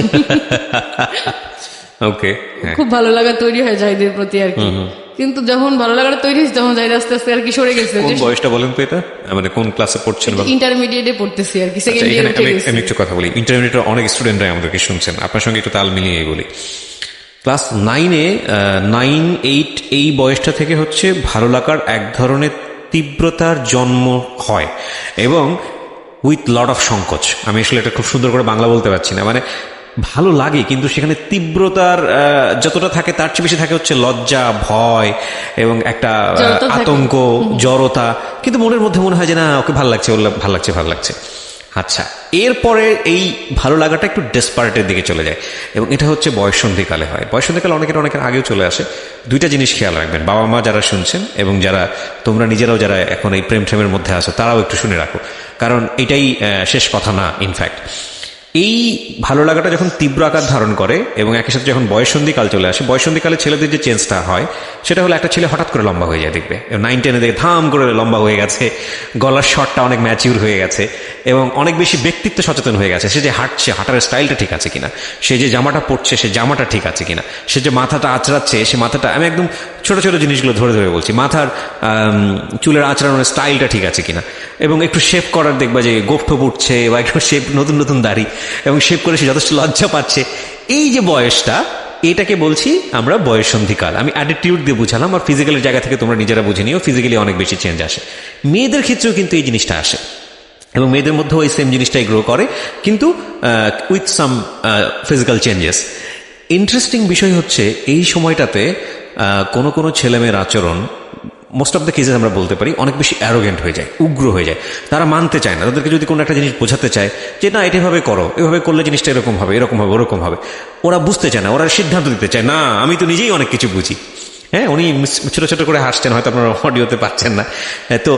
খুব ভালো লাগা তৈরি হয় জাহিদের প্রতি আর কি। কিন্তু যখন ভালো লাগাটা তৈরি হয়েছে তখন জাহিদ আস্তে আস্তে আর কি সরে গেছে। কোন বয়সটা বলেন তো এটা, মানে কোন ক্লাসে পড়ছেন? ইন্টারমিডিয়েটে পড়তেছি আর কি, সেকেন্ড ইয়ারে উঠে গেছি। আমি একটু কথা বলি, ইন্টারমিডিয়েটে অনেক স্টুডেন্টরাই আমাদেরকে শুনছেন, আপনার সঙ্গে একটু তাল মিলিয়ে বলি। ক্লাস 9-এ 9-8 এই বয়সটা থেকে হচ্ছে ভালো লাগার এক ধরনের তীব্রতার জন্ম হয়, এবং উইথ লট অফ সংকোচ। আমি আসলে এটা খুব সুন্দর করে বাংলা বলতে পারছি না, মানে ভালো লাগে কিন্তু সেখানে তীব্রতার যতটা থাকে তার চেয়ে বেশি থাকে হচ্ছে লজ্জা, ভয় এবং একটা আতঙ্ক, জড়তা। কিন্তু মনের মধ্যে মনে হয় যে না, ওকে ভালো লাগছে, ভালো লাগছে। আচ্ছা, এরপরে এই ভালো লাগাটা একটু ডেসপারেটের দিকে চলে যায়, এবং এটা হচ্ছে বয়ঃসন্ধিকালে হয়। বয়ঃসন্ধিকালে অনেকের আগেও চলে আসে। 2টা জিনিস খেয়াল রাখবেন, বাবা মা যারা শুনছেন এবং যারা তোমরা নিজেরাও যারা এখন এই প্রেমের মধ্যে আছো, তারাও একটু শুনে রাখো, কারণ এটাই শেষ কথা না। ইনফ্যাক্ট এই ভালো লাগাটা যখন তীব্র আকার ধারণ করে এবং একই সাথে যখন বয়ঃসন্ধিকাল চলে আসে, বয়ঃসন্ধিকালে ছেলেদের যে চেঞ্জটা হয় সেটা হলো একটা ছেলে হঠাৎ করে লম্বা হয়ে যায়, দেখবে 9-10 দেখে ধাম করে লম্বা হয়ে গেছে, গলার শটটা অনেক ম্যাচিউর হয়ে গেছে এবং অনেক বেশি ব্যক্তিত্ব সচেতন হয়ে গেছে। সে যে হাঁটছে, হাঁটার স্টাইলটা ঠিক আছে কিনা, সে যে জামাটা পরছে সে জামাটা ঠিক আছে কিনা, সে যে মাথাটা আঁচড়াচ্ছে সে মাথাটা, আমি একদম ছোট ছোট জিনিসগুলো ধরে ধরে বলছি, মাথার চুলের আঁচড়ানোর স্টাইলটা ঠিক আছে কিনা, এবং একটু শেভ করার দেখবা যে গোফ উঠছে, বা একটু শেভ, নতুন নতুন দাড়ি, এবং শেভ করে সে যথেষ্ট লজ্জা পাচ্ছে। এই যে বয়সটা, এটাকে বলছি আমরা বয়ঃসন্ধিকাল। আমি অ্যাটিটিউড দিয়ে বুঝালাম, আর ফিজিক্যালের জায়গা থেকে তোমরা নিজেরা বুঝে নিও, ফিজিক্যালি অনেক বেশি চেঞ্জ আসে। মেয়েদের ক্ষেত্রেও কিন্তু এই জিনিসটা আসে, এবং মেয়েদের মধ্যেও এই সেম জিনিসটাই গ্রো করে, কিন্তু with some physical changes. Interesting বিষয় হচ্ছে এই সময়টাতে কোনো কোনো ছেলেমেয়ের আচরণ, মোস্ট অফ দ্য কেসেস আমরা বলতে পারি, অনেক বেশি অ্যারোগেন্ট হয়ে যায়, উগ্র হয়ে যায়। তারা মানতে চায় না। তাদেরকে যদি কোনো একটা জিনিস বোঝাতে চায় যে না এটা এভাবে করো, এভাবে করলে জিনিসটা এরকম হবে, এরকম হবে, ওরকম হবে, ওরা বুঝতে চায় না, ওরা সিদ্ধান্ত দিতে চায় না, আমি তো নিজেই অনেক কিছু বুঝি। হ্যাঁ, উনি ছোট ছোট করে হাসছেন, হয়তো আপনারা অডিওতে পাচ্ছেন না। তো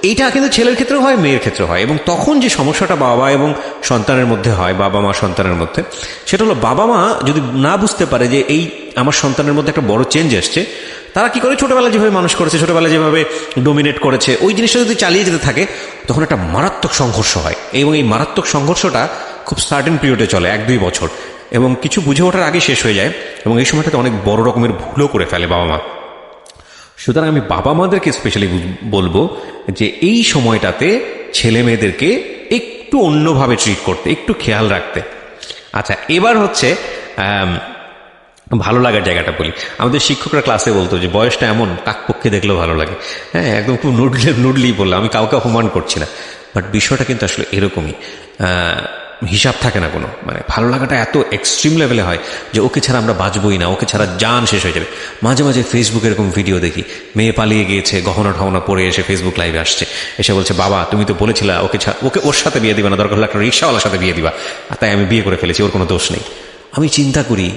এইটা কিন্তু ছেলের ক্ষেত্রেও হয়, মেয়ের ক্ষেত্রে হয়। এবং তখন যে সমস্যাটা বাবা এবং সন্তানের মধ্যে হয়, বাবা মা সন্তানের মধ্যে, সেটা হলো বাবা মা যদি না বুঝতে পারে যে এই আমার সন্তানের মধ্যে একটা বড় চেঞ্জ এসছে, তারা কি করে ছোটবেলা যেভাবে মানুষ করেছে, ছোটবেলা যেভাবে ডোমিনেট করেছে, ওই জিনিসটা যদি চালিয়ে যেতে থাকে, তখন একটা মারাত্মক সংঘর্ষ হয়। এবং এই মারাত্মক সংঘর্ষটা খুব সার্টেন পিরিয়ডে চলে, 1-2 বছর, এবং কিছু বুঝে ওঠার আগে শেষ হয়ে যায়। এবং এই সময়টাতে অনেক বড় রকমের ভুলও করে ফেলে বাবা মা। সুতরাং আমি বাবা মাদেরকে স্পেশালি বলবো যে এই সময়টাতে ছেলে মেয়েদেরকে একটু অন্যভাবে ট্রিট করতে, একটু খেয়াল রাখতে। আচ্ছা, এবার হচ্ছে ভালো লাগার জায়গাটা বলি। আমাদের শিক্ষকরা ক্লাসে বলতো যে বয়সটা এমন, কাকপক্ষে দেখলেও ভালো লাগে। হ্যাঁ, একদম খুব নুডলি বললাম, আমি কাউকে অপমান করছি না, বাট বিষয়টা কিন্তু আসলে এরকমই। হিসাব থাকে না কোনো, মানে ভালো লাগাটা এত এক্সট্রিম লেভেলে হয় যে ওকে ছাড়া আমরা বাঁচবই না, ওকে ছাড়া জান শেষ হয়ে যাবে। মাঝে মাঝে ফেসবুকে এরকম ভিডিও দেখি, মেয়ে পালিয়ে গিয়েছে, গহনা ঠহনা পরে এসে ফেসবুক লাইভে আসছে, এসে বলছে বাবা তুমি তো বলেছিলা ওকে ওর সাথে বিয়ে দিবা না, দরকার হলে একটা রিক্সাওয়ালার সাথে বিয়ে দিবা, আর তাই আমি বিয়ে করে ফেলেছি, ওর কোনো দোষ নেই। আমি চিন্তা করি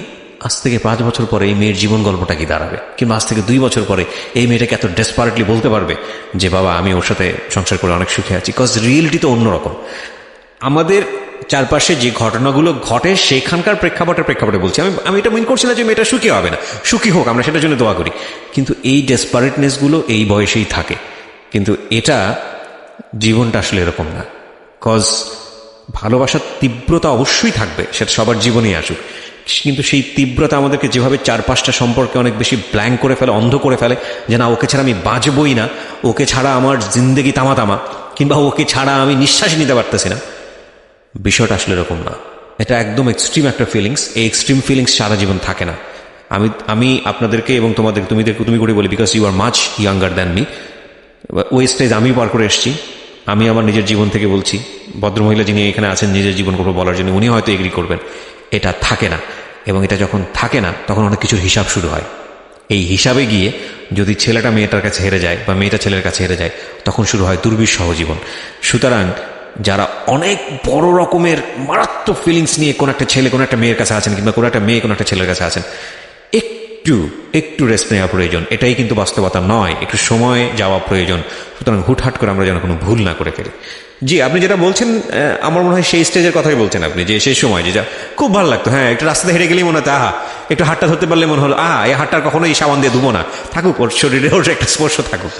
আজ থেকে 5 বছর পরে এই মেয়ের জীবন গল্পটা কি দাঁড়াবে, কিংবা আজ থেকে 2 বছর পরে এই মেয়েটাকে এত ডেসপারেটলি বলতে পারবে যে বাবা আমি ওর সাথে সংসার করে অনেক সুখে আছি। কজ রিয়েলিটি তো অন্যরকম। আমাদের চারপাশে যে ঘটনাগুলো ঘটে সেখানকার প্রেক্ষাপটে বলছি। আমি এটা মিন করছি না যে মেয়েটা সুখী হবে না, সুখী হোক, আমরা সেটার জন্য দোয়া করি, কিন্তু এই ডেসপারেটনেসগুলো এই বয়সেই থাকে। কিন্তু এটা জীবনটা আসলে এরকম না। কজ ভালোবাসার তীব্রতা অবশ্যই থাকবে, সেটা সবার জীবনেই আসুক, কিন্তু সেই তীব্রতা আমাদেরকে যেভাবে 4-5টা সম্পর্কে অনেক বেশি ব্ল্যাঙ্ক করে ফেলে, অন্ধ করে ফেলে, যে না ওকে ছাড়া আমি বাঁচবই না, ওকে ছাড়া আমার জিন্দেগি তামা, কিংবা ওকে ছাড়া আমি নিঃশ্বাসই নিতে পারতেছি না। বিষয়টা আসলে এরকম না। এটা একদম এক্সট্রিম একটা ফিলিংস। এই এক্সট্রিম ফিলিংস সারা জীবন থাকে না। আমি আপনাদেরকে এবং তুমি করে বলি, because you are much younger than me. ওই স্টেজ আমি পার করে এসেছি। আমি আমার নিজের জীবন থেকে বলছি, ভদ্রমহিলা যিনি এখানে আছেন নিজের জীবন গল্প বলার জন্য, উনি হয়তো এগ্রি করবেন, এটা থাকে না। এবং এটা যখন থাকে না, তখন অনেক কিছুর হিসাব শুরু হয়। এই হিসাবে গিয়ে যদি ছেলেটা মেয়েটার কাছে হেরে যায়, বা মেয়েটা ছেলের কাছে হেরে যায়, তখন শুরু হয় দুর্বিষহ জীবন। সুতরাং যারা অনেক বড় রকমের মারাত্মক ফিলিংস নিয়ে কোন একটা ছেলে কোন একটা মেয়ের কাছে আছেন, কিংবা কোন একটা মেয়ে কোন একটা ছেলের কাছে আছেন, একটু রেস্ট নেওয়া প্রয়োজন। এটাই কিন্তু বাস্তবতা নয়, একটু সময় যাওয়া প্রয়োজন। সুতরাং হুটহাট করে আমরা যেন কোনো ভুল না করে ফেলি। জি, আপনি যেটা বলছেন আমার মনে হয় সেই স্টেজের কথাই বলছেন আপনি, যে সেই সময় যে যা খুব ভালো লাগতো। হ্যাঁ, একটু রাস্তাতে হেঁটে গেলেই মনে হতো আহা, একটু হাতটা ধরতে পারলে মনে হলো এই হাতটার কখনোই সাবান দিয়ে ধুবো না, থাকুক ওর শরীরে, ওর একটা স্পর্শ থাকুক।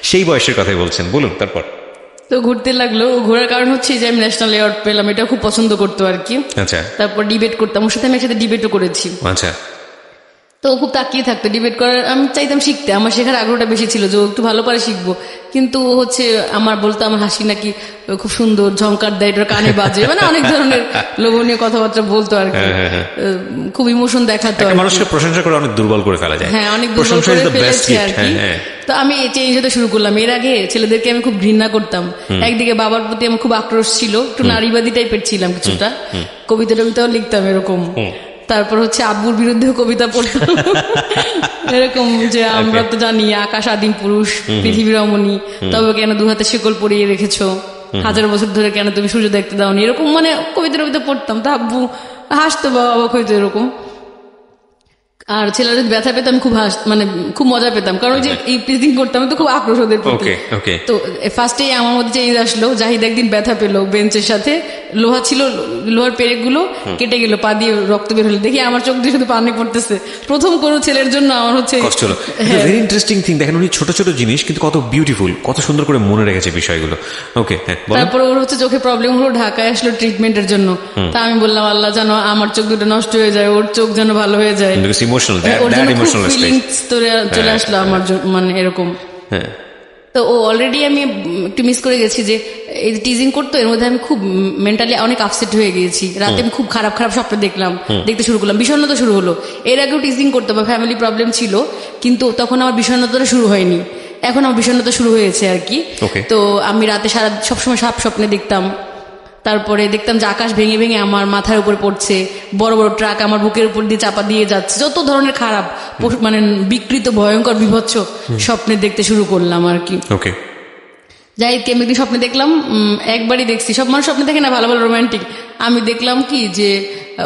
সেই বয়সের কথাই বলছেন, বলুন। তারপর তো ঘুরতে লাগলো। ঘোরার কারণ হচ্ছে যে আমি ন্যাশনাল অ্যাওয়ার্ড পেলাম, এটা খুব পছন্দ করতো আর কি। আচ্ছা। তারপর ডিবেট করতাম ওর সাথে, আমি একসাথে ডিবেটও করেছি। আচ্ছা। তো খুব তাকিয়ে থাকতো ডিবেট করার। আমি চাইতাম শিখতে, আমার শেখার আগ্রহটা বেশি ছিল যে ও একটু ভালো পারে শিখবো। কিন্তু হচ্ছে আমার বলতো আমার হাসি নাকি খুব সুন্দর, ঝংকার দেয়, এটার কানে বাজে, মানে অনেক ধরনের লোভনীয় কথাবার্তা বলতো আর কি। খুব ইমোশন দেখাতো। মানুষকে প্রশংসা করে অনেক দুর্বল করে ফেলা যায়। হ্যাঁ, অনেক দুর্বল করে ফেলেছে আর কি। তো আমি চেঞ্জ হতে শুরু করলাম। এর আগে ছেলেদেরকে আমি খুব ঘৃণা করতাম। একদিকে বাবার প্রতি আমার খুব আক্রোশ ছিল, একটু নারীবাদী টাইপের ছিলাম কিছুটা, কবিতাও লিখতাম এরকম। তারপর হচ্ছে আব্বুর বিরুদ্ধেও কবিতা পড়তাম এরকম, যে আমরা তো জানি আকাশ আদিম পুরুষ, পৃথিবী রমণী, তবে কেন 2 হাতে শিকল পরিয়ে রেখেছো, 1000 বছর ধরে কেন তুমি সূর্য দেখতে দাওনি, এরকম মানে কবিতা পড়তাম। তা আব্বু হাসতো বা অবাক হইতো এরকম। আর ছেলেরা যদি ব্যথা পেতাম খুব মজা পেতাম, কারণ যে এই প্রিজিং করতাম তো খুব আক্রোশ ওদের প্রতি। তো ফার্স্টে আমার মধ্যে চেঞ্জ আসলো। জাহিদ একদিন ব্যথা পেলো বেঞ্চের সাথে, লোহা ছিল, লোহার পেরেক গুলো কেটে গেল, পা দিয়ে রক্ত বের হলো, দেখি আমার চোখ দিয়ে শুধু পানি পড়তেছে। প্রথম কোনো ছেলের জন্য আমার হচ্ছে কষ্ট হলো। ভেরি ইন্টারেস্টিং থিং, দেখেন উনি ছোট ছোট জিনিস কিন্তু কত বিউটিফুল, কত সুন্দর করে মনে রেখেছে বিষয়গুলো। ওকে, তারপর ওর হচ্ছে চোখে প্রবলেম হলো, ঢাকায় আসলো ট্রিটমেন্টের জন্য। তা আমি বললাম আল্লাহ জানো আমার চোখ দুটো নষ্ট হয়ে যায়, ওর চোখ যেন ভালো হয়ে যায়। ইমোশনাল, ওর দ্যাট জন্য খুব ইমোশনাল স্পেস। ফিলিংস চলে আসলো আমার মানে এরকম। হ্যাঁ, তো ও অলরেডি আমি একটু মিস করে গেছি যে এই টিজিং করতো, এর মধ্যে আমি খুব মেন্টালি অনেক আপসেট হয়ে গিয়েছি। রাতে আমি খুব খারাপ খারাপ স্বপ্ন দেখতে শুরু করলাম, বিষণ্ণতা শুরু হলো। এর আগেও টিজিং করতো বা ফ্যামিলি প্রবলেম ছিল, কিন্তু তখন আমার বিষণ্ণতাটা শুরু হয়নি, এখন আমার বিষণ্ণতা শুরু হয়েছে আর কি। Okay. তো আমি রাতে সবসময় স্বপ্নে দেখতাম। তারপরে দেখতাম যে আকাশ ভেঙে ভেঙে আমার মাথার উপর পড়ছে, বড় বড় ট্রাক আমার বুকের উপর দিয়ে চাপা দিয়ে যাচ্ছে, যত ধরনের খারাপ মানে বিকৃত ভয়ঙ্কর বিভৎস স্বপ্নে দেখতে শুরু করলাম আর কি। ওকে। যাই আমি একদিন স্বপ্নে দেখলাম, একবারই দেখছি, সব মানুষ স্বপ্নে দেখে না ভালো ভালো রোমান্টিক। আমি দেখলাম কি যে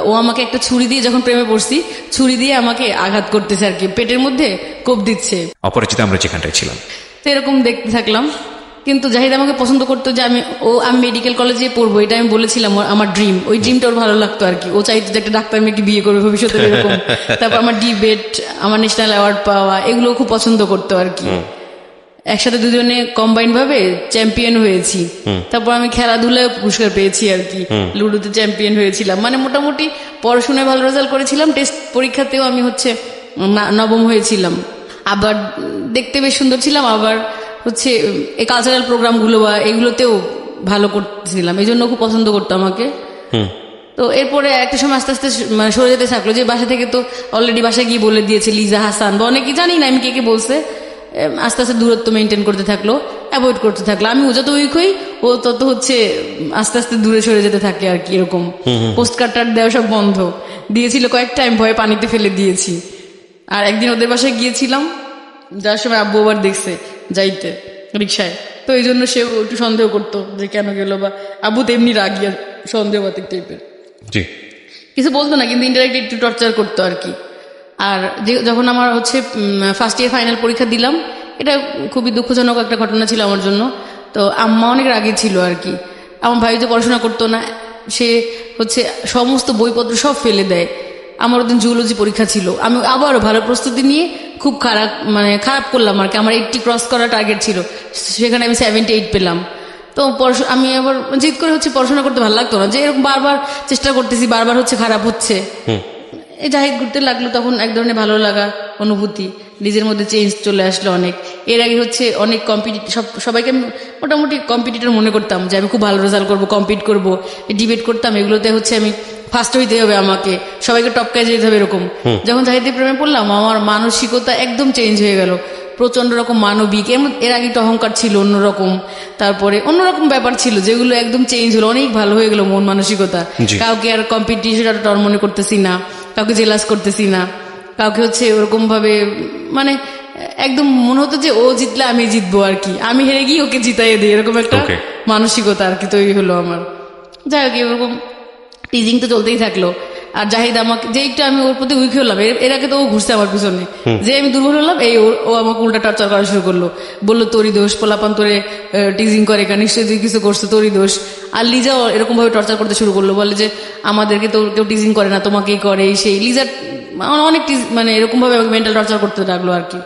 ও আমাকে একটা ছুরি দিয়ে, যখন প্রেমে পড়ছি, ছুরি দিয়ে আমাকে আঘাত করতেছে আর কি, পেটের মধ্যে কোপ দিচ্ছে। অপরিচিত আমরা যেখানটায় ছিলাম, তো এরকম দেখতে থাকলাম। কিন্তু জাহিদ আমাকে পছন্দ করতো যে আমি মেডিকেল কলেজে পড়বো, এটা আমি বলেছিলাম আমার ড্রিম। ওই ড্রিমটা ওর ভালো লাগতো আর কি, ও চাইতো যে একটা ডাক্তার মেয়েকে বিয়ে করবে ভবিষ্যতে এরকম। তারপর আমার ডিবেট, আমার ন্যাশনাল অ্যাওয়ার্ড পাওয়া, এগুলো খুব পছন্দ করতো আর কি। একসাথে দুজনে কম্বাইন ভাবে চ্যাম্পিয়ন হয়েছি। তারপর আমি খেলাধুলায় পুরস্কার পেয়েছি আর কি, লুডোতে চ্যাম্পিয়ন হয়েছিলাম। মানে মোটামুটি পড়াশোনায় ভালো রেজাল্ট করেছিলাম, টেস্ট পরীক্ষাতেও আমি নবম হয়েছিলাম। আবার দেখতে বেশ সুন্দর ছিলাম, আবার এই কালচারাল প্রোগ্রামগুলো বা এগুলোতেও ভালো করতেছিলাম, এই জন্য খুব পছন্দ করতো আমাকে। তো এরপরে একটা সময় আস্তে আস্তে মানে সরে যেতে থাকলো, যে বাসা থেকে তো অলরেডি বাসায় গিয়ে বলে দিয়েছে লিজা হাসান বা অনেকে, জানি না আমি কে বলছে। আস্তে আস্তে দূরত্ব মেনটেন করতে থাকলো, অ্যাভয়েড করতে থাকলো। আমি যত উইক হই ও তত আস্তে আস্তে দূরে সরে যেতে থাকে আর কি। এরকম পোস্ট কার্ড দেওয়া সব বন্ধ দিয়েছিল কয়েক টাইম, ভয়ে পানিতে ফেলে দিয়েছি। আর একদিন ওদের বাসায় গিয়েছিলাম, যার সময় আব্বু আবার দেখছে যাইতে রিক্সায়, তো এই জন্য সে একটু সন্দেহ করতো যে কেন গেল, বা আব্বু তো এমনি রাগি আর সন্দেহবাতিক টাইপের, কিছু বলতো না কিন্তু ইনডাইরেক্টলি একটু টর্চার করতো আর কি। আর যখন আমার ফার্স্ট ইয়ার ফাইনাল পরীক্ষা দিলাম, এটা খুবই দুঃখজনক একটা ঘটনা ছিল আমার জন্য। তো আম্মা অনেক রাগী ছিল আর কি। আমার ভাই যে পড়াশোনা করতো না, সে সমস্ত বইপত্র সব ফেলে দেয়। আমার ওদিন জুওলজি পরীক্ষা ছিল, আমি আবারও ভালো প্রস্তুতি নিয়ে খুব খারাপ করলাম আর কি। আমার 80 ক্রস করা টার্গেট ছিল, সেখানে আমি 78 পেলাম। তো আমি আবার জিদ করে পড়াশোনা করতে ভালো লাগতো না, যে এরকম বারবার চেষ্টা করতেছি, বারবার খারাপ হচ্ছে। এই জাহিদ ঘুরতে লাগলো, তখন এক ধরনের ভালো লাগা অনুভূতি, নিজের মধ্যে চেঞ্জ চলে আসলো অনেক। এর আগে অনেক সবাইকে আমি মোটামুটি কম্পিটিটর মনে করতাম, যে আমি খুব ভালো রেজাল্ট করবো, কম্পিট করবো, ডিবেট করতাম, এগুলোতে আমি ফার্স্ট হইতে হবে, আমাকে সবাইকে টপকায় যেতে হবে এরকম। যখন জাহিদের প্রেমে পড়লাম, আমার মানসিকতা একদম চেঞ্জ হয়ে গেল, প্রচন্ড রকম মানবিক। এর আগে তো অহংকার ছিল অন্যরকম, তারপরে অন্যরকম ব্যাপার ছিল, যেগুলো একদম চেঞ্জ হলো, অনেক ভালো হয়ে গেল মন মানসিকতা। কাউকে আর কম্পিটিশন টর মনে করতেছি না, কাউকে জেলাস করতেছি না, কাউকে ওরকম ভাবে মানে একদম মনে হতো যে ও জিতলে আমি জিতবো আর কি, আমি হেরে গিয়ে ওকে জিতাইয়ে দিই, এরকম একটা মানসিকতা আর কি তৈরি হলো আমার। যাই হোক, এরকম টিজিং তো চলতেই থাকলো। আর জাহিদ আমাকে যে একটু আমি ওর প্রতি উইক হলাম, এর আগে তো ও ঘুরছে আমার পিছনে, যে আমি দুর্বল হলাম, ও আমাকে উল্টা টর্চার করা শুরু করলো, বললো তোরই দোষ, পোলাপান তোরে টিজিং করে, নিশ্চয়ই তুই কিছু করছো, তোরই দোষ। আর লিজাও এরকম ভাবে টর্চার করতে শুরু করলো, বলে যে আমাদেরকে তো কেউ টিজিং করে না, তোমাকেই করে, সেই লিজার অনেক মানে এরকম ভাবে আমাকে মেন্টাল টর্চার করতে লাগলো আর কি।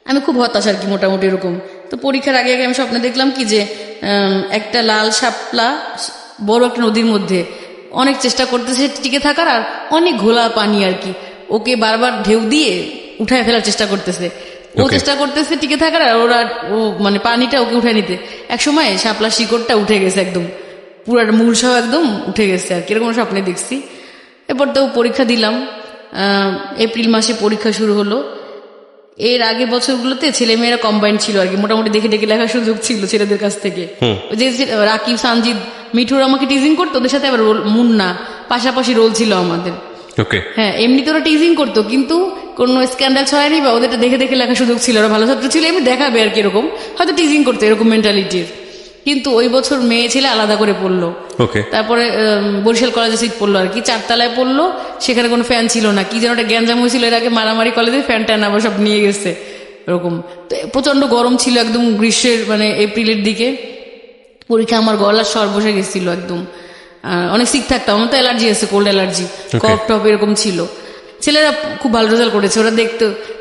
আমি খুব হতাশ আর কি মোটামুটি এরকম। তো পরীক্ষার আগে আমি স্বপ্নে দেখলাম কি যে একটা লাল শাপলা বড় একটা নদীর মধ্যে অনেক চেষ্টা করতেছে টিকে থাকার, আর অনেক ঘোলা পানি আর কি, ওকে বারবার ঢেউ দিয়ে উঠায় ফেলার চেষ্টা করতেছে। ও চেষ্টা করতেছে টিকে থাকার, আর ও মানে পানিটা ওকে উঠে নিতে। এক সময় শাপলা শিকড়টা উঠে গেছে, একদম পুরো মূল সহ একদম উঠে গেছে আর কি, এরকম স্বপ্নে দেখছি। এরপর তো পরীক্ষা দিলাম, এপ্রিল মাসে পরীক্ষা শুরু হলো। এর আগের বছরগুলোতে ছেলে মেয়েরা কম্বাইন ছিল আর কি, মোটামুটি দেখে দেখে লেখার সুযোগ ছিল ছেলেদের কাছ থেকে। যে রাকিব, সানজিদ, মিঠুর আমাকে টিজিং করতো, ওদের সাথে আবার মুন্না পাশাপাশি রোল ছিল আমাদের। হ্যাঁ, এমনিতে ওরা টিজিং করতো, কিন্তু কোনো স্ক্যান্ডাল ছড়ায়নি বা ওদেরটা দেখে দেখে লেখার সুযোগ ছিল, ওরা ভালো ছাত্র ছিল, এমনি দেখাবে আর কি, এরকম হয়তো টিজিং করতো, এরকম মেন্টালিটির। কিন্তু ওই বছর মেয়ে ছেলে আলাদা করে পড়লো। তারপরে বরিশাল কলেজে সিট পড়লো আর কি, 4 তলায় পড়লো, সেখানে কোনো ফ্যান ছিল না, কি যেন একটা গ্যাঞ্জাম হয়েছিল এর আগে, মারামারি কলেজে ফ্যান ট্যান আবার সব নিয়ে গেছে এরকম। তো প্রচন্ড গরম ছিল একদম, গ্রীষ্মের মানে এপ্রিলের দিকে পরীক্ষা। আমার গলার স্বর বসে গেছিল একদম, অনেক সিক থাকতাম, আমার তো অ্যালার্জি আছে, কোল্ড অ্যালার্জি, কফ টপ এরকম ছিল। ছেলেরা খুব ভালো রেজাল্ট করেছে, ওরা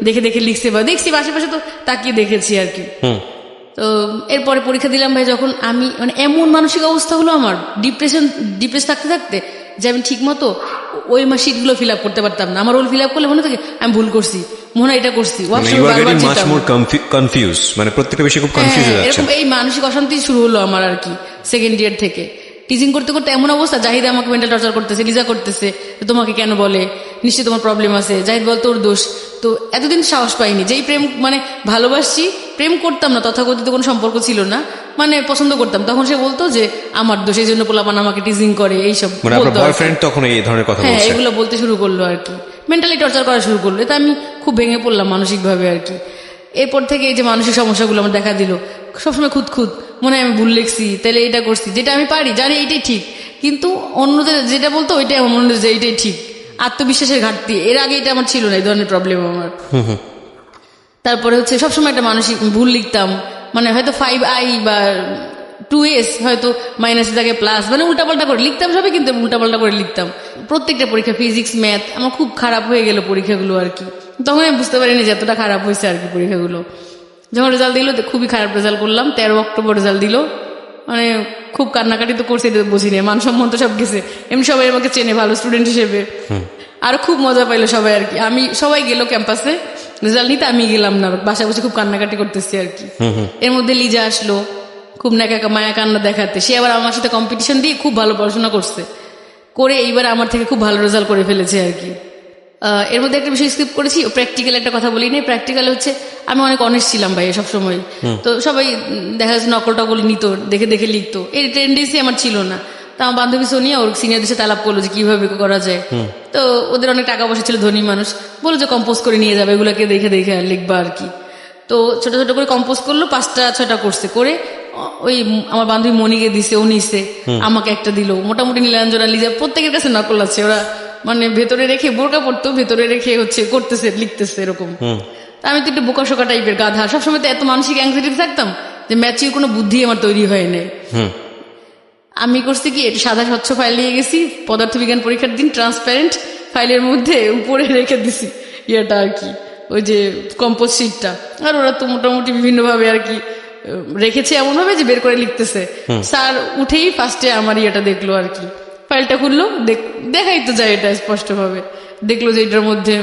দেখে দেখে লিখছে বা দেখছি, আশেপাশে তো তাকিয়ে দেখেছি আর কি। তো এরপরে পরীক্ষা দিলাম ভাই, যখন আমি মানে এমন মানসিক অবস্থা হলো আমার, ডিপ্রেস থাকতে থাকতে, যে আমি ঠিক মতো ওই শিটগুলো ফিল আপ করতে পারতাম না। আমার রোল ফিল আপ করলে মনে থাকে আমি ভুল করছি, মনে হয় এটা করছি, you are getting much more confuse, মানে প্রত্যেকটা বিষয়ে খুব কনফিউজ হয়ে যাচ্ছে। এরকম এই মানসিক অশান্তি শুরু হলো আমার আর কি সেকেন্ড ইয়ার থেকে। টিচিং করতে করতে এমন অবস্থা, জাহিদ আমাকে মেন্টাল টর্চার করতেছে, লিজা করতেছে, তোমাকে কেন বলে, নিশ্চয়ই তোমার প্রবলেম আছে, জাহিদ বল তোর দোষ। তো এতদিন সাহস পাইনি, যেই প্রেম মানে ভালোবাসছি, প্রেম করতাম না, তথাকথিত কোনো সম্পর্ক ছিল না, মানে পছন্দ করতাম, তখন সে বলতো যে আমার দোষ, এই জন্য পোলাপান আমাকে টিচিং করে, এইসব বয়ফ্রেন্ড তখন এই ধরনের কথা হ্যাঁ বলছে, এগুলো বলতে শুরু করলো আর কি, মেন্টালি টর্চার করা শুরু করলো। তা আমি খুব ভেঙে পড়লাম মানসিক ভাবে আর কি। এরপর থেকে এই যে মানসিক সমস্যাগুলো আমার দেখা দিল, সবসময় খুঁত মনে হয় আমি ভুল লিখছি, তাহলে এটা করছি, যেটা আমি পারি জানি এইটাই ঠিক, কিন্তু অন্যদের যেটা বলতো ওইটাই আমার মনে হয় যে এইটাই ঠিক। আত্মবিশ্বাসের ঘাটতি, এর আগে এটা আমার ছিল না, এই ধরনের প্রবলেম আমার। তারপরে হচ্ছে সবসময় একটা মানসিক ভুল লিখতাম, মানে হয়তো 5i বা 2s হয়তো মাইনাসে থাকে প্লাস, মানে উল্টাপাল্টা করে লিখতাম সবাই, কিন্তু উল্টাপাল্টা করে লিখতাম। প্রত্যেকটা পরীক্ষা ফিজিক্স ম্যাথ আমার খুব খারাপ হয়ে গেল পরীক্ষাগুলো আর কি। তখন আমি বুঝতে পারিনি যে এতটা খারাপ হয়েছে আর কি পরীক্ষাগুলো। যখন রেজাল্ট দিল খুবই খারাপ রেজাল্ট করলাম, 13 অক্টোবর রেজাল্ট দিল, মানে খুব কান্নাকাটি তো করছে, এটা বুঝি না, মানসম্মান তো সব গেছে, এমনি সবাই আমাকে চেনে ভালো স্টুডেন্ট হিসেবে, আর খুব মজা পাইলো সবাই আর কি। আমি সবাই গেল ক্যাম্পাসে রেজাল্ট নিতে, আমি গেলাম না, বাসায় বসে খুব কান্নাকাটি করতেছি আর কি। এর মধ্যে লিজা আসলো খুব মায়া কান্না দেখাতে, সে আবার আমার সাথে কম্পিটিশন দিয়ে খুব ভালো পড়াশোনা করছে, করে এইবার আমার থেকে খুব ভালো রেজাল্ট করে ফেলেছে আর কি। এর মধ্যে একটা বিষয় স্কিপ করেছি, প্র্যাকটিক্যাল একটা কথা বলি নাই। প্র্যাকটিক্যাল হচ্ছে আমি অনেক অনেস্ট ছিলাম ভাই সবসময়, তো সবাই দেখা যাচ্ছে নকল টকল নিত, দেখে দেখে লিখতো, এই টেন্ডেন্সি আমার ছিল না। তা আমার বান্ধবী সোনিয়া ওর সিনিয়রদের সাথে আলাপ করলো যে কিভাবে করা যায়, তো ওদের অনেক টাকা পয়সা ছিল, ধনী মানুষ, বলো যে কম্পোজ করে নিয়ে যাবে, এগুলোকে দেখে দেখে লিখবা আর কি। তো ছোট ছোট করে কম্পোজ করলো, 5টা-6টা করছে, করে ওই আমার বান্ধবী মনিকে দিছে, ও নিছে, আমাকে একটা দিল, মোটামুটি নীলাঞ্জনা লিজা প্রত্যেকের কাছে নকল আছে, ওরা মানে ভেতরে রেখে বোরকা পড়তো, ভেতরে রেখে হচ্ছে করতেছে, লিখতেছে এরকম। আমি তো একটু বোকাশোকা টাইপের গাধা, সবসময় তো এত মানসিক অ্যাংজাইটি থাকতাম যে ম্যাচিউর কোনো বুদ্ধি আমার তৈরি হয় নাই। আমি করছি কি, এটা সাদা স্বচ্ছ ফাইল নিয়ে গেছি, পদার্থবিজ্ঞান পরীক্ষার দিন ট্রান্সপারেন্ট ফাইলের মধ্যে উপরে রেখে দিছি ইয়েটা আর কি, ওই যে কম্পোজ শিটটা। আর ওরা তো মোটামুটি বিভিন্ন ভাবে আর কি রেখেছে, এমন ভাবে যে বের করে লিখতেছে। স্যার উঠেই ফার্স্টে আমার ইয়েটা দেখলো আর কি, ফাইলটা খুললো, দেখাই তো যায় এটা স্পষ্ট ভাবে, দেখলো যে এটার মধ্যে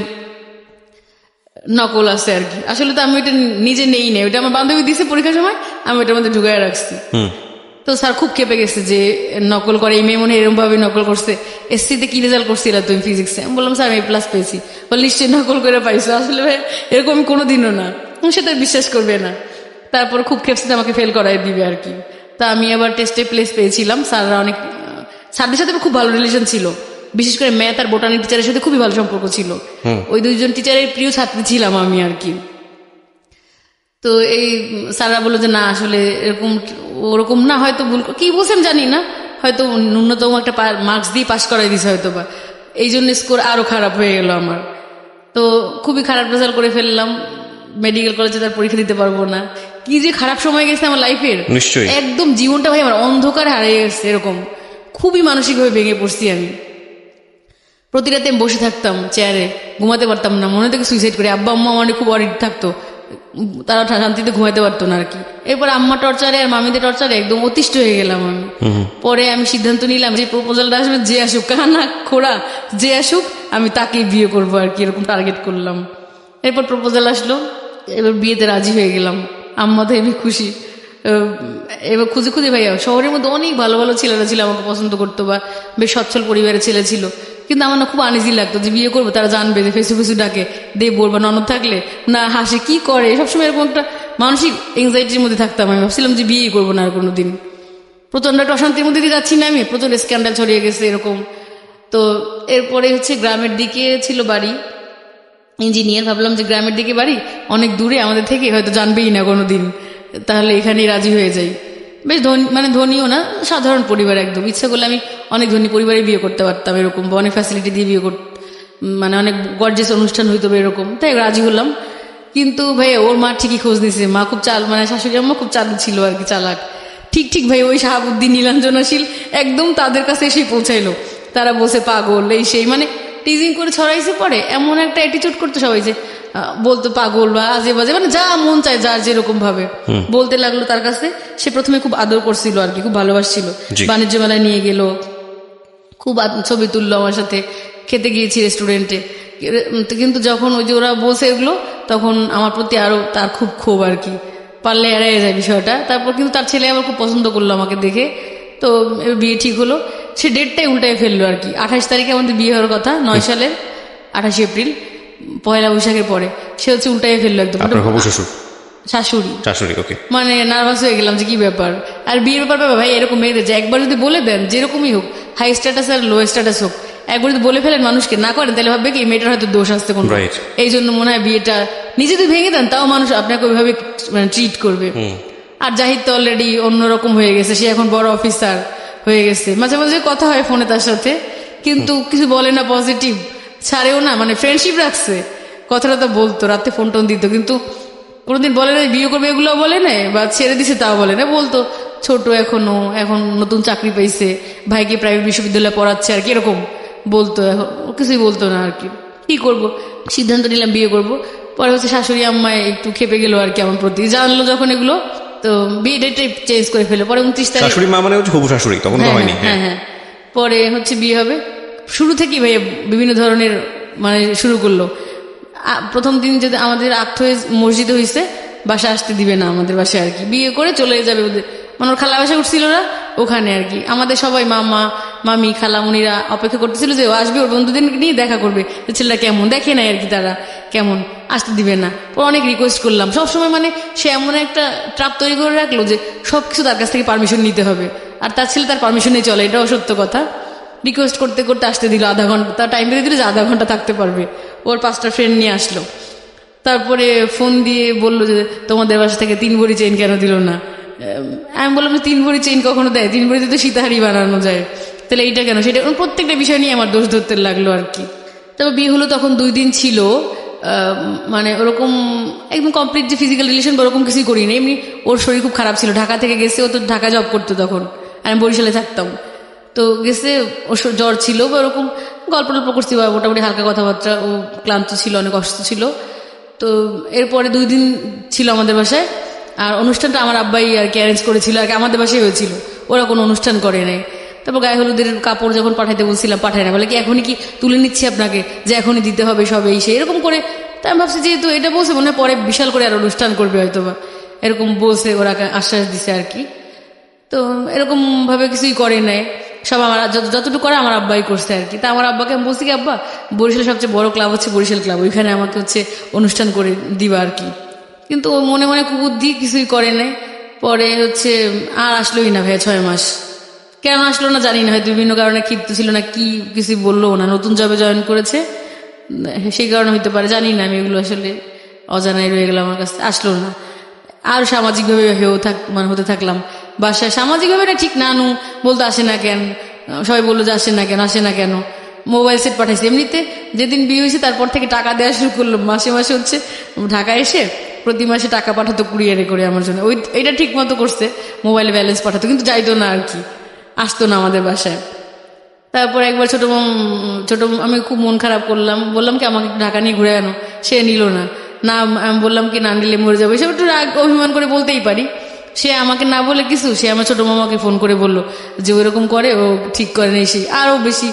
নকল আছে আর কি। আসলে তো আমি ওইটা নিজে নেই না, ওইটা আমার বান্ধবী দিছে পরীক্ষার সময়, আমি ওইটার মধ্যে ঢুকাই রাখছি। তো স্যার খুব খেপে গেছে যে নকল করে, এই মেয়ে মনে এরকম ভাবে নকল করছে, এসসিতে কি রেজাল্ট করছিলা তুমি ফিজিক্সে? আমি বললাম স্যার আমি A+ পেয়েছি। বল নিশ্চয়ই নকল করে পাইছো। আসলে ভাই এরকম আমি কোনোদিনও না, সেটা বিশ্বাস করবে না। তারপর খুব খেপসে আমাকে ফেল করাই দিবে আর কি। তা আমি আবার টেস্টে প্লেস পেয়েছিলাম। স্যাররা অনেক, স্যারদের সাথে খুব ভালো রিলেশন ছিল, বিশেষ করে ম্যাথ আর বোটানি টিচারের সাথে খুবই ভালো সম্পর্ক ছিল। ওই দুইজন টিচারের প্রিয় ছাত্রী ছিলাম আমি আর কি। তো এই স্যাররা বললো যে না আসলে এরকম ওরকম না, হয়তো ভুল কি বলছেন জানি না, হয়তো ন্যূনতম একটা মার্কস দিয়ে পাস করাই দিছে হয়তো, বা এই জন্য স্কোর আরো খারাপ হয়ে গেল আমার। তো খুবই খারাপ রেজাল্ট করে ফেললাম, মেডিকেল কলেজে তার পরীক্ষা দিতে পারবো না। কি যে খারাপ সময় গেছে আমার লাইফের, একদম জীবনটা ভাই আমার অন্ধকার হারিয়ে গেছে, এরকম খুবই মানসিকভাবে ভেঙে পড়ছি আমি। প্রতি রাতে আমি বসে থাকতাম চেয়ারে, ঘুমাতে পারতাম না, মনে থেকে সুইসাইড করে। আব্বা আম্মা আমার খুব অরিড থাকতো, তারা শান্তিতে ঘুমাতে পারতো না আর কি। এরপর আম্মা টর্চারে আর মামিদের টর্চারে একদম অতিষ্ঠ হয়ে গেলাম আমি। পরে আমি সিদ্ধান্ত নিলাম যে প্রপোজালটা আসবে, যে আসুক, কানা খোড়া যে আসুক আমি তাকেই বিয়ে করবো আর কি, এরকম টার্গেট করলাম। এরপর প্রপোজাল আসলো, এবার বিয়েতে রাজি হয়ে গেলাম। আম্মা তো এমনি খুশি। এবার খুঁজে খুঁজে ভাইয়া শহরের মধ্যে অনেক ভালো ভালো ছেলেরা ছিল, আমাকে পছন্দ করতো, বা বেশ সচ্ছল পরিবারের ছেলে ছিল, কিন্তু আমার না খুব আনইজি লাগতো যে বিয়ে করবো, তারা জানবে যে ফেসু ফেসু ডাকে, দেবর বা ননদ থাকলে না হাসে কি করে, সবসময় এরকম একটা মানসিক এংজাইটির মধ্যে থাকতাম। আমি ভাবছিলাম যে বিয়ে করবো না আর কোনোদিন। প্রচন্ড একটা অশান্তির মধ্যে দিয়ে যাচ্ছি না আমি, প্রচন্ড স্ক্যান্ডাল ছড়িয়ে গেছে এরকম। তো এরপরে হচ্ছে গ্রামের দিকে ছিল বাড়ি, ইঞ্জিনিয়ার, ভাবলাম যে গ্রামের দিকে বাড়ি অনেক দূরে আমাদের থেকে, হয়তো জানবেই না কোনোদিন, তাহলে এখানেই রাজি হয়ে যাই। বেশ ধনী, মানে ধনীও না, সাধারণ পরিবার একদম। ইচ্ছা করলে আমি অনেক ধনী পরিবারে বিয়ে করতে পারতাম এরকম, বা অনেক ফ্যাসিলিটি দিয়ে বিয়ে করতে, মানে অনেক গর্জিয়াস অনুষ্ঠান হইতো এরকম। তাই রাজি হলাম। কিন্তু ভাই ওর মা ঠিকই খোঁজ নিছে, মা খুব মানে শাশুড়ি আম্মা খুব চালু ছিল আর কি, চালাক। ঠিক ভাই ওই শাহাবুদ্দিন, নীলাঞ্জনাশীল একদম তাদের কাছে এসে পৌঁছাইলো। তারা বসে পাগল এই সেই, মানে টিজিং করে ছড়াইছে। পরে এমন একটা অ্যাটিটিউড করতো সবাই যে বলতো পাগল বা আজে বাজে, মানে যা মন চায় যার যেরকম ভাবে বলতে লাগলো তার কাছে। সে প্রথমে খুব আদর করছিল আর কি, খুব ভালোবাসছিল, বাণিজ্য মেলায় নিয়ে গেল, খুব ছবি তুললো আমার সাথে, খেতে গিয়েছি রেস্টুরেন্টে, কিন্তু যখন ওই যে ওরা বলছে এগুলো তখন আমার প্রতি আরো তার খুব ক্ষোভ আর কি, পারলে এড়াই যায় বিষয়টা। তারপর কিন্তু তার ছেলে আবার খুব পছন্দ করলো আমাকে দেখে, তো বিয়ে ঠিক হলো। সে ডেটটাই উল্টায় ফেললো আর কি। 28 তারিখে আমাদের বিয়ে হওয়ার কথা, 9 সালের 28 এপ্রিল, পয়লা বৈশাখের পরে সে হচ্ছে উল্টাই ফেললো একদম। শাশুড়ি ওকে। মানে নার্ভাস হয়ে গেলাম যে কি ব্যাপার। আর বিয়ের ব্যাপার ভাই এরকম মেয়েদের যে একবার যদি বলে দেন, যেরকমই হোক, হাই স্ট্যাটাস আর লো স্ট্যাটাস হোক, একবার যদি বলে ফেলেন মানুষকে, না করেন, তাহলে ভাববে কি মেয়েটার হয়তো দোষ আসতে কোনো। এই জন্য মনে হয় বিয়েটা নিজে যদি ভেঙে দেন তাও মানুষ আপনাকে ওইভাবে মানে ট্রিট করবে। আর জাহিদ তো অলরেডি অন্যরকম হয়ে গেছে, সে এখন বড় অফিসার হয়ে গেছে। মাঝে মাঝে কথা হয় ফোনে তার সাথে, কিন্তু কিছু বলে না, পজিটিভ ছাড়েও না, মানে ফ্রেন্ডশিপ রাখছে। কথাটা তো বলতো, রাতে ফোন টোন দিত, কিন্তু কোনোদিন বলে না বিয়ে করবে, এগুলো বলে না, বা ছেড়ে দিছে তাও বলে না। বলতো ছোট এখনো, এখন নতুন চাকরি পাইছে, ভাইকে প্রাইভেট বিশ্ববিদ্যালয়ে পড়াচ্ছে আর কি, এরকম বলতো। এখন কিছুই বলতো না আর কি। কি করব, সিদ্ধান্ত নিলাম বিয়ে করব। পরে হচ্ছে শাশুড়ি আম্মায় একটু খেপে গেল আর কি আমার প্রতি, জানলো যখন এগুলো, তো বিয়ে ডেটে চেঞ্জ করে ফেলে। পরে 29 তারিখ, শাশুড়ি মা মানে হচ্ছে হবু শাশুড়ি, তখন তো হয়নি। হ্যাঁ, পরে হচ্ছে বিয়ে হবে। শুরু থেকেই ভাইয়া বিভিন্ন ধরনের মানে শুরু করলো। প্রথম দিন যদি আমাদের আক্ত হয়ে মসজিদে হয়েছে, বাসা আসতে দিবে না আমাদের বাসায় আর কি, বিয়ে করে চলে যাবে ওদের, মানে ওর খালা বাসায় উঠছিল না ওখানে আর কি। আমাদের সবাই মামা মামি খালামুনিরা অপেক্ষা করতেছিল যে ও আসবে, ওর বন্ধুদের নিয়ে দেখা করবে, ছেলেটা কেমন, দেখে নাই আর কি তারা, কেমন, আসতে দিবে না। ও অনেক রিকোয়েস্ট করলাম সবসময়, মানে সে এমন একটা ট্রাপ তৈরি করে রাখলো যে সবকিছু তার কাছ থেকে পারমিশন নিতে হবে, আর তার ছেলে তার পারমিশনে চলে, এটাও সত্য কথা। রিকোয়েস্ট করতে করতে আসতে দিল, আধা ঘন্টা তার টাইম বেঁধে দিল যে আধা ঘন্টা থাকতে পারবে। ওর 5টা ফ্রেন্ড নিয়ে আসলো। তারপরে ফোন দিয়ে বললো যে তোমাদের বাসা থেকে 3 ভরি চেইন কেন দিল না। আমি বললাম যে 3 ভরি চেইন কখনো দেয়, 3 ভরিতে তো সীতাহারি বানানো যায়, তাহলে এইটা কেন, সেটা প্রত্যেকটা বিষয় নিয়ে আমার দোষ ধরতে লাগলো আর কি। তবে বিয়ে হলো তখন 2 দিন ছিল, মানে ওরকম একদম কমপ্লিট যে ফিজিক্যাল রিলেশন ওরকম কিছুই করিনি। এমনি ওর শরীর খুব খারাপ ছিল, ঢাকা থেকে গেছে, ও তো ঢাকা জব করতো তখন, আমি বরিশালে থাকতাম। তো গেছে, ওর জ্বর ছিল বা ওরকম গল্প টল্প করছি, বা মোটামুটি হালকা কথাবার্তা, ও ক্লান্ত ছিল, অনেক অসুস্থ ছিল। তো এরপরে 2 দিন ছিল আমাদের বাসায়। আর অনুষ্ঠানটা আমার আব্বাই আর কি অ্যারেঞ্জ করেছিল আর কি, আমাদের বাসায় হয়েছিল, ওরা কোনো অনুষ্ঠান করে নাই। তারপর গায়ে হলুদের কাপড় যখন পাঠাইতে বলছিলাম, পাঠায় না, বলে কি এখনই কি তুলে নিচ্ছি আপনাকে, যে এখনই দিতে হবে সব, এই সে এরকম করে। তাই আমি ভাবছি যেহেতু এটা বলছে, মনে হয় পরে বিশাল করে আর অনুষ্ঠান করবে হয়তো বা, এরকম বলছে, ওরা আশ্বাস দিছে আর কি। তো এরকম ভাবে কিছুই করে নাই, সব আমার যতটুকু করে আমার আব্বাই করছে আর কি। তা আমার আব্বাকে আমি বলছি কি, আব্বা বরিশালের সবচেয়ে বড় ক্লাব হচ্ছে বরিশাল ক্লাব, ওইখানে আমাকে হচ্ছে অনুষ্ঠান করে দিবা আর কি। কিন্তু ও মনে মনে খুব বুদ্ধি, কিছুই করে নাই। পরে হচ্ছে আর আসলোই না ভাইয়া 6 মাস। কেন আসলো না জানি না, হয়তো বিভিন্ন কারণে ক্ষিপ্ত ছিল না কি, কিছু বললো না, নতুন জবে জয়েন করেছে সেই কারণে হইতে পারে, জানি না। আমি এগুলো আসলে অজানাই রয়ে গেল আমার কাছে, আসলো না। আর সামাজিকভাবে মানে হতে থাকলাম বাসায়। সামাজিকভাবে এটা ঠিক না, বলতে আসে না কেন, সবাই বললো যে আসে না কেন। মোবাইল সেট পাঠাইছে, এমনিতে যেদিন বিয়ে হয়েছে তারপর থেকে টাকা দেওয়া শুরু করলো, মাসে মাসে হচ্ছে ঢাকায় এসে প্রতি মাসে টাকা পাঠাতো কুরিয়ারে করে আমার জন্য, এটা ঠিক মতো করছে, মোবাইলে ব্যালেন্স পাঠাতো, কিন্তু যাইতো না আর কি, আসতো না আমাদের বাসায়। তারপর একবার ছোট আমি খুব মন খারাপ করলাম, বললাম কি আমাকে ঢাকা নিয়ে ঘুরে আনো, সে নিল না। আমি বললাম কি না নিলে মরে যাবো, এসব একটু রাগ অভিমান করে বলতেই পারি। সে আমাকে না বলে কিছু, সে আমার ছোট মামাকে ফোন করে বললো যে ওইরকম করে, ও ঠিক করে নেই। সে আরো বেশি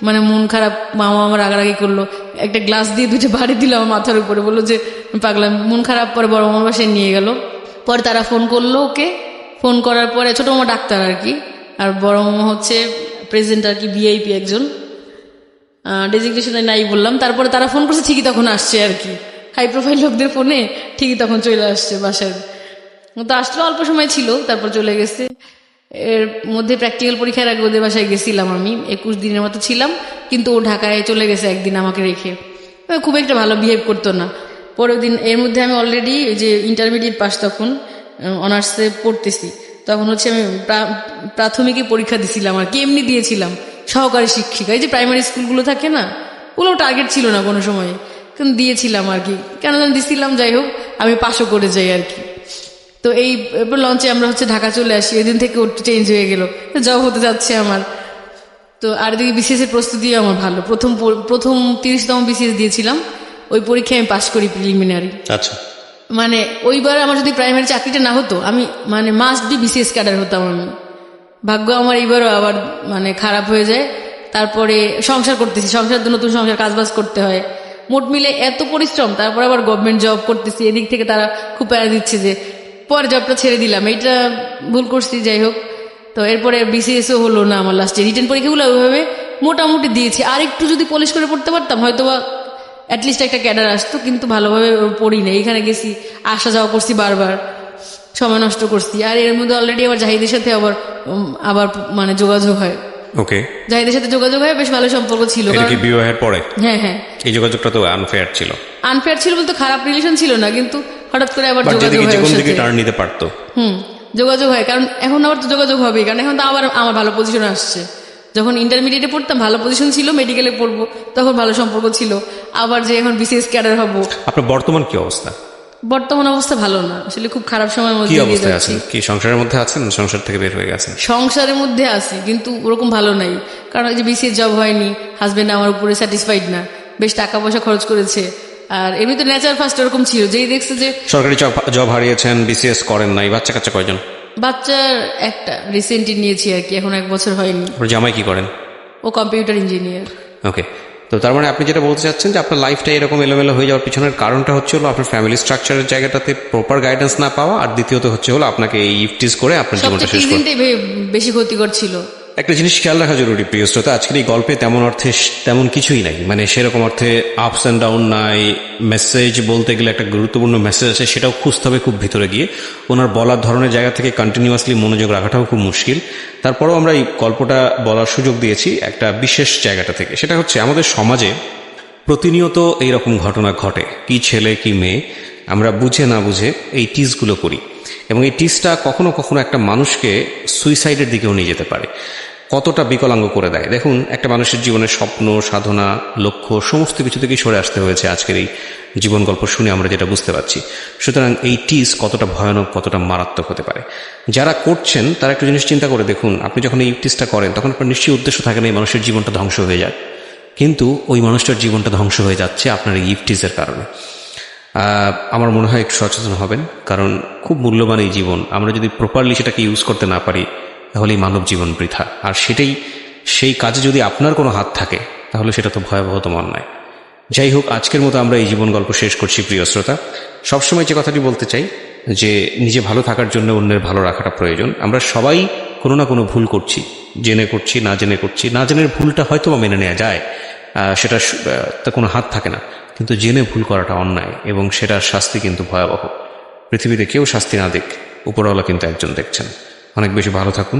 মানে মন খারাপ, মামা আমার রাগারাগি করলো, একটা গ্লাস দিয়ে 2টা বাড়ি দিল আমার মাথার উপরে, বললো যে পাগলাম, মন খারাপ। পরে বড় মামার বাসায় নিয়ে গেল। পরে তারা ফোন করলো ওকে, ফোন করার পরে ছোট মামা ডাক্তার আর কি, আর বড় মামা হচ্ছে প্রেসিডেন্ট আর কি, ভিআইপি একজন, ডেজিগনেশনে নাই বললাম। তারপরে তারা ফোন করছে, ঠিকই তখন আসছে আর কি, হাই প্রোফাইল লোকদের ফোনে ঠিকই তখন চলে আসছে বাসায়। তো আসলে অল্প সময় ছিল, তারপর চলে গেছে। এর মধ্যে প্র্যাকটিক্যাল পরীক্ষার আগে ওদের বাসায় গেছিলাম আমি, 21 দিনের মতো ছিলাম, কিন্তু ও ঢাকায় চলে গেছে একদিন আমাকে রেখে। খুব একটা ভালো বিহেভ করতো না। পরের দিন, এর মধ্যে আমি অলরেডি যে ইন্টারমিডিয়েট পাস, তখন অনার্সে পড়তেছি, তখন হচ্ছে আমি প্রাথমিকে পরীক্ষা দিছিলাম আর কি, এমনি দিয়েছিলাম সহকারী শিক্ষিকা, এই যে প্রাইমারি স্কুলগুলো থাকে না, ওগুলো টার্গেট ছিল না কোনো সময়, কিন্তু দিয়েছিলাম আর কি, কেন যেন দিছিলাম। যাই হোক, আমি পাশও করে যাই আর কি। তো এই লঞ্চে আমরা হচ্ছে ঢাকা চলে আসি, এদিন থেকে ওর চেঞ্জ হয়ে গেল, জব হতে যাচ্ছে আমার। তো আর এদিকে বিসিএস এর প্রস্তুতিও আমার ভালো, প্রথম 30তম বিসিএস দিয়েছিলাম, ওই পরীক্ষায় আমি পাশ করি প্রিলিমিনারি। আচ্ছা, মানে ওইবার আমার যদি প্রাইমারি চাকরিটা না হতো, আমি মানে মাস্ট বি বিসিএস ক্যাডার হতাম আমি। ভাগ্য আমার এইবারও আবার মানে খারাপ হয়ে যায়, তারপরে সংসার করতেছি, সংসার নতুন সংসার কাজবাজ করতে হয়, মোট মিলে এত পরিশ্রম। তারপর আবার গভর্নমেন্ট জব করতেছি, এদিক থেকে তারা খুব প্যারা দিচ্ছে যে পরে জবটা ছেড়ে দিলাম, এইটা ভুল করছি। যাই হোক, তো এরপরে বিসিএসও হলো না আমার, লাস্টে রিটেন পরীক্ষাগুলো ওইভাবে মোটামুটি দিয়েছি। আর একটু যদি পলিশ করে পড়তে পারতাম হয়তো বা অ্যাটলিস্ট একটা ক্যাডার আসতো, কিন্তু ভালোভাবে পড়ি না। এখানে গেছি, আসা যাওয়া করছি, বারবার সময় নষ্ট করছি। আর এর মধ্যে অলরেডি আবার জাহিদের সাথে আবার মানে যোগাযোগ হয়। ওকে, জাহিদের সাথে যোগাযোগ হয়, বেশ ভালো সম্পর্ক ছিল। এটা কি বিবাহের পরে? হ্যাঁ হ্যাঁ। এই যোগাযোগটা তো আনফেয়ার ছিল। আনফেয়ার ছিল বলতে খারাপ রিলেশন ছিল না, কিন্তু হঠাৎ করে আবার যোগাযোগ হয় ওর সাথে। টার্ন নিতে পারতো। যোগাযোগ হয়, কারণ এখন আবার তো যোগাযোগ হবে, কারণ এখন তো আবার আমার ভালো পজিশনে আসছে। যখন ইন্টারমিডিয়েটে পড়তাম ভালো পজিশন ছিল, মেডিকেলে পড়বো তখন ভালো সম্পর্ক ছিল। আবার যে এখন বিসিএস ক্যাডার হবো। আপনার বর্তমান কি অবস্থা? বর্তমান অবস্থা ভালো না, আসলে খুব খারাপ সময়ের মধ্যে কি দিয়ে অবস্থায় যাচ্ছি। আছেন? কি সংসারের মধ্যে আছেন? সংসার থেকে বের হয়ে গেছেন? সংসারের মধ্যে আছি, কিন্তু ওরকম ভালো নাই, কারণ ওই যে বিসিএস জব হয়নি, হাজবেন্ড আমার উপরে স্যাটিসফাইড না, বেশ টাকা পয়সা খরচ করেছে। আর এমনি তো নেচার ফার্স্ট এরকম ছিল, যেই দেখছে যে সরকারি জব হারিয়েছেন, বিসিএস করেন নাই, বাচ্চা কাচ্চা কয়জন? বাচ্চার একটা রিসেন্টলি নিয়েছি আর কি, এখন 1 বছর হয়নি। ওর জামাই কি করেন? ও কম্পিউটার ইঞ্জিনিয়ার। ওকে, তো তার মানে আপনি যেটা বলতে চাচ্ছেন যে আপনার লাইফটা এরকম এলোমেলো হয়ে যাওয়ার পিছনের কারণটা হচ্ছে হলো আপনার ফ্যামিলি স্ট্রাকচারের জায়গাটাতে প্রপার গাইডেন্স না পাওয়া, আর দ্বিতীয়ত হচ্ছে হলো আপনাকে এই ইফটিজ করে আপনার জীবনটা শেষ করে। বেশি ক্ষতিকর ছিল। একটা জিনিস খেয়াল রাখা জরুরি প্রিয় শ্রোতা, আজকের এই গল্পে তেমন অর্থে তেমন কিছুই নাই, মানে সেরকম অর্থে আপস অ্যান্ড ডাউন নাই। মেসেজ বলতে গেলে একটা গুরুত্বপূর্ণ মেসেজ আছে, সেটাও খুঁজতে হবে খুব ভিতরে গিয়ে। ওনার বলার ধরনের জায়গা থেকে কন্টিনিউয়াসলি মনোযোগ রাখাটাও খুব মুশকিল। তারপরেও আমরা এই গল্পটা বলার সুযোগ দিয়েছি একটা বিশেষ জায়গাটা থেকে, সেটা হচ্ছে আমাদের সমাজে প্রতিনিয়ত এইরকম ঘটনা ঘটে। কি ছেলে কি মেয়ে আমরা বুঝে না বুঝে এই টিজগুলো করি, এবং এই টিজটা কখনো কখনো একটা মানুষকে সুইসাইডের দিকেও নিয়ে যেতে পারে, কতটা বিকলাঙ্গ করে দেয়। দেখুন, একটা মানুষের জীবনের স্বপ্ন, সাধনা, লক্ষ্য সমস্ত কিছু থেকেই সরে আসতে হয়েছে আজকের এই জীবন গল্প শুনে আমরা যেটা বুঝতে পারছি। সুতরাং এই টিজ কতটা ভয়ানক, কতটা মারাত্মক হতে পারে। যারা করছেন তারা একটা জিনিস চিন্তা করে দেখুন, আপনি যখন এই টিজটা করেন তখন আপনার নিশ্চয়ই উদ্দেশ্য থাকে না এই মানুষের জীবনটা ধ্বংস হয়ে যায়, কিন্তু ওই মানুষটার জীবনটা ধ্বংস হয়ে যাচ্ছে আপনার এই ইফটিজের কারণে। আমার মনে হয় একটু সচেতন হবেন, কারণ খুব মূল্যবান এই জীবন। আমরা যদি প্রপারলি সেটাকে ইউজ করতে না পারি তাহলে এই মানব জীবন বৃথা। আর সেই কাজে যদি আপনার কোনো হাত থাকে তাহলে সেটা তো ভয়াবহতম অন্যায়। যাই হোক, আজকের মতো আমরা এই জীবন গল্প শেষ করছি প্রিয় শ্রোতা। সবসময় যে কথাটি বলতে চাই যে নিজে ভালো থাকার জন্য অন্যের ভালো রাখাটা প্রয়োজন। আমরা সবাই কোনো না কোনো ভুল করছি, জেনে করছি, না জেনে করছি। না জেনের ভুলটা হয়তো মেনে নেওয়া যায়, সেটা কোনো হাত থাকে না, কিন্তু জেনে ভুল করাটা অন্যায়, এবং সেটার শাস্তি কিন্তু ভয়াবহ। পৃথিবীতে কেউ শাস্তি না দিক, উপরওয়ালা কিন্তু একজন দেখছেন। অনেক বেশি ভালো থাকুন।